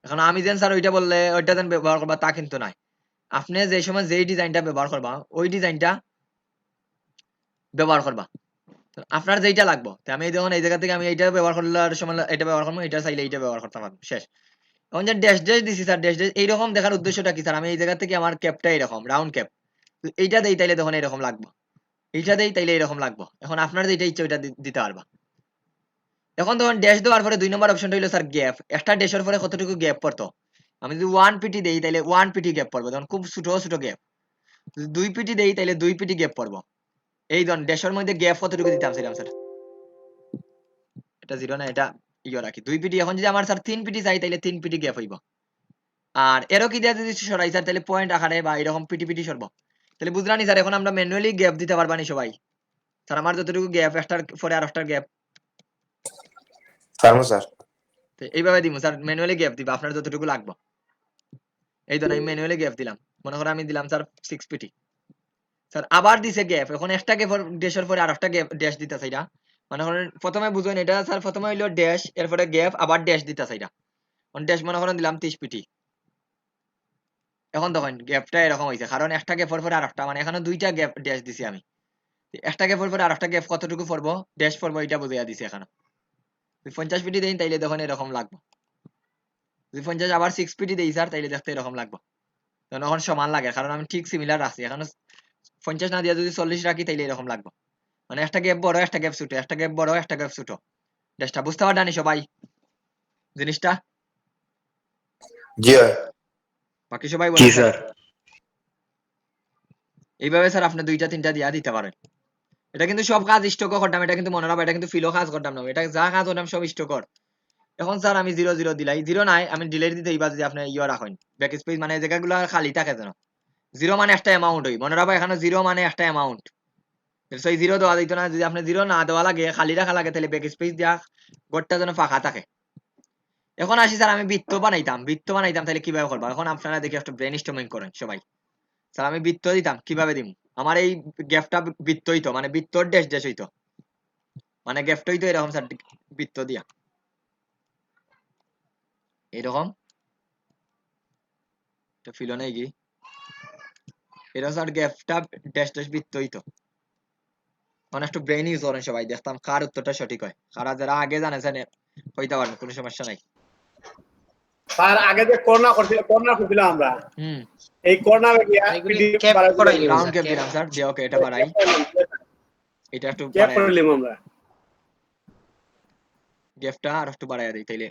এখন আমি যেন স্যার ওইটা বললে ওইটা যেন ব্যবহার করবা তা কিন্তু নাই। আপনি যে সময় যেই ডিজাইনটা ব্যবহার করবা ওই ডিজাইনটা ব্যবহার করবা। তো আপনার যেইটা লাগবে তো আমি যখন এই জায়গা থেকে আমি এইটা ব্যবহার করলার সময় এটা ব্যবহার করবো, এটা চাইলে এইটা ব্যবহার করতে পারবো, শেষ। এখন যে ড্যাশ ড্যাশ দিছি স্যার, ড্যাশ ড্যাশ এইরকম দেখার উদ্দেশ্যটা কি স্যার? আমি এই জায়গা থেকে আমার ক্যাপটা এরকম রাউন্ড ক্যাপ, তো এইটা দেই তাইলে তখন এরকম লাগবে, এইটা দেই তাইলে এরকম লাগবে। এখন আপনার যেটা ইচ্ছে ওইটা দিতে পারবা। এখন তখন ড্যাশ দেওয়ার পরে 2 নম্বর অপশনটা হইলো স্যার গ্যাপ। একটা ড্যাশের পরে কতটুকু গ্যাপ পড়তো? আমি যদি 1 পিটি দেই তাইলে 1 পিটি গ্যাপ পড়বে, তখন খুব ছোট ছোট গ্যাপ। যদি 2 পিটি দেই তাইলে 2 পিটি গ্যাপ পড়বো। এই ধরুন ড্যাশের মধ্যে গ্যাপ কতটুকু দিতাম স্যার? এটা 0 না, এটা ইয়ে রাখি 2 পিটি। এখন যদি আমার স্যার 3 পিটি চাই তাইলে 3 পিটি গ্যাপ হইব। আর এরও কি দিয়া যদি সরাই স্যার তাহলে পয়েন্ট আকারে বা এরকম পিটি পিটি সরব। তাহলে বুঝলানি স্যার এখন আমরা ম্যানুয়ালি গ্যাপ দিতে পারবানি সবাই? স্যার আমার যতটুকু গ্যাপ একটার পরে আর একটার গ্যাপ পারবো স্যার। এইভাবে দিব স্যার, ম্যানুয়ালি গ্যাপ দিবা আপনার যতটুকু লাগবে। এই ধরুন আমি ম্যানুয়ালি গ্যাপ দিলাম, মনে করেন আমি দিলাম স্যার 6 পিটি। স্যার আবার দিছে গ্যাপ, এখন একটা গ্যাপ ড্যাশের পরে আর একটা গ্যাপ ড্যাশ দিতেছে। এটা মনে করেন প্রথমে বুঝুন এটা স্যার, প্রথমে হইলো ড্যাশ এরপরে গ্যাপ আবার ড্যাশ দিতেছে। এটা ড্যাশ মনে করেন দিলাম 30 পিটি। এখন দেখেন গ্যাপটা এরকম হয়েছে, কারণ একটা গ্যাপের পরে আর একটা, মানে এখানে দুইটা গ্যাপ ড্যাশ দিছি আমি। একটা গ্যাপের পরে আর একটা গ্যাপ কতটুকু পড়বো ড্যাশ পড়বো এটা বুঝাইয়া দিছি এখানে। 50 পিটি দেই তাইলে দেখুন এরকম লাগবে। যদি 50 আবার 6 পিটি দেই স্যার তাইলে দেখতে এরকম লাগবে। তখন সমান লাগে, কারণ আমি ঠিক সিমিলার রাখছি। এখন 50 না দিয়ে যদি 40 রাখি তাইলে এরকম লাগবে। মানে একটা গ্যাপ বড় একটা গ্যাপ ছোট, একটা গ্যাপ বড় একটা গ্যাপ ছোট। ড্যাশটা বুঝতে পারদানি সবাই জিনিসটা? জি হয়। বাকি সবাই বলেন স্যার। এইভাবে স্যার আপনি 2টা 3টা দিয়া দিতে পারেন। এটা কিন্তু সব কাজ স্টকও করতাম, এটা কিন্তু মনে রাখবা, এটা কিন্তু ফিলও কাজ করতাম না, এটা যা কাজ করতাম সব স্টকর। এখন স্যার আমি 0 0 দিলাই, 0 নাই আমি ডিলিট দিতে এইবার যদি আপনি ইয়া রাখেন ব্যাক স্পেস, মানে জায়গাগুলো খালি থাকে যেন। 0 মানে একটা অ্যামাউন্ট হই, মনে রাখবা এখানে 0 মানে একটা অ্যামাউন্ট। সেই 0 দেওয়া দিত না, যদি আপনি 0 না দেওয়া লাগে খালি রাখা লাগে তাহলে ব্যাক স্পেস দিয়া গোটটা যেন ফাঁকা থাকে। এখন আসি স্যার আমি বৃত্ত বানাইতাম তাহলে কিভাবে করবো? এখন আপনারা দেখি একটু ব্রেন স্টর্মিং করেন সবাই। স্যার আমি বৃত্ত দিতাম কিভাবে দিম? আমার এই গ্যাপটা বৃত্ত হইতো, মানে বৃত্তর ড্যাশ ড্যাশ হইতো, মানে গ্যাপটা হইতো এরকম স্যার, বৃত্ত দিয়া এরকম ফিল নেই কি এরকম স্যার গ্যাপটা ড্যাশ ড্যাশ বৃত্ত হইতো। মানে একটু ব্রেন ইউজ করেন সবাই, দেখতাম কার উত্তরটা সঠিক হয়। কারা যারা আগে জানেছেন হইতে পারবেন, কোনো সমস্যা নাই। স্যার আগে যে করোনা করছিলাম আমরা, হুম এই করোনা এগুলি ক্যাপ করাই লিব রাউন্ড স্যার, ক্যাপ ক্যাপ। দিলাম স্যার, দিয়ে ওকে এটা বাড়াই, এটা একটু ক্যাপ বাড়াই, করলিম আমরা। গ্যাপটা আর একটু বাড়াই দিই তাইলে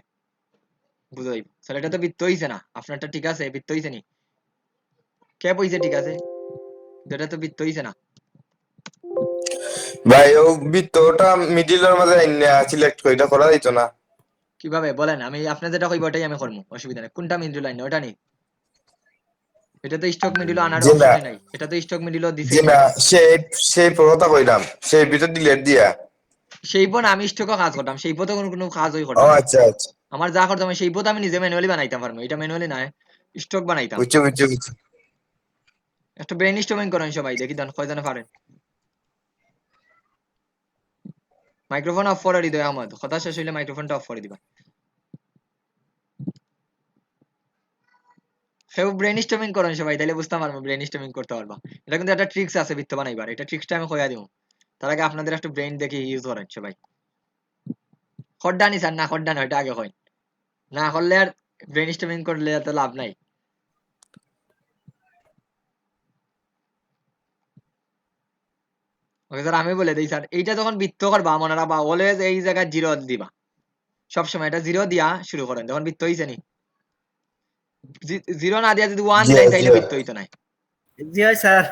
বুঝাই। স্যার এটা তো বৃত্ত হইছে না, আপনারটা ঠিক আছে বৃত্ত হইছে নি, ক্যাপ হইছে ঠিক আছে, এটা তো বৃত্ত হইছে না। ভাই ও বৃত্তটা মিডিলের মাঝে সিলেক্ট করে এটা করা যাইতো না? কিভাবে বলেন? আমি আপনি যেটা কইব ওটাই আমি করবো, অসুবিধা নেই। কোনটা মিডল লাইন ওটা নেই, এটা তো স্টক মিডিল আনার জি না, অপশনই নাই, এটা তো স্টক মিডিলও জি দিছেই না, নাই। সেই কথা কইলাম, সেই ভিতর ডিলেট দিয়া। সেই পর আমি স্টকও কাজ করতাম, সেই পথে কোনো কাজই ও করতাম না। আচ্ছা আচ্ছা, আমার যা করতাম সেই পথে আমি নিজে ম্যানুয়ালি বানাইতাম পারবো, এটা ম্যানুয়ালি নাই, স্টক বানাইতাম। বুঝছো বুঝছো বুঝছো। একটা ব্রেন স্টর্মিং করেন সবাই, দেখি দেন কয়জনে পারেন। মাইক্রোফোন অফ করে দিও আহমদ, কথা শেষ হইলে মাইক্রোফোনটা অফ করে দিবা। সেও ব্রেন স্টর্মিং করেন সবাই, তাহলে বুঝতে পারবো ব্রেন স্টর্মিং করতে পারবা। এটা কিন্তু একটা ট্রিক্স আছে বৃত্ত বানাইবার, এটা ট্রিক্সটা আমি কইয়া দিব। তার আগে আপনাদের একটু ব্রেন দেখি ইউজ করেন সবাই। খড্ডানি স্যার না, খড্ডানি ওইটা আগে হয়, না করলে আর ব্রেন স্টর্মিং করলে তো লাভ নাই। ওকে স্যার আমি বলে দিই স্যার, এইটা যখন বৃত্ত করবা মনে রাখবা অলওয়েজ এই জায়গায় 0 দিবা, সবসময় এটা 0 দিয়া শুরু করেন, যখন বৃত্ত হইছে নি। 0 না দিয়া যদি 1 জি দেন হয়, জি তাইলে হয়। বৃত্ত হইতো না। জি হয় স্যার।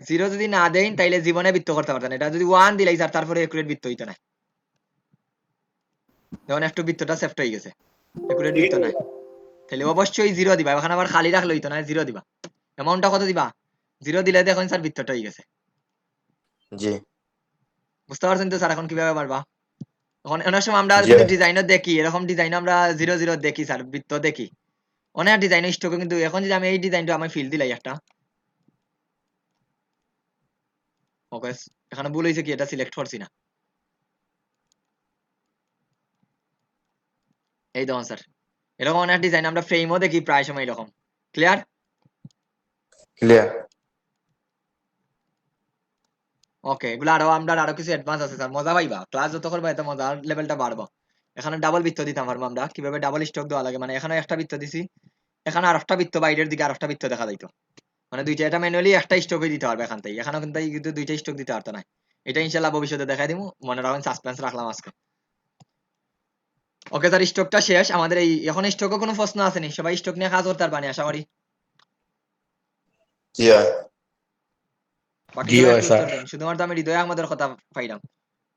0 যদি না দেন তাইলে জীবনে বৃত্ত করতে পারতেন। এটা যদি 1 দিলাই স্যার তারপরে একুরেট বৃত্ত হইতো না। যখন একটু বৃত্তটা সেফট হয়ে গেছে, একুরেট বৃত্ত নাই, তাহলে অবশ্যই 0 দিবা। এখন আবার খালি রাখলে হইতো না, 0 দিবা। অ্যামাউন্টটা কত দিবা? 0 দিলে দেখুন স্যার বৃত্তটা হয়ে গেছে। জি বুঝতে পারছেন তো স্যার এখন কিভাবে পারবা? এখন অনেক সময় আমরা জি কিন্তু হয়। ডিজাইনও দেখি, এরকম ডিজাইন আমরা 0 0 দেখি স্যার, বৃত্ত দেখি অনেক ডিজাইন স্টকে, কিন্তু এখন যদি আমি এই ডিজাইনটা আমি ফিল দিলাই একটা, ওকে, এখানে ভুল হয়েছে কি, এটা সিলেক্ট করছি না। এই দেখুন স্যার, এরকম অনেক ডিজাইন আমরা ফ্রেমও দেখি প্রায় সময় এরকম। ক্লিয়ার? ক্লিয়ার। ওকে, এগুলো আরো কিছু অ্যাডভান্স আছে স্যার, মজা পাইবা। ক্লাস যত করবা এত মজার লেভেলটা বাড়বো। এখানে ডাবল বৃত্ত দিতাম পারবো আমরা, কিভাবে ডাবল স্ট্রোক দেওয়া লাগে, মানে এখানে একটা বৃত্ত দিছি, এখানে আর একটা বৃত্ত, বাইরের দিকে আর একটা বৃত্ত দেখা যাইতো, মানে দুইটা, এটা ম্যানুয়ালি একটা স্ট্রোকই দিতে পারবে এখান থেকে, এখানে কিন্তু দুইটা স্ট্রোক দিতে পারতো না। এটা ইনশাল্লাহ ভবিষ্যতে দেখাই দিব, মনে রাখবেন, সাসপেন্স রাখলাম আজকে। ওকে স্যার, স্টকটা শেষ আমাদের। এই এখন স্টকে কোনো প্রশ্ন আসেনি, সবাই স্টক নিয়ে কাজ করতে পারবানি আশা করি। জি হয়। বাকি জি সবাই হয় একটু স্যার। উত্তর দেন, শুধুমাত্র আমি হৃদয় আমাদের কথা পাইলাম,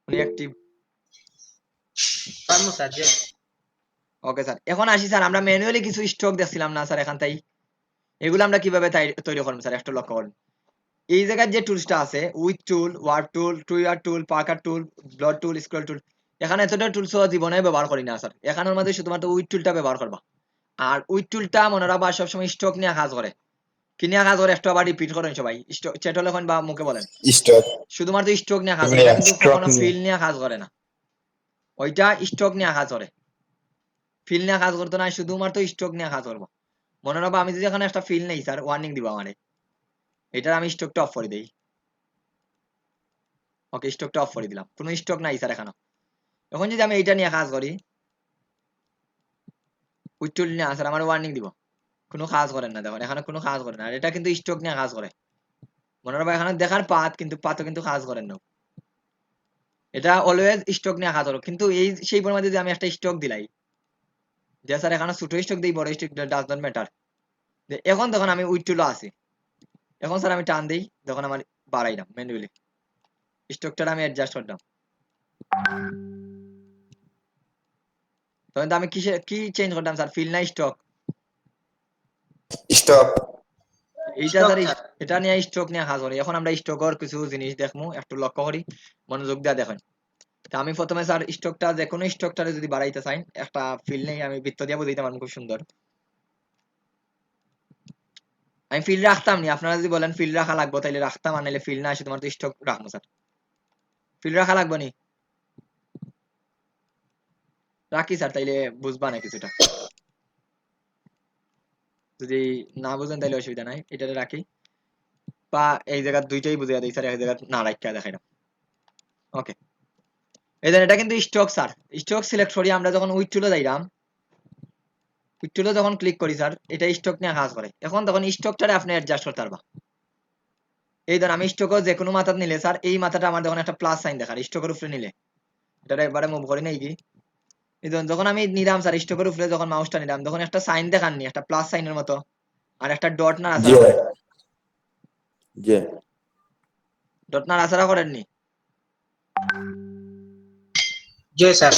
উনি অ্যাক্টিভ। পারমু স্যার যে ওকে স্যার, এখন আসি স্যার, আমরা ম্যানুয়ালি কিছু স্টক দেখছিলাম না স্যার এখান থেকে, এগুলো আমরা কিভাবে তৈরি করবো স্যার একটু লক্ষ্য করুন। এই জায়গায় যে টুলসটা আছে, width tool, warp tool, twirl tool, pucker tool, bloat tool, scroll tool, এখানে এতটা টুলস জীবনে ব্যবহার করি না স্যার, এখানের মধ্যে শুধুমাত্র উইথ টুলটা ব্যবহার করবা। আর উইথ টুলটা মনে রাখবা সবসময় স্টক নিয়ে কাজ করে, কি নিয়ে কাজ করে একটু আবার রিপিট করেন সবাই, স্টক চ্যাট হলে বা মুখে বলেন, স্টক শুধুমাত্র স্টক নিয়ে কাজ করে, এটা কিন্তু স্টক কখনো ফিল নিয়ে কাজ করে না, ওইটা স্টক নিয়ে কাজ করে, ফিল নিয়ে কাজ করতো না, শুধুমাত্র স্টক নিয়ে কাজ করবো। মনে রাখবো, আমি যদি এখানে একটা ফিল নেই স্যার, ওয়ার্নিং দিব মানে, এটার আমি স্টকটা অফ করে দিই। ওকে, স্টকটা অফ করে দিলাম, কোনো স্টক নাই স্যার এখানে। এখন যদি আমি এইটা নিয়ে কাজ করি, উইথটুল নিয়ে স্যার, আমার ওয়ার্নিং দিব, কোনো কাজ করেন না, দেখুন এখানে কোনো কাজ করে না, আর এটা কিন্তু স্টক নিয়ে কাজ করে। মনে রাখবো, এখানে দেখার পাত, কিন্তু পাতও কিন্তু কাজ করেন না, এটা অলওয়েজ স্টক নিয়ে কাজ করো। কিন্তু এই সেই পরিমাণে যদি আমি একটা স্টক দিলাই, যে স্যার এখানে ছোট স্টক দিই, বড় স্টক ডাজ নট ম্যাটার, এখন তখন আমি উইথটুলও আছি, এখন স্যার আমি টান দিই, তখন আমার বাড়াইলাম ম্যানুয়ালি, স্টকটা আমি অ্যাডজাস্ট করলাম, তখন তো আমি কি চেঞ্জ করলাম স্যার, ফিল না স্টক? স্টক এইটা স্টক স্যার, স্যার এটা নিয়ে স্টক নিয়ে কাজ করি। এখন আমরা স্টকের কিছু জিনিস দেখবো, একটু লক্ষ্য করি, মনোযোগ দিয়ে দেখেন। তা আমি প্রথমে স্যার স্টকটা, যে কোনো স্টকটারে যদি বাড়াইতে চাই, একটা ফিল নেই, আমি বৃত্ত দিয়ে বুঝাইতে পারবো খুব সুন্দর। আমি ফিল রাখতাম নি, আপনারা যদি বলেন ফিল রাখা লাগবো তাইলে রাখতাম, আর নাইলে ফিল না আসে তোমার তো স্টক রাখবো স্যার, ফিল রাখা লাগবো নি? রাখি স্যার, তাইলে বুঝবা না কিছুটা, যদি না বুঝেন তাইলে অসুবিধা নাই, এটাতে রাখি, বা এই জায়গা দুইটাই বুঝিয়ে দিই স্যার, এক জায়গা না রাখা দেখাই না। ওকে, এই যে এটা কিন্তু স্টক স্যার, স্টক সিলেক্ট করি আমরা, যখন উইথটুলে যাইলাম, উইথটুলে যখন ক্লিক করি স্যার, এটা স্টক নিয়ে কাজ করে। এখন তখন স্টকটারে আপনি অ্যাডজাস্ট করতে পারবা। এই ধর আমি স্টকও যে কোনো মাথাত নিলে স্যার, এই মাথাটা আমার যখন একটা প্লাস সাইন দেখার, স্টকের উপরে নিলে, এটা একবারে মুভ করি নাই কি, এই যখন আমি নিলাম স্যার স্টকের উপরে, যখন মাউসটা নিলাম, তখন একটা সাইন দেখাননি, একটা প্লাস সাইনের মতো, আর একটা ডট না জি আসারা হয়। করে, জি ডট না আসারা করেননি, জি স্যার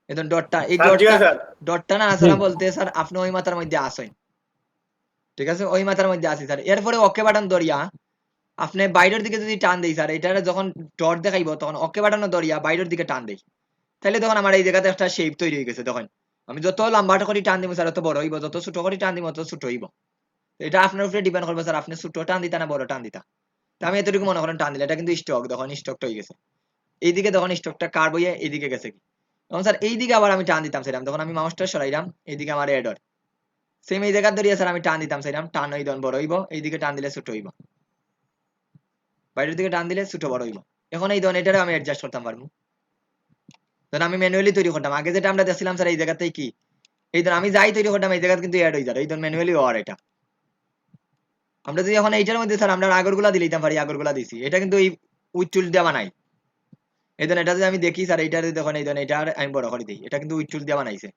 এই ডটটা, এই স্যার জি ডটটা, স্যার। ডটটা না আসারা বলতে স্যার, আপনি ওই মাথার মধ্যে আসেন, ঠিক আছে, ওই মাথার মধ্যে আসি স্যার। এরপরে ওকে বাটন দরিয়া আপনি বাইরের দিকে যদি টান দেই স্যার, এটা যখন ডট দেখাইবো, তখন ওকে বাটন দরিয়া বাইরের দিকে টান দেই, তাহলে তখন আমার এই জায়গাতে একটা শেপ তৈরি হয়ে গেছে। তখন আমি যত লম্বাটা করি টান দিব স্যার, তত বড় হইব, যত ছোট করি টান দিব তত ছোট হইব। এটা আপনার উপরে ডিপেন্ড করবে স্যার, আপনি ছোট টান দিতা না বড় টান দিতা। তো আমি এতটুকু মনে করেন টান দিলে, এটা কিন্তু স্টক, তখন স্টকটা হয়ে গেছে এইদিকে, তখন স্টকটা কার্ভ হয়ে এইদিকে গেছে কি, তখন স্যার এইদিকে আবার আমি টান দিতাম সেরাম, তখন আমি মাউসটা সরাইলাম, এইদিকে আমার এডর সেম এই জায়গা ধরিয়া স্যার আমি টান দিতাম সেরাম, টান হই তখন বড় হইব, এইদিকে টান দিলে ছোট হইব, বাইরের দিকে টান দিলে ছোট বড় হইব। এখন এই ধরনের এটারে আমি অ্যাডজাস্ট করতাম পারবো, ধর আমি ম্যানুয়ালি তৈরি করতাম, আগে যেটা আমরা দেখছিলাম স্যার এই জায়গাতেই কি, এই ধর আমি যাই তৈরি করতাম এই জায়গাতে কিন্তু অ্যাড হয়ে যায়, এই ধর ম্যানুয়ালি আর এটা আমরা যদি এখন এইটার মধ্যে স্যার আমরা আগরগুলা দিলে দিতাম পারি, আগরগুলা দিছি, এটা কিন্তু এই উইথ টুল দিয়ে বানাই। এই ধর এটা যদি আমি দেখি স্যার, এইটা যদি দেখুন, এই ধর এটা আমি বড় করে দিই, এটা কিন্তু উইথ টুল দিয়ে বানাইছে,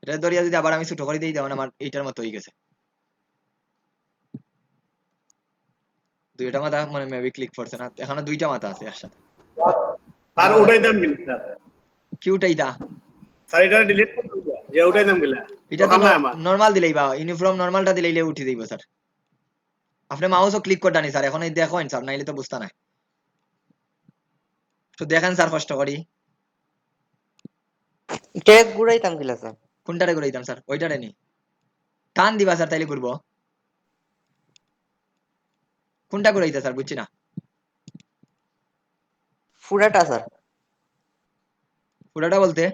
এটা ধরিয়া যদি আবার আমি ছোট করে দিই, তখন আমার এইটার মতো হয়ে গেছে, দুইটা মাথা মানে মেবি ক্লিক করছে না, এখানে দুইটা মাথা আছে একসাথে। স্যার ওটাই দাম গেল স্যার। কি উঠাইতা? স্যার এটা ডিলিট করে দিও, যে ওটাই দাম গেল। এটা তো নরমাল দিলেই বা ইউনিফর্ম নরমালটা দিলেই উঠে দিব স্যার, আপনি মাউসও ক্লিক করতে নি স্যার, এখন এই দেখেন স্যার, নাইলে তো বুঝতে নাই, তো দেখেন স্যার কষ্ট করি, ট্যাগ ঘুরাইতাম কিলা স্যার? কোনটারে করে দিতাম স্যার? ওইটারে নি টান দিবা স্যার, তাইলে করবো, কোনটা করে দিতে স্যার বুঝছি না, পুরাটা স্যার, পুরাটা বলতে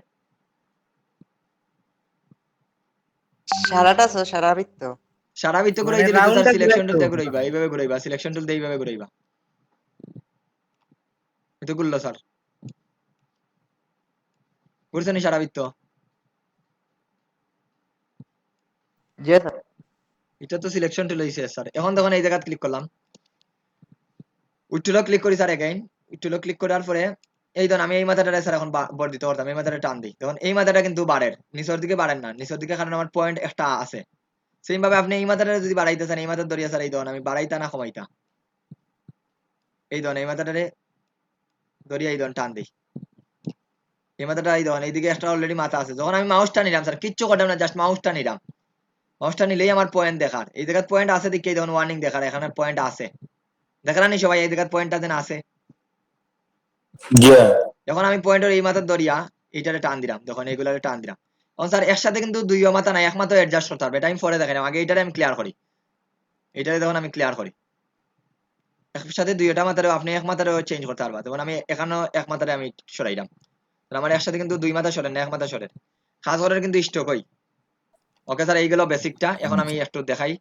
সারাটা স্যার, সারা বৃত্ত। সারা বৃত্ত ঘুরাই মানে দিলে তো স্যার রাউন্ডটা সিলেকশন টুল ঘুরাইতো। দিয়ে ঘুরাইবা, এইভাবে ঘুরাইবা, সিলেকশন টুল দিয়ে এইভাবে ঘুরাইবা। এটা ঘুরলো স্যার, ঘুরছে নি সারা বৃত্ত? জি স্যার। এটা তো সিলেকশন টুল হইছে স্যার। এখন দেখুন এই জায়গা ক্লিক করলাম, উইটুলো ক্লিক করি স্যার এগাইন, উইটুলো ক্লিক করার পরে এই ধরুন আমি এই মাথাটা স্যার এখন বর দিতে পারতাম, এই মাথাটা টান দিই, দেখুন এই মাথাটা কিন্তু বাড়ের, নিচের দিকে বাড়েন না, নিচের দিকে কারণ আমার পয়েন্ট একটা আছে। সেম ভাবে আপনি এই মাথাটা যদি বাড়াইতে চান, এই মাথার ধরিয়া স্যার এই ধরুন আমি বাড়াইতা না কমাইতা, এই ধরুন এই মাথাটারে ধরিয়া এই ধরুন টান দিই, এই মাথাটা এই ধরুন এইদিকে একটা অলরেডি মাথা আছে। যখন আমি মাউসটা নিলাম স্যার, কিচ্ছু করলাম না, জাস্ট মাউসটা নিলাম, মাউসটা নিলেই আমার পয়েন্ট দেখার, এই জায়গায় পয়েন্ট আছে দেখি এই ধরুন ওয়ার্নিং দেখার, এখানে পয়েন্ট আছে, দেখালাম নি সবাই এই জায়গায় পয়েন্টটা যেন আছে। Yeah. যখন আমি পয়েন্টের এই মাথার ধরিয়া এইটারে টান দিলাম, যখন এইগুলারে টান দিলাম, এখন স্যার একসাথে কিন্তু দুই মাথা নাই, এক মাথা অ্যাডজাস্ট করতে হবে, এটা আমি পরে দেখালাম, আগে এইটারে আমি ক্লিয়ার করি, এইটারে যখন আমি ক্লিয়ার করি একসাথে দুইটা মাথারে আপনি এক মাথারে চেঞ্জ করতে পারবা, যেমন আমি এখানেও এক মাথারে আমি সরাইলাম, তাহলে আমার একসাথে কিন্তু দুই মাথা সরেন না, এক মাথা সরেন, খাস করার কিন্তু স্টক হই। ওকে স্যার, এইগুলো বেসিকটা, এখন আমি একটু দেখাই,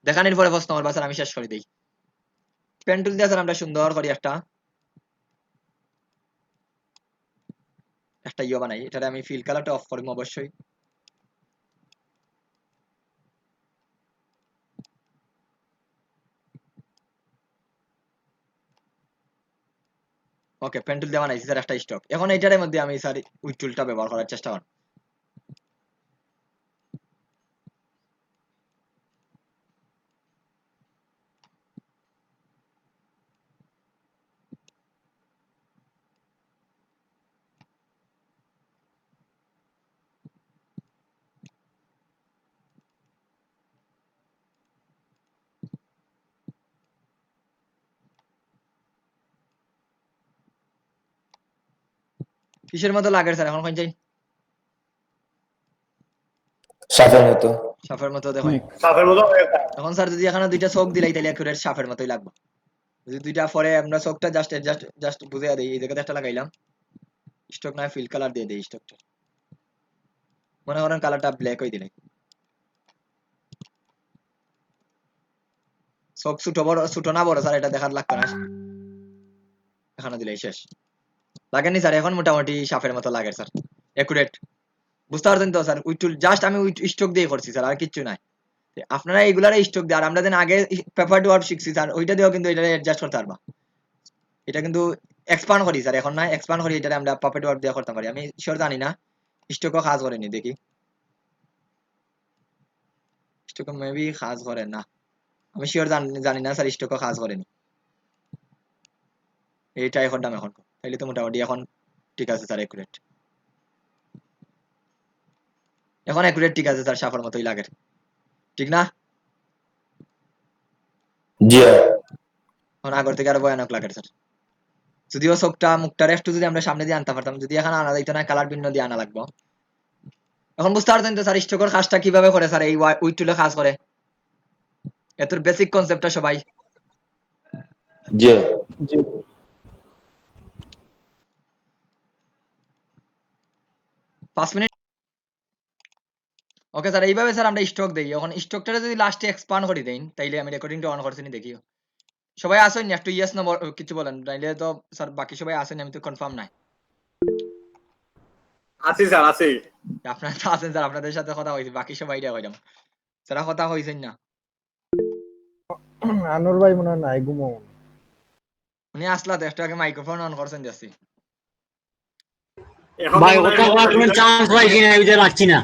দেখানোর পরে প্রশ্ন করবা স্যার, আমি শেষ করে দিই। পেন টুল দিয়ে স্যার আমরা সুন্দর করি একটা একটা ইয়ে বানাই, এটারে আমি ফিল কালারটা অফ করবো অবশ্যই। ওকে, পেন টুল দিয়ে বানাইছি স্যার একটা স্টক। এখন এইটার মধ্যে আমি স্যার উইড টুলটা ব্যবহার করার চেষ্টা করব। কিসের মতো লাগে স্যার এখন, কোন যাই সাপের মতো। সাপের মতো দেখুন। এখন স্যার যদি এখানে দুইটা চোখ দিলাই তাহলে একুরেট সাপের মতোই লাগবে। যদি দুইটা পরে আমরা চোখটা জাস্ট জাস্ট বুঝিয়ে দিই, এই জায়গাতে একটা লাগাইলাম, স্টক না ফিল কালার দিয়ে দিই, স্টকটা মনে করেন কালারটা ব্ল্যাক হয়ে দিলাই, চোখ ছোট বড় ছোট না বড় স্যার এটা দেখার লাগতো না, এখানে দিলাই শেষ। লাগেনি স্যার? এখন মোটামুটি সাপের মতো লাগে স্যার, একুরেট। বুঝতে পারছেন তো স্যার? উইড টুল জাস্ট আমি উইড স্ট্রোক দিয়ে করছি স্যার, আর কিচ্ছু নাই। আপনারা এইগুলার স্ট্রোক দিয়ে, আর আমরা যেন আগে পেপার টু ওয়ার্ড শিখছি স্যার, ওইটা দিয়েও কিন্তু এটা অ্যাডজাস্ট করতে পারবা। এটা কিন্তু এক্সপান্ড করি স্যার, এখন না এক্সপান্ড করি, এটা আমরা পাপেট ওয়ার্ড দিয়ে করতে পারি। আমি শিওর জানি না, স্ট্রোকও কাজ করেনি, দেখি স্ট্রোকও মেবি কাজ করে না, আমি শিওর জানি না স্যার, স্ট্রোকও কাজ করেনি। এইটা এখন দাম এখন তাইলে তো মোটামুটি এখন ঠিক আছে স্যার, একুরেট। এখন একুরেট ঠিক আছে স্যার, সাফার মতোই লাগে, ঠিক না? Yeah. এখন আগর থেকে আরো ভয়ানক লাগে স্যার। যদিও চোখটা মুখটার একটু যদি আমরা সামনে দিয়ে আনতে পারতাম, যদি এখানে আনা যাইতো না, কালার ভিন্ন দিয়ে আনা লাগবে। এখন বুঝতে পারছেন তো স্যার স্ট্রোকের কাজটা কিভাবে করে স্যার, এই উইড টুলে কাজ করে, এত বেসিক কনসেপ্টটা সবাই। Yeah. 5 মিনিট। ওকে স্যার, এইভাবে স্যার আমরা স্ট্রোক দেই। এখন স্ট্রোকটা যদি লাস্টে এক্সপান্ড করে দেই, তাইলে আমি রেকর্ডিংটা অন করছি নি, দেখিও সবাই আসেন না, একটু ইয়েস না কিছু বলেন, নাইলে তো স্যার বাকি সবাই আসেন, আমি তো কনফার্ম নাই। আছি স্যার, আছি। আপনারা তো আছেন স্যার, আপনাদের সাথে কথা হয়েছে, বাকি সবাই কইলাম স্যার কথা হয়েছেন না। আনোর ভাই মনে হয় নাই, ঘুমো। উনি আসলা তো একটু আগে মাইক্রোফোন অন করছেন যাচ্ছি। ভাই ওটা হওয়ার কোনো চান্স পাইছি না, এই যে পাচ্ছি না।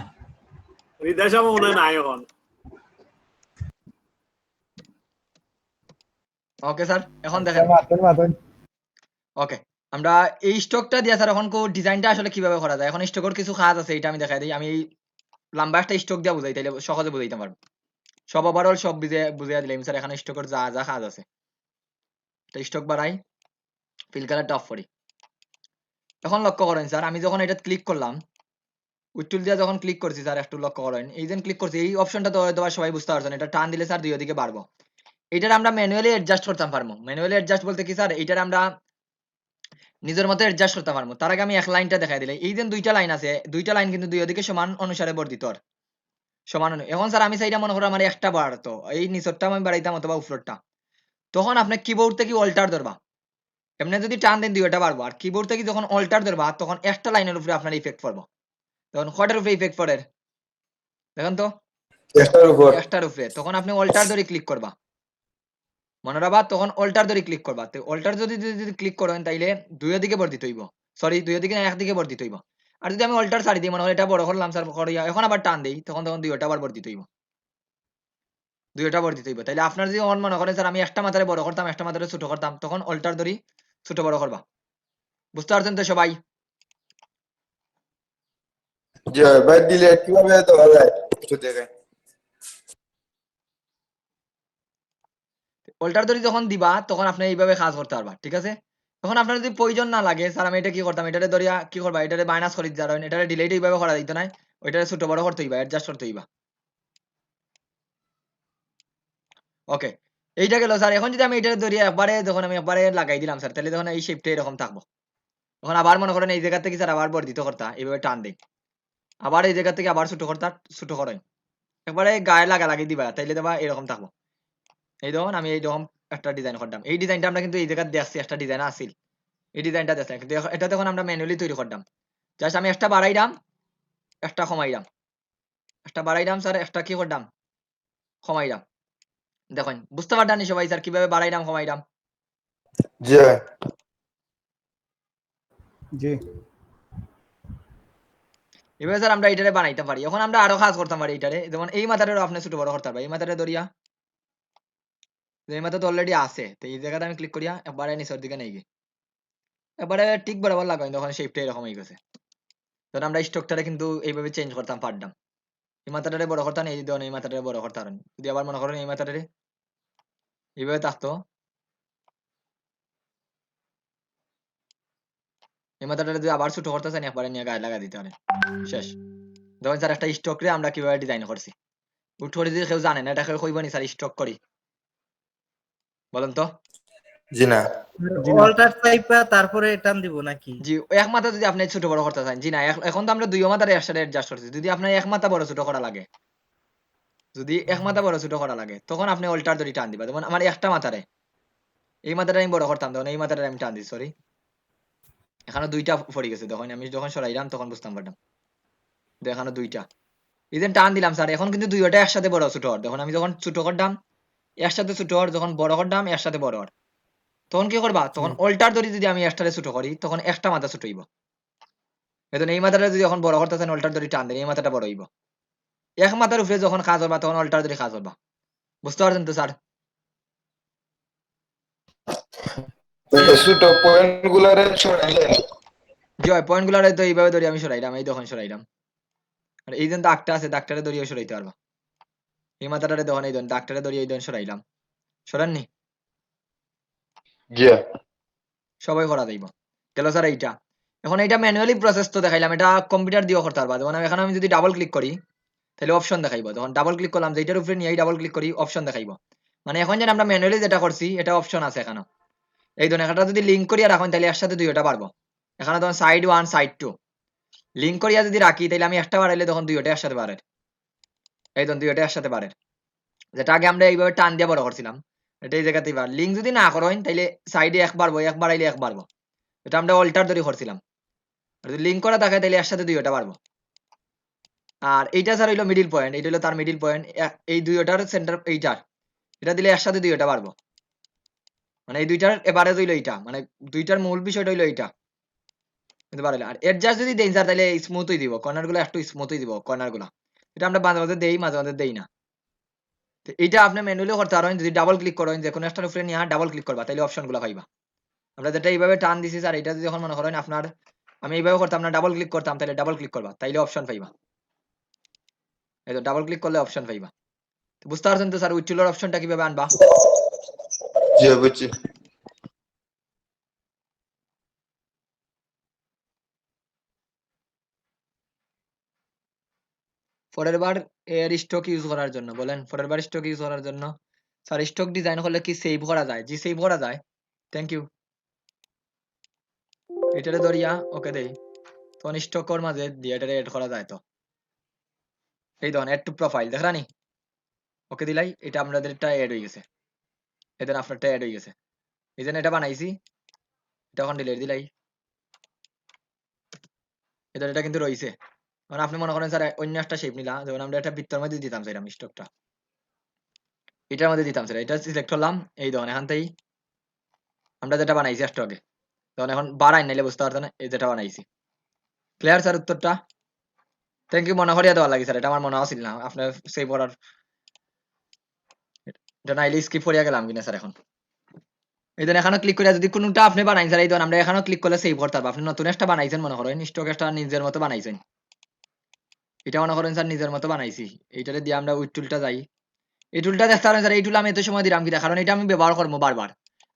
হৃদয় মনে নাই এখন। ওকে স্যার, এখন দেখেন। ওকে, আমরা এই স্টকটা দিয়ে স্যার এখন ডিজাইনটা আসলে কিভাবে করা যায়, এখন স্টকের কিছু কাজ আছে, এটা আমি দেখাই দিই। আমি এই লম্বা একটা স্টক দিয়ে বুঝাই, তাইলে সহজে বুঝাইতে পারবো। সব ওভারঅল সব বুঝিয়ে দিলাম স্যার। এখানে স্টকের যা যা কাজ আছে, স্টক বাড়াই, ফিল কালারটা অফ করি। এখন লক্ষ্য করেন স্যার, আমি যখন এটা ক্লিক করলাম, উইড টুল দিয়ে যখন ক্লিক করছি স্যার, একটু লক্ষ্য করেন, এই যে ক্লিক করছি, এই অপশনটা তো হয়তো সবাই বুঝতে পারছেন, এটা টান দিলে স্যার দুই দিকে বাড়বো। এটার আমরা ম্যানুয়ালি অ্যাডজাস্ট করতে পারবো। ম্যানুয়ালি অ্যাডজাস্ট বলতে কি স্যার, এটার আমরা নিজের মতো অ্যাডজাস্ট করতে পারবো। তার আগে আমি এক লাইনটা দেখাই দিলে এই যে দুইটা লাইন আছে, দুইটা লাইন কিন্তু দুই দিকে সমান অনুসারে বর্ধিত আর সমান এখন স্যার আমি চাইটা মনে করো আমার একটা বাড়তো এই নিচরটা আমি বাড়াইতাম অথবা উপরটা, তখন আপনি কিবোর্ড থেকে অল্টার ধরবা, এমনি যদি টান দেন দুইটা পারবো, আর কিবোর্ড থেকে যখন অল্টার ধরবা তখন একটা লাইনের উপরে আপনার ইফেক্ট পড়বো। তখন কয়টার উপরে ইফেক্ট পড়ে দেখেন তো, একটার উপর। একটার উপরে, তখন আপনি অল্টার ধরে ক্লিক করবা, মনে রাখবা তখন অল্টার ধরে ক্লিক করবা। তো অল্টার যদি ক্লিক করেন তাইলে দুইয়ের দিকে বর্ধিত হইব, সরি দুইয়ের দিকে না একদিকে বর্ধিত হইব। আর যদি আমি অল্টার ছাড়ি দিই মনে হয় এটা বড় করলাম স্যার করিয়া এখন আবার টান দেই তখন দুইটা আবার বর্ধিত হইব, দুইটা বর্ধিত হইব। তাইলে আপনার যদি অন মনে করেন স্যার আমি একটা মাথারে বড় করতাম একটা মাথারে ছোট করতাম, তখন অল্টার ধরি ছোট বড় করবা। বুঝতে পারছেন তো সবাই? জি ভাই, ডিলেট কিভাবে দেওয়া যায় একটু দেখেন। অল্টার ধরি যখন দিবা তখন আপনি এইভাবে কাজ করতে পারবা, ঠিক আছে? তখন আপনার যদি প্রয়োজন না লাগে স্যার আমি এটা কি করতাম, এটারে ধরিয়া কি করবা, এটারে মাইনাস করে দিতে পারেন, এটারে ডিলিট এইভাবে করা দিত না, ওইটারে ছোট বড় করতে হইবা, অ্যাডজাস্ট করতে হইবা। ওকে, এইটা গেল স্যার। এখন যদি আমি এটারে ধরিয়া একবারে যখন আমি একবারে লাগাই দিলাম স্যার, তাহলে তখন এই শেপটা এরকম থাকবো। তখন আবার মনে করেন এই জায়গা থেকে স্যার আবার বর্ধিত করতা, এইভাবে টান দেই, আবার এই জায়গা থেকে আবার ছোট করতা, ছোট করেন, একবারে গায়ে লাগা লাগিয়ে দিবা, তাইলে দেবা এরকম থাকবো। এই দেখুন আমি এইরকম একটা ডিজাইন করতাম, এই ডিজাইনটা আমরা কিন্তু এই জায়গায় দেখছি একটা ডিজাইন আসিল, এই ডিজাইনটা দেখছেন কিন্তু এটা তখন আমরা ম্যানুয়ালি তৈরি করতাম। জাস্ট আমি একটা বাড়াইলাম একটা কমাইলাম, একটা বাড়াইলাম স্যার একটা কি করতাম কমাইলাম। দেখুন বুঝতে পারতাম সবাই স্যার কিভাবে বাড়াইলাম কমাইলাম? জি ভাই। জি এভাবে স্যার আমরা এটারে বানাইতে পারি। এখন আমরা আরো কাজ করতে পারি এটারে, যেমন এই মাথাটারও আপনি ছোট বড় করতে পারবেন, এই মাথাটা ধরিয়া এই মাথা তো অলরেডি আছে, তো এই জায়গাটা আমি ক্লিক করিয়া একবারে নিচের দিকে নেই গিয়ে এবারে ঠিক বরাবর লাগাই, তখন শেপটা এরকম হয়ে গেছে। তখন আমরা স্ট্রাকচারে কিন্তু এইভাবে চেঞ্জ করতাম পারতাম, এই মাথাটারে বড় করতাম, এই ধরুন এই মাথাটারে বড় করতে পারেন, যদি আবার মনে করেন এই মাথাটারে এইভাবে থাকতো, এই মাথাটারে যদি আবার ছোট করতে চান একবারে নিয়ে গায়ে লাগা দিতে পারেন, শেষ। ধরেন স্যার একটা স্ট্রোকরে আমরা কিভাবে ডিজাইন করছি, উঠ করে যদি কেউ জানে না এটা কেউ কইব নি স্যার স্ট্রোক করি, বলেন তো? জি না। অল্টার টাইপা তারপরে টান দিব নাকি? জি, এক মাথা যদি আপনি ছোট বড় করতে চান, জি না এখন তো আমরা দুই মাথার একসাথে অ্যাডজাস্ট করছি, যদি আপনার এক মাথা বড় ছোট করা লাগে, যদি এক মাথা বড় ছোট করা লাগে তখন আপনি অল্টার ধরে টান দিবা। যেমন আমার একটা মাথারে এই মাথাটা আমি বড় করতাম, তখন এই মাথাটা আমি টান দিই, সরি এখানে দুইটা পড়ে গেছে, তখন আমি যখন সরাইলাম তখন বুঝতাম পারতাম এখানে দুইটা এই যে টান দিলাম স্যার, এখন কিন্তু দুইটা একসাথে বড় ছোট হওয়ার, তখন আমি যখন ছোট করতাম একসাথে ছোট হওয়ার, যখন বড় করতাম একসাথে বড় হওয়ার, তখন কি করবা, তখন অল্টার ধরে যদি আমি একসাথে ছোট করি তখন একটা মাথা ছোট হইব। এখন এই মাথাটা যদি এখন বড় করতেছেন অল্টার ধরে টান দেন এই মাথাটা বড় হইব, এক মাথার উপরে যখন কাজ হবা তখন অল্টার ধরে কাজ হবা। বুঝতে পারছেন তো স্যার? ছোট পয়েন্ট গুলারে সরাইলে জি হয়, পয়েন্ট গুলারে তো এইভাবে ধরে আমি সরাইলাম, এই তখন সরাইলাম, আর এই যে দাগটা আছে দাগটারে ধরিয়ে সরাইতে পারবা, এই মাথাটারে তখন এই ধরুন দাগটারে ধরিয়ে এই ধরুন সরাইলাম, সরাননি? জি সবাই করা যাইব। গেল স্যার এইটা। এখন এইটা ম্যানুয়ালি প্রসেস তো দেখাইলাম, এটা কম্পিউটার দিয়েও করতে পারবা। যেমন এখানে আমি যদি ডাবল ক্লিক করি তাহলে অপশন দেখাইবো, যখন ডাবল ক্লিক করলাম যেটার উপরে নিয়ে ডাবল ক্লিক করি অপশন দেখাইবো, মানে এখন যেন আমরা ম্যানুয়ালি যেটা করছি এটা অপশন আছে এখানে। এই ধরুন একটা যদি লিঙ্ক করিয়া রাখেন তাহলে একসাথে দুইটা পারবো, এখানে তখন সাইড 1 সাইড 2 লিঙ্ক করিয়া যদি রাখি তাহলে আমি একটা বাড়াইলে তখন দুইটা একসাথে বাড়ে, এই ধরুন দুইটা একসাথে বাড়ে, যেটা আগে আমরা এইভাবে টান দিয়ে বড় করছিলাম এটা এই জায়গাতেই বার। লিঙ্ক যদি না করেন তাহলে সাইডে এক বাড়বো, এক বাড়াইলে এক বাড়বো, এটা আমরা অল্টার ধরে করছিলাম। আর যদি লিঙ্ক করা থাকে তাহলে একসাথে দুইটা পারবো। আর এইটা স্যার হইলো মিডিল পয়েন্ট, এইটা হলো তার মিডিল পয়েন্ট, এই দুইটার সেন্টার এইটার, এটা দিলে একসাথে দুইটা পারবো, মানে এই দুইটার এভারেজ হইলো এইটা, মানে দুইটার মূল বিষয়টা হইলো এইটা বুঝতে পারলে। আর অ্যাডজাস্ট যদি দেই স্যার তাহলে স্মুথই দিব, কর্নার গুলো একটু স্মুথই দিব, কর্নার গুলা এটা আমরা মাঝে মাঝে দেই মাঝে মাঝে দেই না। তো এইটা আপনি ম্যানুয়ালি করতে পারেন, যদি ডাবল ক্লিক করেন যে কোনো একটার উপরে নিয়ে ডাবল ক্লিক করবা তাহলে অপশন গুলো পাইবা। আমরা যেটা এইভাবে টান দিছি স্যার, এটা যদি যখন মনে করেন আপনার আমি এইভাবে করতাম না ডাবল ক্লিক করতাম তাহলে ডাবল ক্লিক করবা তাইলে অপশন পাইবা, এই তো ডাবল ক্লিক করলে অপশন পাইবা। তো বুঝতে পারছেন তো স্যার উইথ অপশনটা কিভাবে আনবা? জি বুঝছি। পরের বার এর স্টক ইউজ করার জন্য বলেন, পরের বার স্টক ইউজ করার জন্য স্যার স্টক ডিজাইন করলে কি সেভ করা যায়? জি সেভ করা যায়, থ্যাংক ইউ। এটারে ধরিয়া ওকে দেই, তখন স্টকর মাঝে দিয়ে এটারে এড করা যায়। তো এই ধরুন এড টু প্রোফাইল দেখরানি, ওকে দিলাই, এটা আপনাদের একটা এড হয়ে গেছে, এদের আপনারটা এড হয়ে গেছে। এই জন্য এটা বানাইছি, এটা এখন ডিলিট দিলাই, এদের এটা কিন্তু রয়েছে। মানে আপনি মনে করেন স্যার অন্য একটা শেপ নিলাম, যেমন আমরা একটা বৃত্তের মধ্যে দিতাম সেরকম স্টকটা, এটার মধ্যে দিতাম স্যার, এটা সিলেক্ট করলাম, এই ধরুন এখান থেকেই আমরা যেটা বানাইছি একটু আগে, তখন এখন বাড়াই নাইলে বুঝতে পারতেন না, এই যেটা বানাইছি। ক্লিয়ার স্যার উত্তরটা? থ্যাংক ইউ, মনে করিয়া দেওয়া লাগে স্যার, এটা আমার মনে আসছিল না আপনার সেভ করার, এটা নাইলে স্কিপ করিয়া গেলাম কিনা স্যার। এখন এই ধরুন এখানে ক্লিক করে যদি কোনটা আপনি বানাইছেন স্যার, এই ধরুন আমরা এখানেও ক্লিক করলে সেভ করতে পারবো। আপনি নতুন একটা বানাইছেন মনে করেন, স্টক একটা নিজের মতো বানাইছেন, এটা মনে করেন স্যার নিজের মতো বানাইছি, এইটারে দিয়ে আমরা উইথ টুলটা যাই, এই টুলটা দেখতে পারেন স্যার, এই টুল আমি এত সময় দিলাম কিনা, কারণ এটা আমি ব্যবহার করবো বারবার,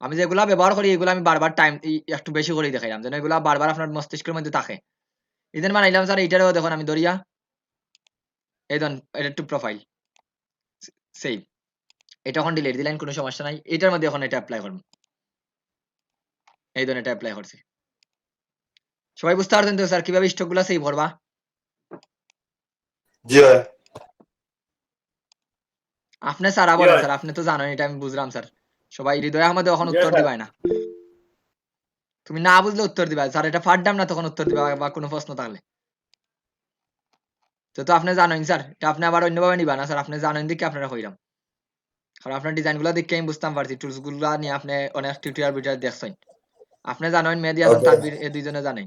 আমি যেগুলা ব্যবহার করি এগুলো আমি বারবার টাইম একটু বেশি করে দেখাইলাম, যেন এগুলা বারবার আপনার মস্তিষ্কের মধ্যে থাকে। এই জন্য বানাইলাম স্যার, এইটারেও দেখুন আমি ধরিয়া এই ধরুন এটা টু প্রোফাইল সেভ, এটা এখন ডিলিট দিলেন, কোনো সমস্যা নাই। এটার মধ্যে এখন এটা অ্যাপ্লাই করবো, এই ধরুন এটা অ্যাপ্লাই করছি। সবাই বুঝতে পারছেন তো স্যার কিভাবে স্টক গুলা সেভ করবা? জি ভাই। আপনি স্যার বলেন স্যার, আপনি তো জানেন এটা, আমি বুঝলাম স্যার। সবাই হৃদয় আমাদের এখন উত্তর দিবাই না, তুমি না বুঝলে উত্তর দিবা স্যার, এটা ফাড়দাম না তখন উত্তর দিবা বা কোনো প্রশ্ন থাকলে। তো আপনি জানেন স্যার, এটা আপনি আবার অন্যভাবে নিবা না স্যার, আপনি জানেন দিকে আপনারা হইরাম, কারণ আপনার ডিজাইন গুলো দেখে আমি বুঝতাম পারছি, টুলস গুলা নিয়ে আপনি অনেক টিউটোরিয়াল ভিডিও দেখছেন, আপনি জানেন, মেহেদী হাসান তানভীর এই দুইজনে জানেন।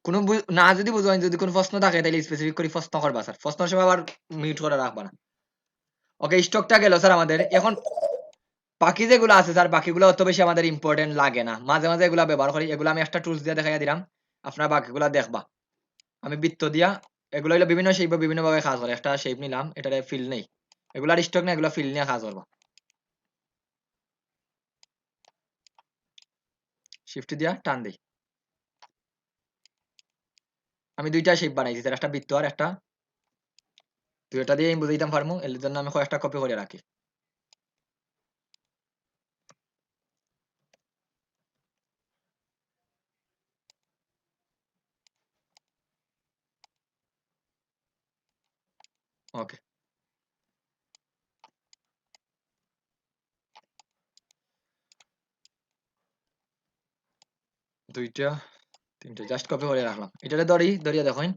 কোনো না যদি বুঝেন, যদি কোনো প্রশ্ন থাকে তাহলে স্পেসিফিক করে প্রশ্ন করবা স্যার, প্রশ্নের সময় আবার মিউট করে রাখবা না। ওকে, স্টকটা গেল স্যার আমাদের। এখন বাকি যেগুলো আছে স্যার, বাকিগুলো অত বেশি আমাদের ইম্পর্টেন্ট লাগে না, মাঝে মাঝে এগুলা ব্যবহার করি, এগুলো আমি একটা টুলস দিয়ে দেখাইয়া দিলাম, আপনার বাকিগুলা দেখবা। আমি বৃত্ত দিয়া, এগুলো হলো বিভিন্ন শেপ বিভিন্ন ভাবে কাজ করে, একটা শেপ নিলাম, এটারে ফিল নেই, এগুলার স্টক নেই, এগুলো ফিল নিয়ে কাজ করবা। শিফট দিয়া টান দেই, আমি দুইটা শেপ বানাইছি স্যার, একটা বৃত্ত আর একটা, দুইটা দিয়ে আমি বুঝাইতাম পারমু, এর জন্য আমি কয়েকটা কপি করে রাখি। ওকে, দুইটা তিনটা জাস্ট কপি করে রাখলাম, এটারে ধরিয়া দেখেন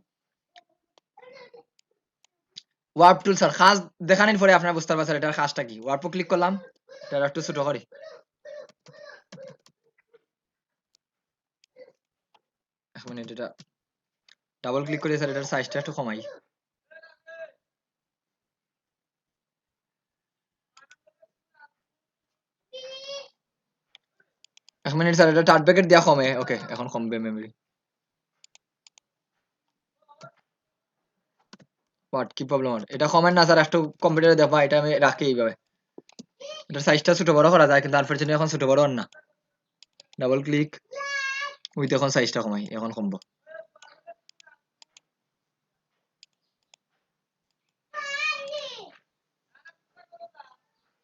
ওয়ার্প টুল স্যার, খাস দেখানোর পরে আপনারা বুঝতে পারবেন স্যার এটার খাসটা কি। ওয়ার্প ক্লিক করলাম, এটা একটু ছোট করি, এক মিনিট, এটা ডাবল ক্লিক করে স্যার এটার সাইজটা একটু কমাই, এক মিনিট স্যার, এটা টার্ট ব্যাকেট দেওয়া কমে, ওকে এখন কমবে মেমরি। হোয়াট কি প্রবলেম? এটা কমেন না স্যার, একটু কম্পিউটারে দেখবা, এটা আমি রাখি এইভাবে, এটার সাইজটা ছোট বড় করা যায়, কিন্তু আনফরচুনেটলি এখন ছোট বড় না। ডাবল ক্লিক, ওই তো এখন সাইজটা কমাই, এখন কমবো।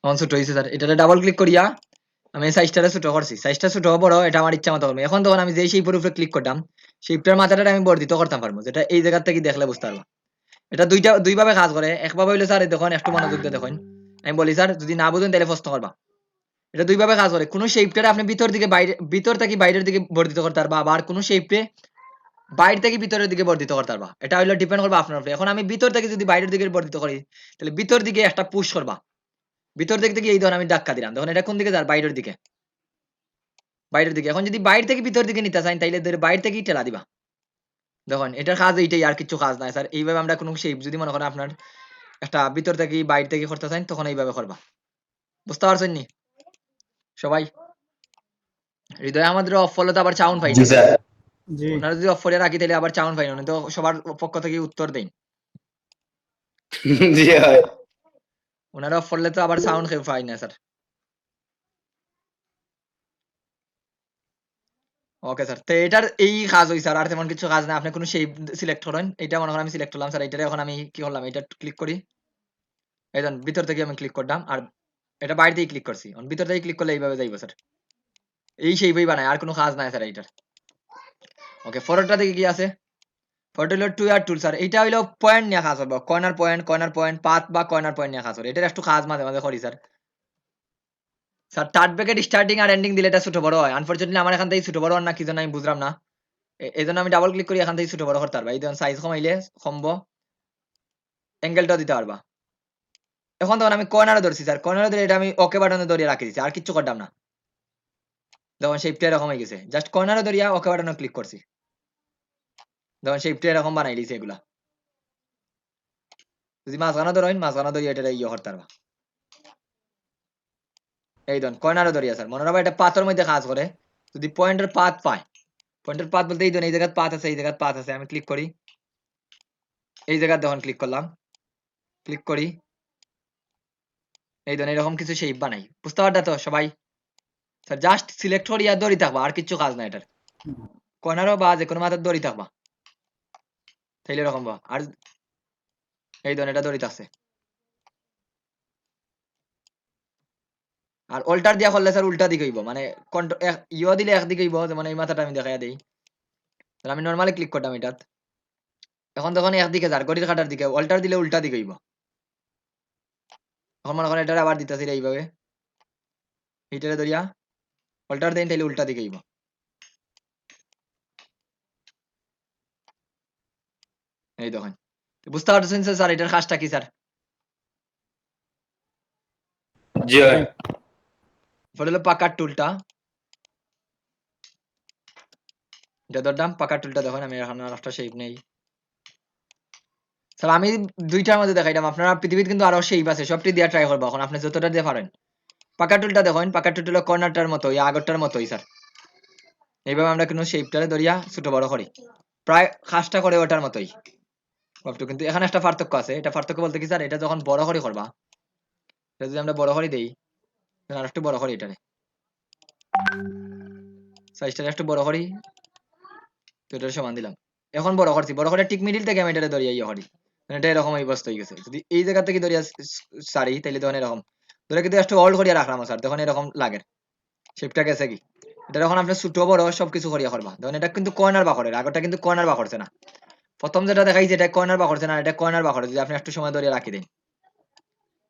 এখন ছোট হয়েছে স্যার, এটাতে ডাবল ক্লিক করিয়া আমি সাইজটা ছোট করছি, সাইজটা ছোট বড় এটা আমার ইচ্ছা মতো করবো। এখন তখন আমি যেই শেপের উপরে ক্লিক করতাম, শেপটার মাথাটা আমি বর্ধিত করতাম পারবো, যেটা এই জায়গা থেকে দেখলে বুঝতে পারবো। এটা দুই ভাবে কাজ করে, একভাবে হইলো স্যার দেখুন, একটু মনোযোগ দিয়ে দেখুন, আমি বলি স্যার যদি না বুঝেন তাহলে প্রশ্ন করবা। এটা দুই ভাবে কাজ করে, কোনো শেপটারে আপনি ভিতর থেকে বাইরের দিকে বর্ধিত করতে পারবা, আবার কোনো শেপে বাইরে থেকে ভিতরের দিকে বর্ধিত করতে পারবা, এটা হইলো ডিপেন্ড করবে আপনার উপরে। এখন আমি ভিতর থেকে যদি বাইরের দিকে বর্ধিত করি, তাহলে ভিতর দিকে একটা পুশ করবা, ভিতর দিক থেকে এই ধরনের আমি ধাক্কা দিলাম, তখন এটা কোন দিকে যার বাইরের দিকে, বাইরের দিকে। এখন যদি বাইরে থেকে ভিতর দিকে নিতে চাই, তাইলে বাইরে থেকেই ঠেলা দিবা। দেখুন এটার কাজ এইটাই, আর কিছু কাজ নাই স্যার। এইভাবে আমরা কোনো শেপ যদি মনে করেন আপনার একটা ভিতর থেকে বাইরে থেকে করতে চান, তখন এইভাবে করবা। বুঝতে পারছেন নি সবাই? হৃদয় আমাদের অফ ফলো তো আবার চাউন পাই না, জি ওনারা যদি অফ করে রাখি তাহলে আবার চাউন পাই না, তো সবার পক্ষ থেকে উত্তর দেন। জি ভাই। ওনারা অফ করলে তো আবার সাউন্ড কেউ পাই না স্যার। ওকে স্যার, তো এটার এই কাজ হই স্যার, আর তেমন কিছু কাজ না। আপনি কোনো শেপ সিলেক্ট করেন, এটা মনে করেন আমি সিলেক্ট করলাম স্যার, এটারে এখন আমি কি করলাম, এটা ক্লিক করি, এই দেন ভিতর থেকে আমি ক্লিক করলাম, আর এটা বাইরে থেকে ক্লিক করছি, ভিতর থেকে ক্লিক করলে এইভাবে যাইবো স্যার। এই শেপই বানায়, আর কোনো কাজ নাই স্যার এইটার। ওকে, ফরওয়ার্ডটা থেকে কি আছে? ফরওয়ার্ড হলো টু ইয়ার টুল স্যার। এটা হইলো পয়েন্ট নিয়ে কাজ করবো, কর্নার পয়েন্ট, পাথ বা কর্নার পয়েন্ট নিয়ে কাজ করে। এটার একটু কাজ মাঝে মাঝে করি sir. Sir third bracket starting আর এন্ডিং দিলে এটা ছোট বড় হয়। আনফরচুনেটলি আমার এখান থেকে ছোট বড় হয় না, কি জন্য আমি বুঝলাম না। এই জন্য আমি ডাবল ক্লিক করি, এখান থেকে ছোট বড় করতে পারবা। এই ধরুন সাইজ কমাইলে কমবো, অ্যাঙ্গেলটাও দিতে পারবা। এখন তখন আমি কর্নারে ধরছি স্যার, কর্নারে ধরে এটা আমি ওকে বাটনে ধরিয়ে রাখি দিচ্ছি, আর কিচ্ছু করতাম না। দেখুন শেপটা এরকম হয়ে গেছে, জাস্ট কর্নারে ধরিয়া ওকে বাটনে ক্লিক করছি, দেখুন শেপটা এরকম বানাই দিয়েছে এগুলা। যদি মাঝখানে ধরেন, মাঝখানে ধরিয়ে এটা ইয়ে করতে পারবা। এই ধরুন কর্নারে ধরিয়া স্যার, মনে রাখবা এটা পাথর মধ্যে কাজ করে। যদি পয়েন্টের পাথ পায়, পয়েন্টের পাথ বলতে এই ধরুন এই জায়গায় পাথ আছে, এই জায়গায় পাথ আছে, আমি ক্লিক করি, এই জায়গায় দেখুন ক্লিক করলাম, ক্লিক করি, এই ধরুন এরকম কিছু শেপ বানাই। বুঝতে পারটা তো সবাই? স্যার জাস্ট সিলেক্ট করিয়া দড়ি থাকবা, আর কিচ্ছু কাজ নাই এটার। কর্নারও বা যে কোনো মাথার দড়ি থাকবা, তাইলে এরকম বা। আর এই ধরুন এটা দড়ি থাকছে। আর অল্টার দিয়া করলে স্যার উল্টা দিকে হইব, মানে ইয়ে দিলে একদিকে হইব, যেমন এই মাথাটা আমি দেখাইয়া দিই। আমি নর্মালি ক্লিক করতাম এটাত, এখন তখন একদিকে যার গড়ির কাটার দিকে, অল্টার দিলে উল্টা দিকে হইব। এখন মনে করেন এটা আবার দিতেছি এইভাবে, এইটারে ধরিয়া অল্টার দেন, তাইলে উল্টা দিকে হইব। এই দেখেন, বুঝতে পারছেন স্যার এটার কাজটা কি স্যার? জি ভাই। পরে হলো পাকার টুলটা, এটা ধরলাম পাকার টুলটা। দেখেন আমি এখন আর একটা শেপ নেই স্যার, আমি দুইটার মধ্যে দেখাইলাম, আপনারা পৃথিবীতে কিন্তু আরো শেপ আছে, সবটি দিয়ে ট্রাই করবো। এখন আপনি যতটা দিয়ে পারেন। পাকা টুলটা দেখেন, পাকা টুলটা হলো কর্নারটার মতোই, আগরটার মতোই স্যার। এইভাবে আমরা কোনো শেপটারে ধরিয়া ছোট বড় করি, প্রায় কাজটা করে ওটার মতোই। কিন্তু এখানে একটা পার্থক্য আছে। এটা পার্থক্য বলতে কি স্যার, এটা যখন বড় করে করবা, এটা যদি আমরা বড় করে দেই, আর একটু বড় করি এটারে, সাইজটা একটু বড় করি, তো এটার সমান দিলাম। এখন বড় করছি, বড় করে ঠিক মিডিল থেকে আমি এটারে ধরিয়া ইয়ে করি, এটা এরকম এই বস্তু হয়ে গেছে। যদি এই জায়গা থেকে ধরিয়া সারি, তাইলে তখন এরকম ধরে কিন্তু একটু হোল্ড করিয়া রাখলাম স্যার, তখন এরকম লাগে শেপটা গেছে কি। এটা যখন আপনি ছোট বড় সবকিছু করিয়া করবা, তখন এটা কিন্তু কর্নার বা করের, আগরটা কিন্তু কর্নার বা করছে না। প্রথম যেটা দেখাইছে এটা কর্নার বা করছে না, এটা কর্নার বা করে, যদি আপনি একটু সময় ধরে রাখি দেন,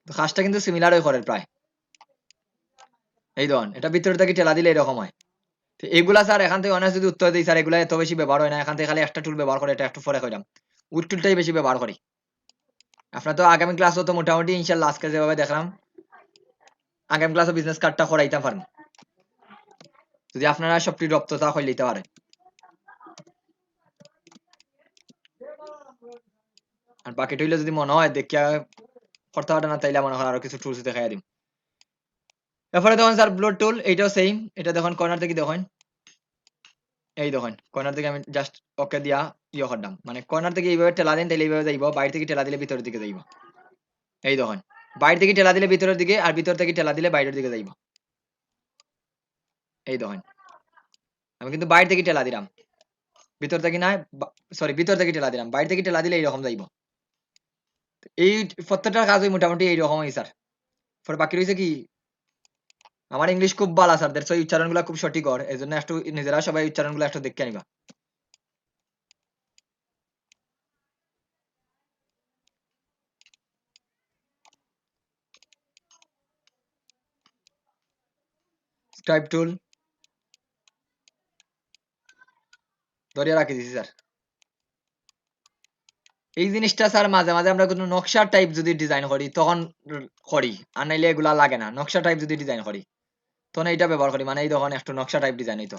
তো কাজটা কিন্তু সিমিলার হয়ে করে প্রায়। এই ধরুন এটা ভিতরে থেকে ঠেলা দিলে এরকম হয়। তো এগুলা স্যার এখান থেকে অনেক যদি উত্তর দিই স্যার, এগুলা এত বেশি ব্যবহার হয় না, এখান থেকে খালি একটা টুল ব্যবহার করে, এটা একটু পরে কইলাম, উড টুলটাই বেশি ব্যবহার করি। আপনার তো আগামী ক্লাসও তো মোটামুটি ইনশাল্লাহ আজকে যেভাবে দেখলাম, আগামী ক্লাসে বিজনেস কার্ডটা করাইতে পারেন, যদি আপনারা সবটি রপ্ততা হয়ে নিতে পারেন। আর বাকিটা হইলে যদি মনে হয় দেখিয়া করতে পারে না, তাইলে মনে হয় আরো কিছু টুলস দেখাই দিম। এরপরে দেখুন স্যার ব্লোড টুল, এইটাও সেম। এটা দেখুন কর্নার থেকে দেখুন, এই দেখুন কর্নার থেকে আমি জাস্ট ওকে দিয়া ইয়ে করলাম, মানে কর্নার থেকে এইভাবে ঠেলা দিন, তাহলে এইভাবে যাইব, বাইরে থেকে ঠেলা দিলে ভিতরের দিকে যাইব। এই দেখুন বাইরে থেকে ঠেলা দিলে ভিতরের দিকে, আর ভিতর থেকে ঠেলা দিলে বাইরের দিকে যাইব। এই দেখুন আমি কিন্তু বাইরে থেকে ঠেলা দিলাম, ভিতর থেকে না, সরি ভিতর থেকে ঠেলা দিলাম, বাইরে থেকে ঠেলা দিলে এইরকম যাইব। এই প্রত্যেকটার কাজই মোটামুটি এইরকমই স্যার। পরে বাকি রয়েছে কি, আমার ইংলিশ খুব ভালো স্যার, দ্যাটস ওয়াই উচ্চারণগুলো খুব সঠিক হয়, এই জন্য একটু নিজেরা সবাই উচ্চারণগুলো একটু দেখে নিবা। স্ক্রাইব টুল ধরিয়া রাখি দিছি স্যার। এই জিনিসটা স্যার মাঝে মাঝে আমরা কোনো নকশা টাইপ যদি ডিজাইন করি তখন করি, আর নাইলে এগুলা লাগে না। নকশা টাইপ যদি ডিজাইন করি তখন এইটা ব্যবহার করি, মানে এই তখন একটা নকশা টাইপ ডিজাইন হইতো,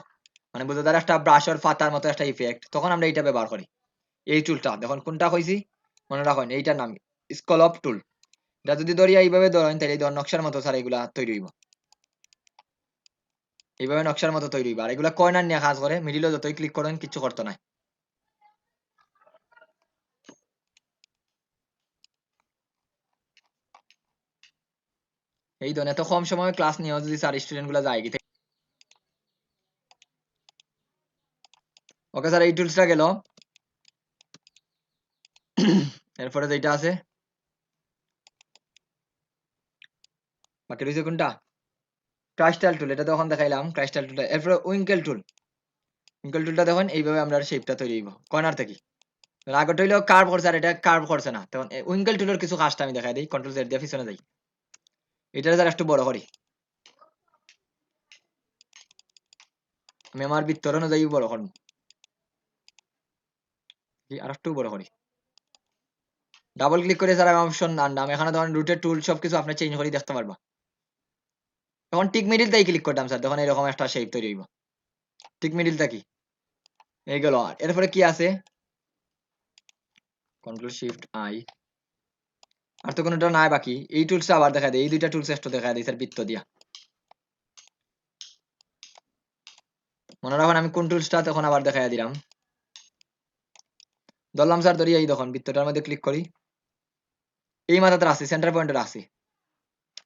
মানে বুঝতে তার একটা ব্রাশের পাতার মতো একটা ইফেক্ট, তখন আমরা এইটা ব্যবহার করি। এই টুলটা দেখুন কোনটা কইছি মনে রাখেন, এইটার নাম স্কলপ টুল। এটা যদি ধরিয়া এইভাবে ধরেন, তাহলে এই ধর নকশার মতো স্যার এগুলা তৈরি হইব, এইভাবে নকশার মতো তৈরি হইব। আর এগুলা কর্নার নিয়ে কাজ করে, মিডিলে যতই ক্লিক করেন কিছু করতে নাই। এই ধরনের এত কম সময় ক্লাস নিয়েও যদি স্যার স্টুডেন্ট গুলা যায় কি। ওকে স্যার এই টুলসটা গেল। এরপরে যেটা আছে বাকি রয়েছে কোনটা, ক্রাইস্টাল টুল এটা তখন দেখাইলাম ক্রাইস্টাল টুল এরপরে উইঙ্কেল টুলটা দেখুন এইভাবে আমরা শেপটা তৈরি হইব কর্নার থেকে আগেটা হইলো কার্ভ করছে আর এটা কার্ভ করছে না তখন উইঙ্কেল টুলের কিছু কাজটা আমি দেখাই দিই কন্ট্রোল জেড দিয়ে পিছনে যাই এটা স্যার একটু বড় করি আমি আমার ভিতর অনুযায়ী বড় করব আর একটু বড় করি ডাবল ক্লিক করে স্যার আমি অপশন আনলাম এখানে ধরেন রুটের টুল সবকিছু আপনি চেঞ্জ করে দেখতে পারবা তখন টিক মিডিল তাই ক্লিক করতাম স্যার তখন এরকম একটা শেপ তৈরি হইব টিক মিডিলটা কি এই গেল আর এরপরে কি আছে কন্ট্রোল শিফট আই আর তো কোনোটা নাই বাকি এই টুলসটা আবার দেখা দেয় এই দুইটা টুলস একটু দেখা দেয় স্যার বৃত্ত দিয়া মনে রাখুন আমি কোন টুলসটা তখন আবার দেখাই দিলাম ধরলাম স্যার ধরি এই দেখুন বৃত্তটার মধ্যে ক্লিক করি এই মাথাতে রাখছি সেন্টার পয়েন্টে রাখছি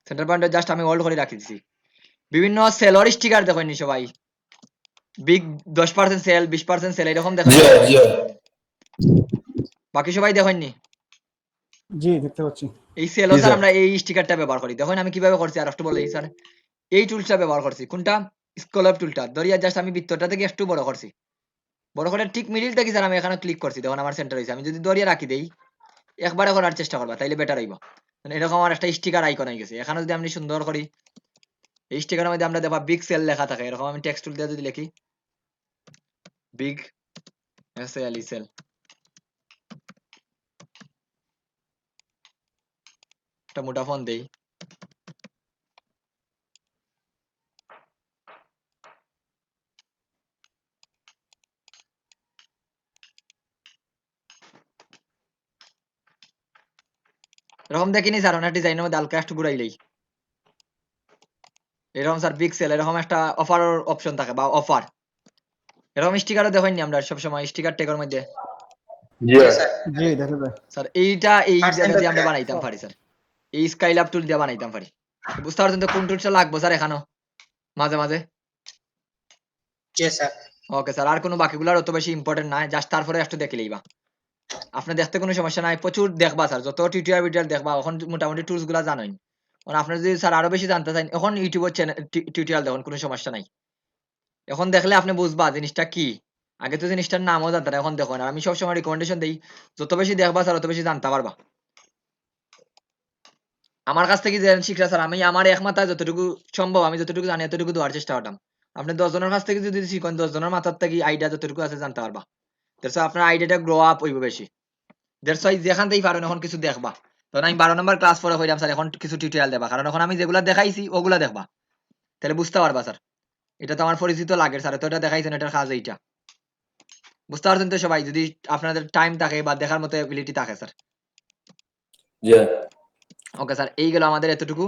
সেন্টার পয়েন্টে জাস্ট আমি হোল্ড করে রাখি দিছি বিভিন্ন সেলর স্টিকার দেখেননি সবাই বিগ 10% সেল 20% সেল এরকম দেখেন জি জি বাকি সবাই দেখেননি জি দেখতে পাচ্ছি। এই সেলও স্যার আমরা এই স্টিকারটা ব্যবহার করি দেখুন আমি কিভাবে করছি আর একটু বলে স্যার এই টুলসটা ব্যবহার করছি কোনটা স্কোলার টুলটা ধরিয়া জাস্ট আমি বৃত্তটা থেকে একটু বড় করছি বড় করে ঠিক মিডিল থেকে স্যার আমি এখানে ক্লিক করছি তখন আমার সেন্টার হয়েছে আমি যদি দরিয়া রাখি দেই একবারে করার চেষ্টা করবা তাইলে বেটার হইব মানে এরকম আমার একটা স্টিকার আইকন হয়ে গেছে এখানে যদি আমি সুন্দর করি এই স্টিকারের মধ্যে আমরা দেখবা বিগ সেল লেখা থাকে এরকম আমি টেক্সট টুল দিয়ে যদি লিখি বিগ এসএল সেল একটা মোটা ফোন দেই এরকম দেখিনি স্যার অনেক ডিজাইনের মধ্যে হালকা একটু ঘুরাইলেই এরকম স্যার বিগ সেল এরকম একটা অফার অপশন থাকে বা অফার এরকম স্টিকারও দেখেননি আমরা সবসময় স্টিকার টেকের মধ্যে জি জি দেখা যায়। স্যার এইটা এই Percent জায়গা দিয়ে of আমরা that. বানাইতাম পারি স্যার এই স্কাইলাব টুল দিয়ে বানাইতাম পারি বুঝতে পারছেন তো কোন টুলটা লাগবে স্যার এখানেও মাঝে মাঝে জি স্যার ওকে স্যার আর কোনো বাকিগুলোর অত বেশি ইম্পর্টেন্ট নাই জাস্ট তারপরে একটু দেখে লইবা আপনি দেখতে কোনো সমস্যা নাই প্রচুর দেখবা স্যার যত টিউটোরিয়াল ভিডিও দেখবা এখন মোটামুটি টুলস গুলা জানেন এখন আপনি যদি স্যার আরো বেশি জানতে চান এখন ইউটিউবের চ্যানেল টিউটোরিয়াল দেখুন কোনো সমস্যা নাই এখন দেখলে আপনি বুঝবা জিনিসটা কি আগে তো জিনিসটার নামও জানতে না এখন দেখুন আর আমি সবসময় রিকমেন্ডেশন দিই যত বেশি দেখবা স্যার তত বেশি জানতে পারবা আমার কাছ থেকে যে শিখরা স্যার আমি আমার একমাত্রায় যতটুকু সম্ভব আমি যতটুকু জানি এতটুকু দেওয়ার চেষ্টা করতাম আপনি 10 জনের কাছ থেকে যদি শিখেন 10 জনের মাথার থেকে আইডিয়া যতটুকু আছে জানতে পারবা দ্যাটস আপনার আইডিয়াটা গ্রো আপ হইব বেশি দ্যাটস ওয়াই যেখান থেকেই পারেন এখন কিছু দেখবা তখন আমি 12 নম্বর ক্লাস পরে হইলাম স্যার এখন কিছু টিউটোরিয়াল দেবা কারণ এখন আমি যেগুলা দেখাইছি ওগুলা দেখবা তাহলে বুঝতে পারবা স্যার এটা তো আমার পরিচিত লাগে স্যার তো এটা দেখাইছেন এটার কাজ এইটা বুঝতে পারছেন তো সবাই যদি আপনাদের টাইম থাকে বা দেখার মতো এবিলিটি থাকে স্যার জি ওকে স্যার এই গেল আমাদের এতটুকু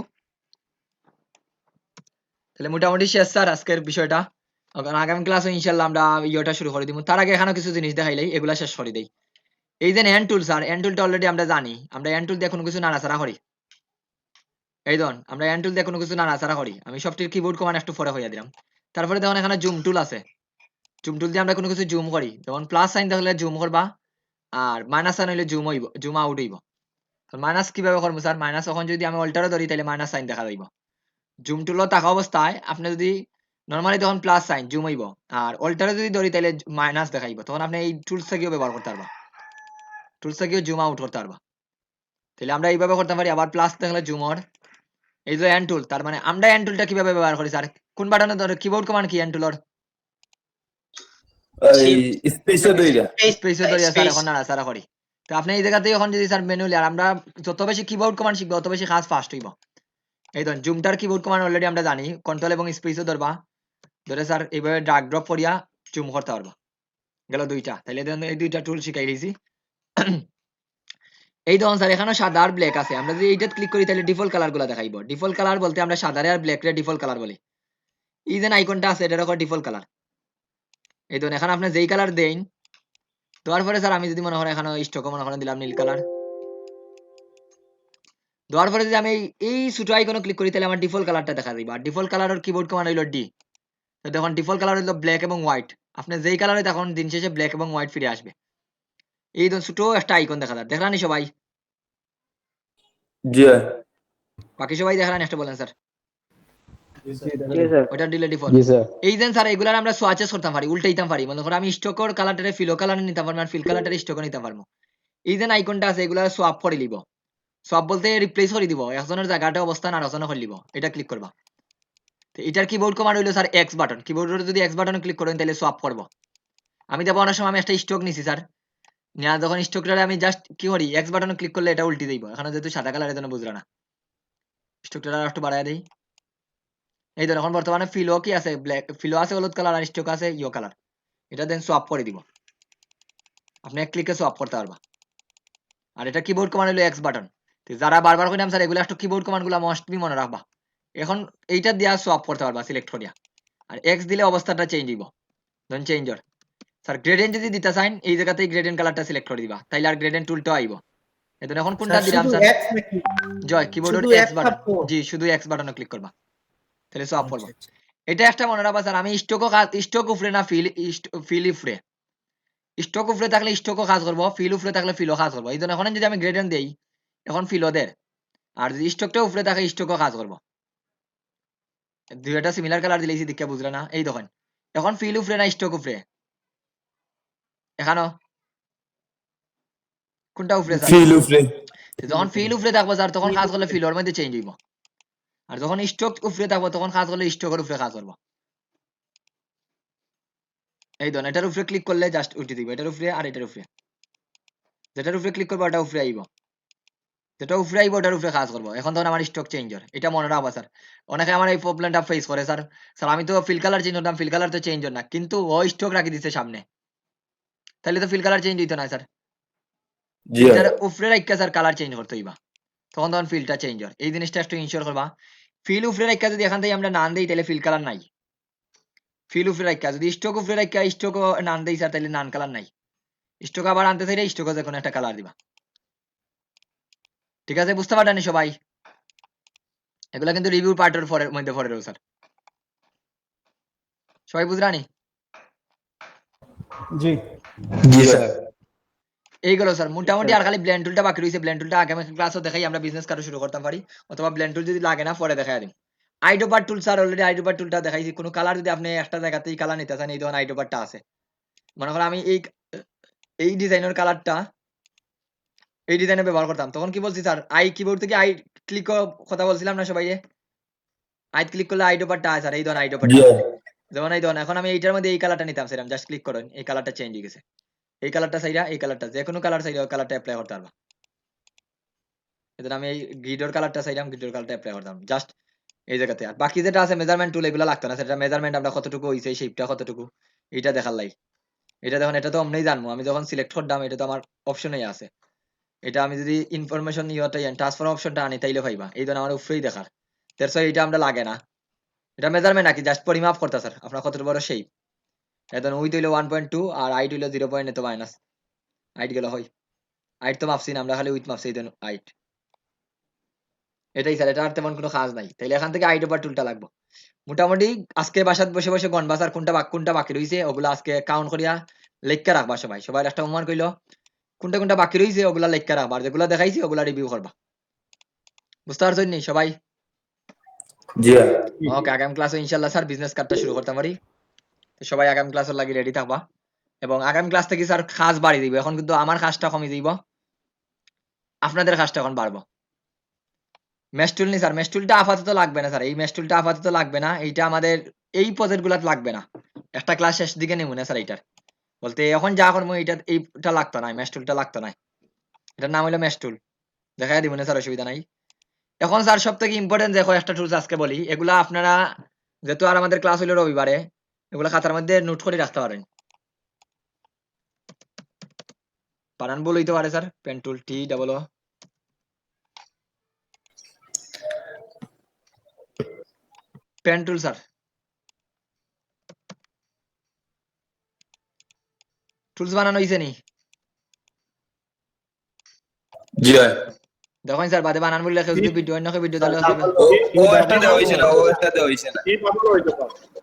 তাহলে মোটামুটি শেষ স্যার আজকের বিষয়টা কারণ আগামী ক্লাসে ইনশাল্লাহ আমরা ইয়েটা শুরু করে দিব তার আগে এখানে কিছু জিনিস দেখাইলেই এগুলা শেষ করে দেই এই যে এন্ড টুল স্যার এন্ড টুলটা অলরেডি আমরা জানি আমরা এন্ড টুল দিয়ে কোনো কিছু নাড়াচাড়া করি এই ধরুন আমরা এন্ড টুল দিয়ে কোনো কিছু নাড়াচাড়া করি আমি সবটির কিবোর্ড কমান্ড একটু পরে হইয়া দিলাম তারপরে দেখুন এখানে জুম টুল আছে জুম টুল দিয়ে আমরা কোনো কিছু জুম করি যেমন প্লাস সাইন থাকলে জুম করবা আর মাইনাস সাইন হইলে জুম হইব জুম আউট হইব মাইনাস কিভাবে করবো স্যার মাইনাস এখন যদি আমি অল্টারও ধরি তাহলে মাইনাস সাইন দেখা যাইব জুম টুলও থাকা অবস্থায় আপনি যদি নরমালি তখন প্লাস সাইন জুম হইব আর অল্টারে যদি ধরি তাহলে মাইনাস দেখাইব তখন আপনি এই টুলস থেকেও ব্যবহার করতে পারবা টুলস থেকেও জুম আউট করতে পারবা তাহলে আমরা এইভাবে করতে পারি আবার প্লাস দেখলে জুমর এই যে এন্ড টুল তার মানে আমরা এন্ড টুলটা কিভাবে ব্যবহার করি স্যার কোন বাটনে ধরে কিবোর্ড কমান্ড কি এন্ড টুলর এই স্পেসে দইরা স্পেসে ধরে স্যার এখন নাড়াচাড়া করি তো আপনি এই জায়গাতে এখন যদি স্যার ম্যানুয়ালি আর আমরা যত বেশি কিবোর্ড কমান্ড শিখবো তত বেশি কাজ ফাস্ট হইব এই ধরুন জুমটার কিবোর্ড কমান্ড অলরেডি আমরা জানি কন্ট্রোল এবং স্পেসও ধরবা ধরে স্যার এইভাবে ড্রাগ ড্রপ করিয়া জুম করতে পারবা গেল দুইটা তাহলে দেখুন এই দুইটা টুল শিখাই দিয়েছি এই দেখুন স্যার এখানে সাদা আর ব্ল্যাক আছে আমরা যদি এইটা ক্লিক করি তাহলে ডিফল্ট কালার গুলো দেখাইবো ডিফল্ট কালার বলতে আমরা সাদা আর ব্ল্যাক রে ডিফল্ট কালার বলি এই যে আইকনটা আছে এটার উপর ডিফল্ট কালার এই দেখুন এখানে আপনি যেই কালার দেন দেওয়ার পরে স্যার আমি যদি মনে করেন এখানে স্টক মনে করেন দিলাম নীল কালার দেওয়ার পরে যদি আমি এই ছোট আইকনে ক্লিক করি তাহলে আমার ডিফল্ট কালারটা দেখা দিবা আর ডিফল্ট কালারের কিবোর্ড কমান্ড হইলো ডি তো দেখুন ডিফল্ট কালার হলো ব্ল্যাক এবং হোয়াইট আপনি যেই কালারে তখন দিন শেষে ব্ল্যাক এবং হোয়াইট ফিরে আসবে এই ধরুন ছোট একটা আইকন দেখা যায় দেখলানি সবাই জি বাকি সবাই দেখলানি একটা বলেন স্যার ওটা ডিলে ডিফল্ট জি স্যার এই দেন স্যার এগুলার আমরা সোয়াচেস করতে পারি উল্টাইতাম পারি মনে করো আমি স্টকর কালারটারে ফিলো কালার নিতে পারবো আর ফিল কালারটারে স্টকও নিতে পারবো এই দেন আইকনটা আছে এগুলা সোয়াপ করে লিব সোয়াপ বলতে রিপ্লেস করে দিব একজনের জায়গাটা অবস্থান আর একজনের করে লিব এটা ক্লিক করবা তো এটার কিবোর্ড কমান্ড হইলো স্যার এক্স বাটন কিবোর্ডে যদি এক্স বাটনে ক্লিক করেন তাহলে সোয়াপ করব আমি দেবো অনেক সময় আমি একটা স্টক নিছি স্যার নেওয়া যখন স্টকটা আমি জাস্ট কি করি এক্স বাটনে ক্লিক করলে এটা উল্টে দিব এখানে যেহেতু সাদা কালারের জন্য বুঝলা না স্টকটা একটু বাড়ায় দেই এই ধর এখন বর্তমানে ফিলো কি আছে ব্ল্যাক ফিলো আছে হলুদ কালার আর স্টক আছে ইয়ো কালার এটা দেন সোয়াপ করে দিব আপনি এক ক্লিকে সোয়াপ করতে পারবা আর এটা কিবোর্ড কমান্ড হলো এক্স বাটন তো যারা বারবার কইলাম স্যার এগুলো একটু কিবোর্ড কমান্ডগুলো মাস্ট বি মনে রাখবা এখন এইটা দিয়া সোয়াপ করতে পারবা সিলেক্ট করিয়া আর এক্স দিলে অবস্থাটা চেঞ্জ দিব দেন চেঞ্জর স্যার গ্রেডিয়েন্ট যদি দিতে চান এই জায়গাতেই গ্রেডিয়েন্ট কালারটা সিলেক্ট করে দিবা তাইলে আর গ্রেডিয়েন্ট টুলটা আইবো এজন্য এখন কোনটা দিলাম স্যার X নাকি জয় কিবোর্ডের শুধু এক্স X বাটন support? জি শুধু এক্স বাটনে ক্লিক করবা তাহলে সোয়াপ করবা আচ্ছা, আচ্ছা। এটা একটা মনে রাখবা স্যার আমি স্টক উপরে না ফিল উপরে স্টক উপরে থাকলে স্টকও কাজ করবো ফিল উপরে থাকলে ফিলও কাজ করবো এই জন্য এখন যদি আমি গ্রেডিয়েন্ট দেই এখন ফিলও দের আর যদি স্টকটা উপরে থাকে স্টকও কাজ করবো দুইটা সিমিলার কালার দিলেই দেখে বুঝলে না এই দেখেন এখন ফিল উপরে না স্টক উপরে এখানো কোনটা উপরে স্যার ফিল উপরে যখন ফিল উপরে থাকবো স্যার তখন কাজ করলে ফিলর মধ্যে চেঞ্জ হইব আর যখন স্টক উপরে থাকবো তখন কাজ করলে স্টকের উপরে কাজ করবো এই ধরুন এটার উপরে ক্লিক করলে জাস্ট উল্টে দিব এটার উপরে আর এটার উপরে যেটার উপরে ক্লিক করবো ওটা উপরে আইব যেটা উপরে আইব ওটার উপরে কাজ করবো এখন তখন আমার স্টক চেঞ্জ হয় এটা মনে রাখবা স্যার অনেকে আমার এই প্রবলেমটা ফেস করে স্যার স্যার আমি তো ফিল কালার চেঞ্জ করতাম ফিল কালার তো চেঞ্জ হয় না কিন্তু ও স্টক রাখি দিচ্ছে সামনে তাহলে তো ফিল কালার চেঞ্জ হইতো না স্যার জি এটার উপরে রাখা স্যার কালার চেঞ্জ করতে হইবা তখন ফিলটা চেঞ্জ হয় এই জিনিসটা একটু ইনশিওর করবা ফিল উপরে রাখা যদি এখান থেকে আমরা নাম দেই তাহলে ফিল কালার নাই ফিল উপরে রাখা যদি স্টক উপরে রাখা স্টক নাম দেই স্যার তাহলে নান কালার নাই স্টক আবার আনতে চাইলে স্টকে যে কোনো একটা কালার দিবা ঠিক আছে বুঝতে পারলেন সবাই এগুলা কিন্তু রিভিউ পার্টের মধ্যে পড়ে রয়েছে স্যার সবাই বুঝরানি জি জি স্যার এইগুলো স্যার মোটামুটি আর খালি ব্লেন্ড টুলটা বাকি রয়েছে ব্লেন্ড টুলটা আগামী ক্লাসও দেখাই আমরা বিজনেস কার্ড শুরু করতে পারি অথবা ব্লেন্ড টুল যদি লাগে না পরে দেখাই দিন আইডোপার টুল স্যার অলরেডি আইডোপার টুলটা দেখাইছি কোনো কালার যদি আপনি একটা জায়গাতেই কালার নিতে চান এই ধরনের আইডোপারটা আছে মনে করো আমি এই ডিজাইনের কালারটা এই ডিজাইনে ব্যবহার করতাম তখন কি বলছি স্যার আই কিবোর্ড থেকে আই ক্লিক কথা বলছিলাম না সবাই আই ক্লিক করলে আইডোপারটা আছে স্যার এই ধরনের আইডোপারটা যেমন এই ধরুন এখন আমি এইটার মধ্যে এই কালারটা নিতাম সেরকম জাস্ট ক্লিক করেন এই কালারটা চেঞ্জ হয়ে গেছে এই কালারটা চাইরা এই কালারটা যে কোনো কালার চাইরা ওই কালারটা অ্যাপ্লাই করতে পারবা এদের আমি এই গ্রিডর কালারটা চাইলাম গ্রিডর কালারটা অ্যাপ্লাই করতাম জাস্ট এই জায়গাতে আর বাকি যেটা আছে মেজারমেন্ট টুল এগুলো লাগতো না সেটা মেজারমেন্ট আমরা কতটুকু হইছে শেপটা কতটুকু এটা দেখার লাই এটা দেখুন এটা তো আমরাই জানবো আমি যখন সিলেক্ট করলাম এটা তো আমার অপশনেই আছে এটা আমি যদি ইনফরমেশন ইয়েটা ট্রান্সফার অপশনটা আনি তাইলে পাইবা এই ধরনের আমার উপরেই দেখার দেড়শো এটা আমরা লাগে না এটা মেজারমেন্ট নাকি জাস্ট পরিমাপ করতে স্যার আপনার কত বড় শেপ এখন উইথ হইলো 1.2 আর হাইট হইলো 0. তো মাইনাস হাইট গেল হয় হাইট তো মাপছি না আমরা খালি উইথ মাপছি দেন হাইট এটাই স্যার এটা আর তেমন কোনো কাজ নাই তাইলে এখান থেকে হাইট ওভার টুলটা লাগবে মোটামুটি আজকে বাসাত বসে বসে গণবা স্যার কোনটা বাকি রইছে ওগুলা আজকে কাউন্ট করিয়া লেখা রাখবা সবাই একটা অনুমান কইলো কোনটা বাকি রইছে ওগুলা লেখা রাখবা আর যেগুলা দেখাইছি ওগুলা রিভিউ করবা বুঝতে পারছেন নি সবাই জি ওকে আগামী ক্লাসে ইনশাআল্লাহ স্যার বিজনেস কার্ডটা শুরু করতে পারি তো সবাই আগামী ক্লাসের লাগি রেডি থাকবা এবং আগামী ক্লাস থেকে স্যার কাজ বাড়িয়ে দিব এখন কিন্তু আমার কাজটা কমে দিব আপনাদের কাজটা এখন বাড়বো মেস্টুল নি স্যার মেস্টুলটা আপাতত লাগবে না স্যার এই মেস্টুলটা আপাতত লাগবে না এইটা আমাদের এই প্রজেক্ট গুলাতে লাগবে না একটা ক্লাস শেষ দিকে নেব না স্যার এইটার বলতে এখন যা করবো এইটা লাগতো না মেস্টুলটা লাগতো না এটার নাম হলো মেস্টুল দেখাই দিব না স্যার অসুবিধা নাই এখন স্যার সব থেকে ইম্পর্টেন্ট দেখো একটা টুলস আজকে বলি এগুলা আপনারা যেহেতু আর আমাদের ক্লাস হইলো রবিবারে এগুলা খাতার মধ্যে নোট করে রাখতে পারেন বানান বল হইতে পারে sir pen tool TOO pen tool sir tools বানানো হইছে নি জি দেখেন স্যার বাদে বানান বললে কেউ যদি ভিডিও অন্য কেউ ভিডিও তাহলে ও একটা দেওয়া হইছে না ও একটা দেওয়া হইছে না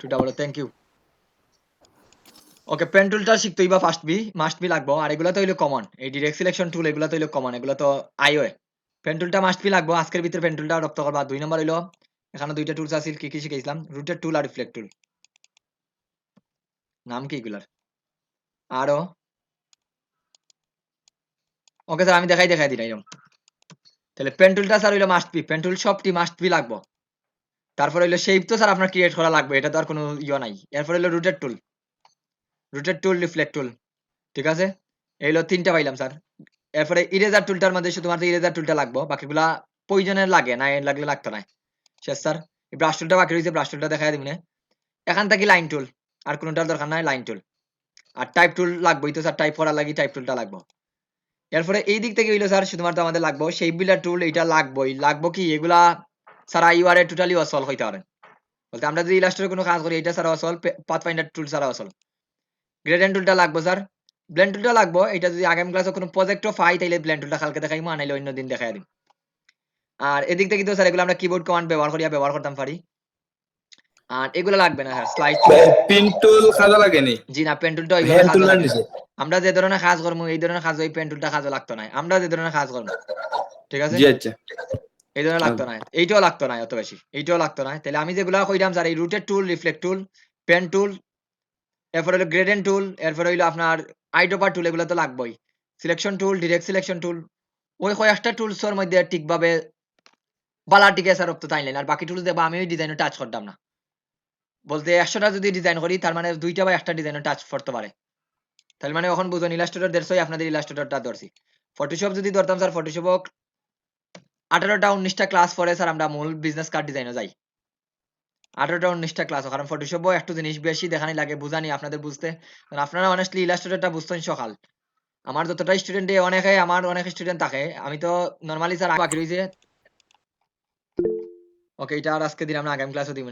TOO thank you okay pen টুলটা শিখতে হইবা মাস্ট বি লাগবো আর এগুলা তো হইলো কমন এই ডিরেক্ট সিলেকশন টুল এগুলা তো হইলো কমন এগুলা তো আইও পেন টুলটা মাস্ট বি লাগবো আজকের ভিতরে পেন টুলটা রপ্ত করবা 2 নম্বর হইলো এখানে দুইটা টুলস আছে, কি কি শিখাইছিলাম, রুটেড টুল আর রিফ্লেক্ট টুল। নাম কি এগুলার? আরো ওকে স্যার, আমি দেখাই দিই এরকম। তাহলে পেন টুলটা স্যার হইলো মাস্ট বি, পেন টুল সবটি মাস্ট বি লাগবো। তারপর হইলো শেপ তো স্যার আপনার ক্রিয়েট করা লাগবে, এটা তো আর কোনো ইয়ে নাই। এরপর হইলো রুটেড টুল, রিফ্লেক্ট টুল, ঠিক আছে? এই হলো 3টা পাইলাম স্যার। এরপরে ইরেজার টুলটার মধ্যে শুধুমাত্র ইরেজার টুলটা লাগবো, বাকিগুলা প্রয়োজনের লাগে না, লাগলে লাগতো না। শেষ স্যার। এই ব্রাশ টুলটা বাকি রয়েছে, ব্রাশ টুলটা দেখাই দিবনে। এখান থেকে লাইন টুল, আর কোনোটার দরকার নাই, লাইন টুল। আর টাইপ টুল লাগবেই তো স্যার, টাইপ করার লাগি টাইপ টুলটা লাগবে। এরপরে এই দিক থেকে হইলো স্যার শুধুমাত্র আমাদের লাগবে শেপ বিল্ডার টুল, এটা লাগবেই। লাগবো কি এগুলা স্যার ইউআরএ টোটালি অসল হইতে পারে। বলতে আমরা যদি ইলাস্ট্রেটর কোনো কাজ করি, এটা স্যার অসল, পাথফাইন্ডার টুল স্যার অসল। গ্রেডিয়েন্ট টুলটা লাগবে স্যার, ব্লেন্ড টুলটা লাগবে। এটা যদি আগামী ক্লাসে কোনো প্রজেক্টও পাই তাইলে ব্লেন্ড টুলটা কালকে দেখাইমু, আনাইলে অন্য দিন দেখাই দিই। আর এদিক থেকে তো স্যার এগুলো আমরা কিবোর্ড কমান্ড ব্যবহার করতাম পারি। আর এগুলো লাগবে না স্যার, স্লাইড টুল। পিন টুল কাজে লাগেনি? জি না, পেন টুলটা ওইভাবে হ্যান্ড কাজে টুল লাগে না। নিছে? আমরা যে ধরনের কাজ করবো এই ধরনের কাজ ওই পেন টুলটা কাজে লাগতো না। আমরা যে ধরনের কাজ করবো, ঠিক আছে? জি আচ্ছা। এই ধরনের লাগতো না, এইটাও লাগতো না অত বেশি, এইটাও লাগতো না। তাহলে আমি যেগুলা কইলাম স্যার, এই রুটেড টুল, রিফ্লেক্ট টুল, পেন টুল, এরপর হলো গ্রেডিয়েন্ট টুল, এরপর হইলো আপনার আইড্রপার টুল, এগুলো তো লাগবেই। Selection tool, direct selection tool, ওই কয়েকটা টুলসের মধ্যে ঠিকভাবে বালা টিকে স্যার তো তাইলেন। আর বাকি টুলস দেখবো আমি ওই ডিজাইনে টাচ করতাম না। বলতে 100টা যদি ডিজাইন করি তার মানে 2টা বা 1টা ডিজাইনে টাচ করতে পারে। তাহলে মানে এখন বুঝুন ইলাস্ট্রেটর 150, আপনাদের ইলাস্ট্রেটরটা ধরছি। ফটোশপ যদি ধরতাম স্যার, ফটোশপ 18টা 19টা ক্লাস পরে স্যার আমরা মূল বিজনেস কার্ড ডিজাইনে যাই। 18টা 19টা ক্লাস, কারণ ফটোশপও একটু জিনিস বেশি দেখানি লাগে, বুঝানি আপনাদের বুঝতে। কারণ আপনারা অনেস্টলি ইলাস্ট্রেটরটা বুঝতেন সকাল। আমার যতটা স্টুডেন্ট আমার অনেক স্টুডেন্ট থাকে, আমি তো নরমালি স্যার বাকি রয়েছে। ওকে, এটা আর আজকে দিন আমরা আগামী ক্লাসে দিব।